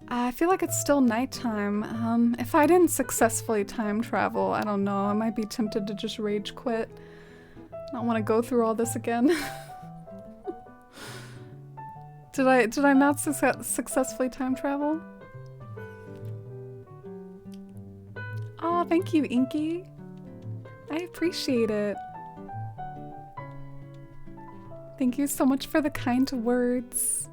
I feel like it's still nighttime. If I didn't successfully time travel, I don't know. I might be tempted to just rage quit. I don't want to go through all this again. Did I not successfully time travel? Oh, thank you, Inky. I appreciate it. Thank you so much for the kind words.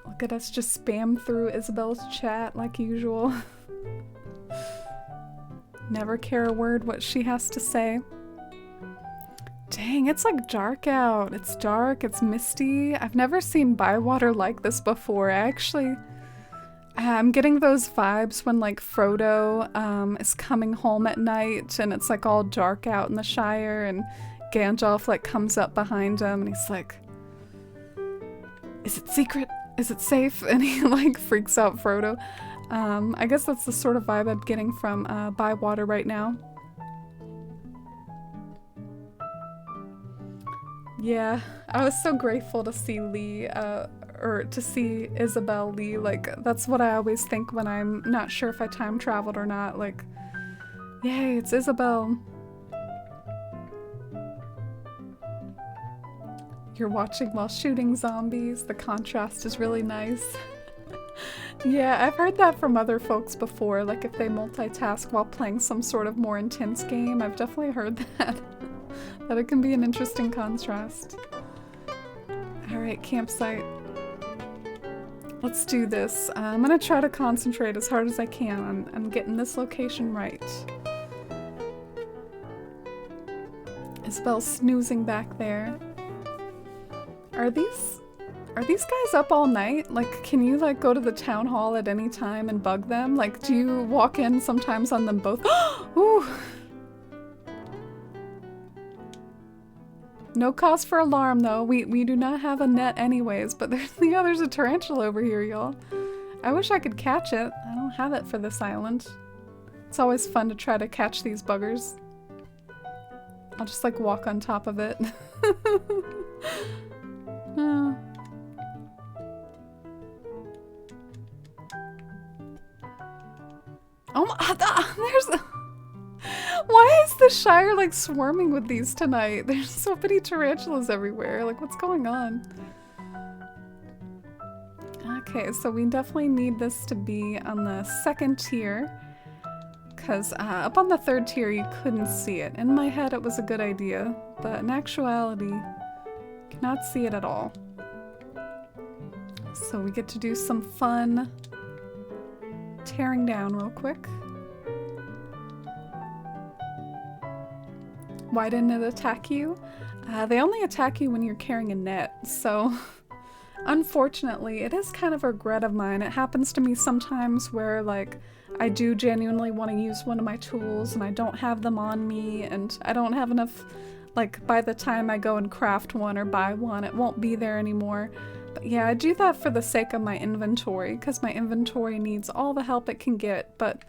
Look at us just spam through Isabel's chat like usual. Never care a word what she has to say. Dang, it's like dark out. It's dark, it's misty. I've never seen Bywater like this before. I'm getting those vibes when like Frodo is coming home at night and it's like all dark out in the Shire and Gandalf like comes up behind him and he's like, is it secret? Is it safe? And he like freaks out Frodo. I guess that's the sort of vibe I'm getting from Bywater right now. Yeah, I was so grateful to see Lee, or to see Isabel Lee. Like, that's what I always think when I'm not sure if I time traveled or not. Like, yay, it's Isabel. You're watching while shooting zombies. The contrast is really nice. Yeah, I've heard that from other folks before. Like, if they multitask while playing some sort of more intense game, I've definitely heard that. That it can be an interesting contrast. Alright, campsite. Let's do this. I'm gonna try to concentrate as hard as I can on getting this location right. Isabel's snoozing back there. Are these guys up all night? Like, can you like go to the town hall at any time and bug them? Like, do you walk in sometimes on them both? Ooh! No cause for alarm though. We do not have a net anyways, but there's a tarantula over here, y'all. I wish I could catch it. I don't have it for this island. It's always fun to try to catch these buggers. I'll just like walk on top of it. Oh my, there's why is the Shire like swarming with these tonight? There's so many tarantulas everywhere. Like, what's going on? Okay, so we definitely need this to be on the second tier. Because up on the third tier you couldn't see it. In my head it was a good idea, but in actuality, cannot see it at all. So we get to do some fun tearing down real quick. Why didn't it attack you? They only attack you when you're carrying a net, so unfortunately it is kind of a regret of mine. It happens to me sometimes where like I do genuinely want to use one of my tools and I don't have them on me and I don't have enough, like by the time I go and craft one or buy one it won't be there anymore. But yeah, I do that for the sake of my inventory because my inventory needs all the help it can get, but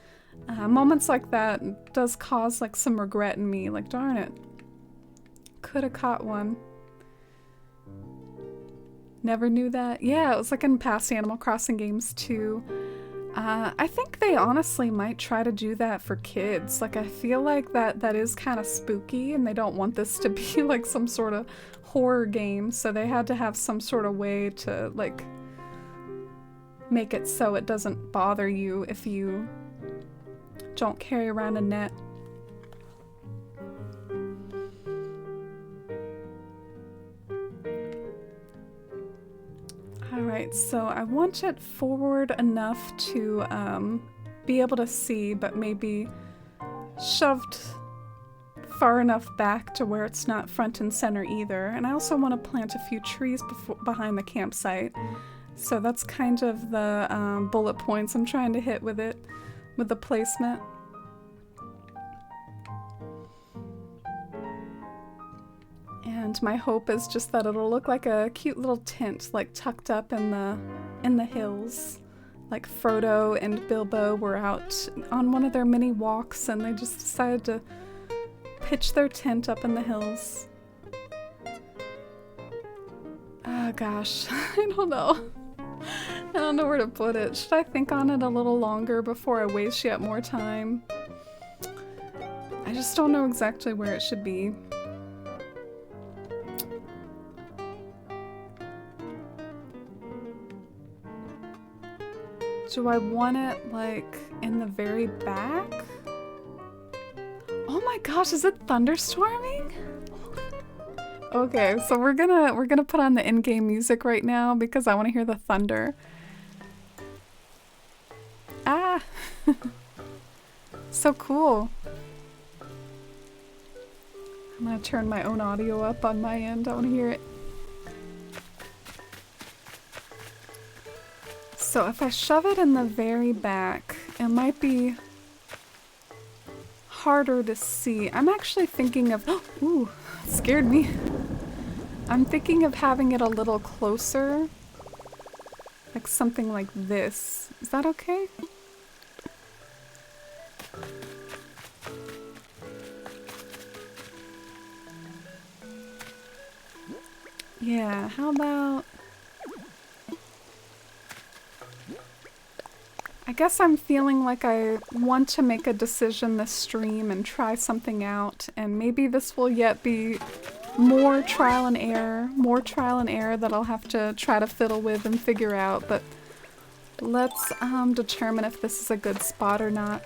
moments like that does cause like some regret in me, like darn it, could have caught one. Never knew that. Yeah, it was like in past Animal Crossing games too. I think they honestly might try to do that for kids. Like I feel like that is kind of spooky and they don't want this to be like some sort of horror game, so they had to have some sort of way to like make it so it doesn't bother you if you don't carry around a net. Alright, so I want it forward enough to be able to see, but maybe shoved far enough back to where it's not front and center either. And I also want to plant a few trees behind the campsite. So that's kind of the bullet points I'm trying to hit with it, with the placement. And my hope is just that it'll look like a cute little tent, like tucked up in the hills. Like Frodo and Bilbo were out on one of their mini walks and they just decided to pitch their tent up in the hills. Oh gosh, I don't know. I don't know where to put it. Should I think on it a little longer before I waste yet more time? I just don't know exactly where it should be. Do I want it like in the very back? Oh my gosh, is it thunderstorming? Okay, so we're gonna put on the in-game music right now because I want to hear the thunder. Ah! So cool. I'm gonna turn my own audio up on my end. I want to hear it. So if I shove it in the very back, it might be harder to see. I'm actually thinking of... Ooh, scared me. I'm thinking of having it a little closer. Like something like this. Is that okay? Yeah, how about... I guess I'm feeling like I want to make a decision this stream and try something out, and maybe this will yet be more trial and error that I'll have to try to fiddle with and figure out, but let's determine if this is a good spot or not.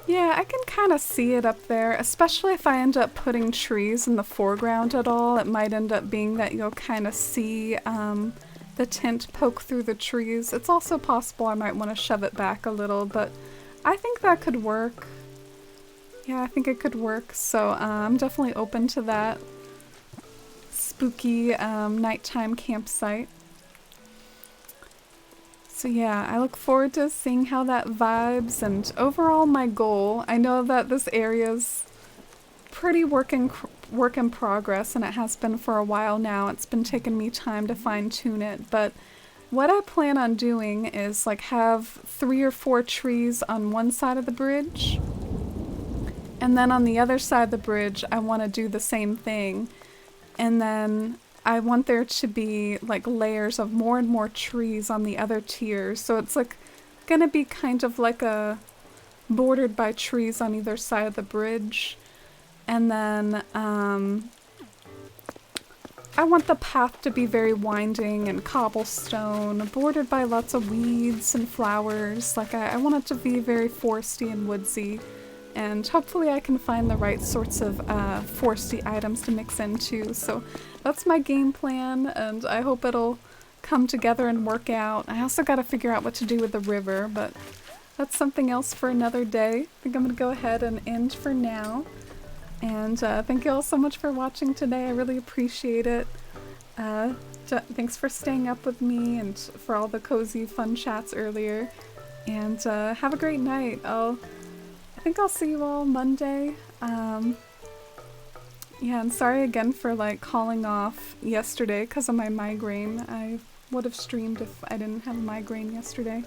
Yeah, I can kind of see it up there, especially if I end up putting trees in the foreground at all. It might end up being that you'll kind of see the tint poke through the trees. It's also possible I might want to shove it back a little, but I think that could work. Yeah, I think it could work, so I'm definitely open to that spooky nighttime campsite. So yeah, I look forward to seeing how that vibes, and overall my goal, I know that this area's pretty work in progress, and it has been for a while now. It's been taking me time to fine tune it, but what I plan on doing is like have 3 or 4 trees on one side of the bridge, and then on the other side of the bridge I want to do the same thing, and then I want there to be like layers of more and more trees on the other tiers, so it's like gonna be kind of like a bordered by trees on either side of the bridge. And then I want the path to be very winding and cobblestone, bordered by lots of weeds and flowers. Like I want it to be very foresty and woodsy, and hopefully I can find the right sorts of foresty items to mix into. So that's my game plan, and I hope it'll come together and work out. I also got to figure out what to do with the river, but that's something else for another day. I think I'm going to go ahead and end for now. And thank you all so much for watching today. I really appreciate it. Thanks for staying up with me and for all the cozy, fun chats earlier. And have a great night. I think I'll see you all Monday. Yeah, and sorry again for like calling off yesterday because of my migraine. I would have streamed if I didn't have a migraine yesterday.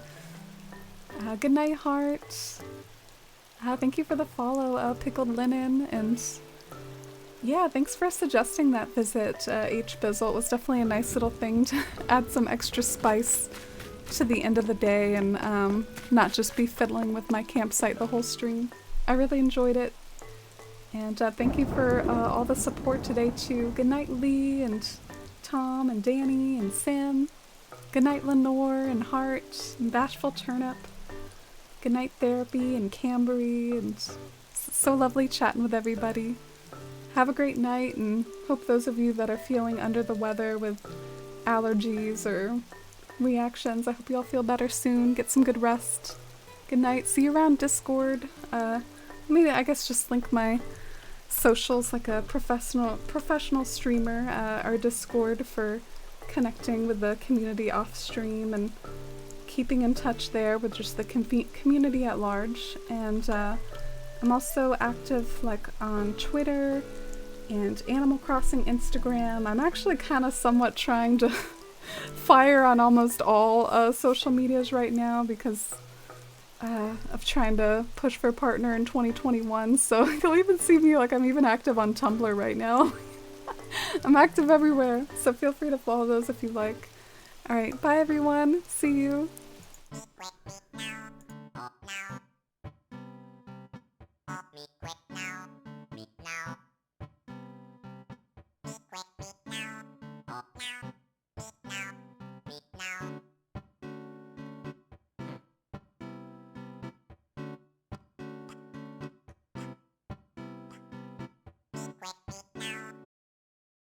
Good night, heart. Thank you for the follow, Pickled Linen, and yeah, thanks for suggesting that visit, H. Bizzle. It was definitely a nice little thing to add some extra spice to the end of the day and not just be fiddling with my campsite the whole stream. I really enjoyed it. And thank you for all the support today too. Good night, Lee and Tom and Danny and Sam. Good night, Lenore and Hart and Bashful Turnip. Good night, Therapy and Cambery, and so lovely chatting with everybody. Have a great night, and hope those of you that are feeling under the weather with allergies or reactions, I hope you all feel better soon. Get some good rest. Good night. See you around Discord. Maybe I guess just link my socials like a professional streamer, our Discord for connecting with the community off stream and keeping in touch there with just the community at large. And I'm also active like on Twitter and Animal Crossing Instagram. I'm actually kind of somewhat trying to fire on almost all social medias right now because of trying to push for a partner in 2021, so you'll even see me like I'm even active on Tumblr right now. I'm active everywhere, so feel free to follow those if you like. Alright, bye everyone, see you.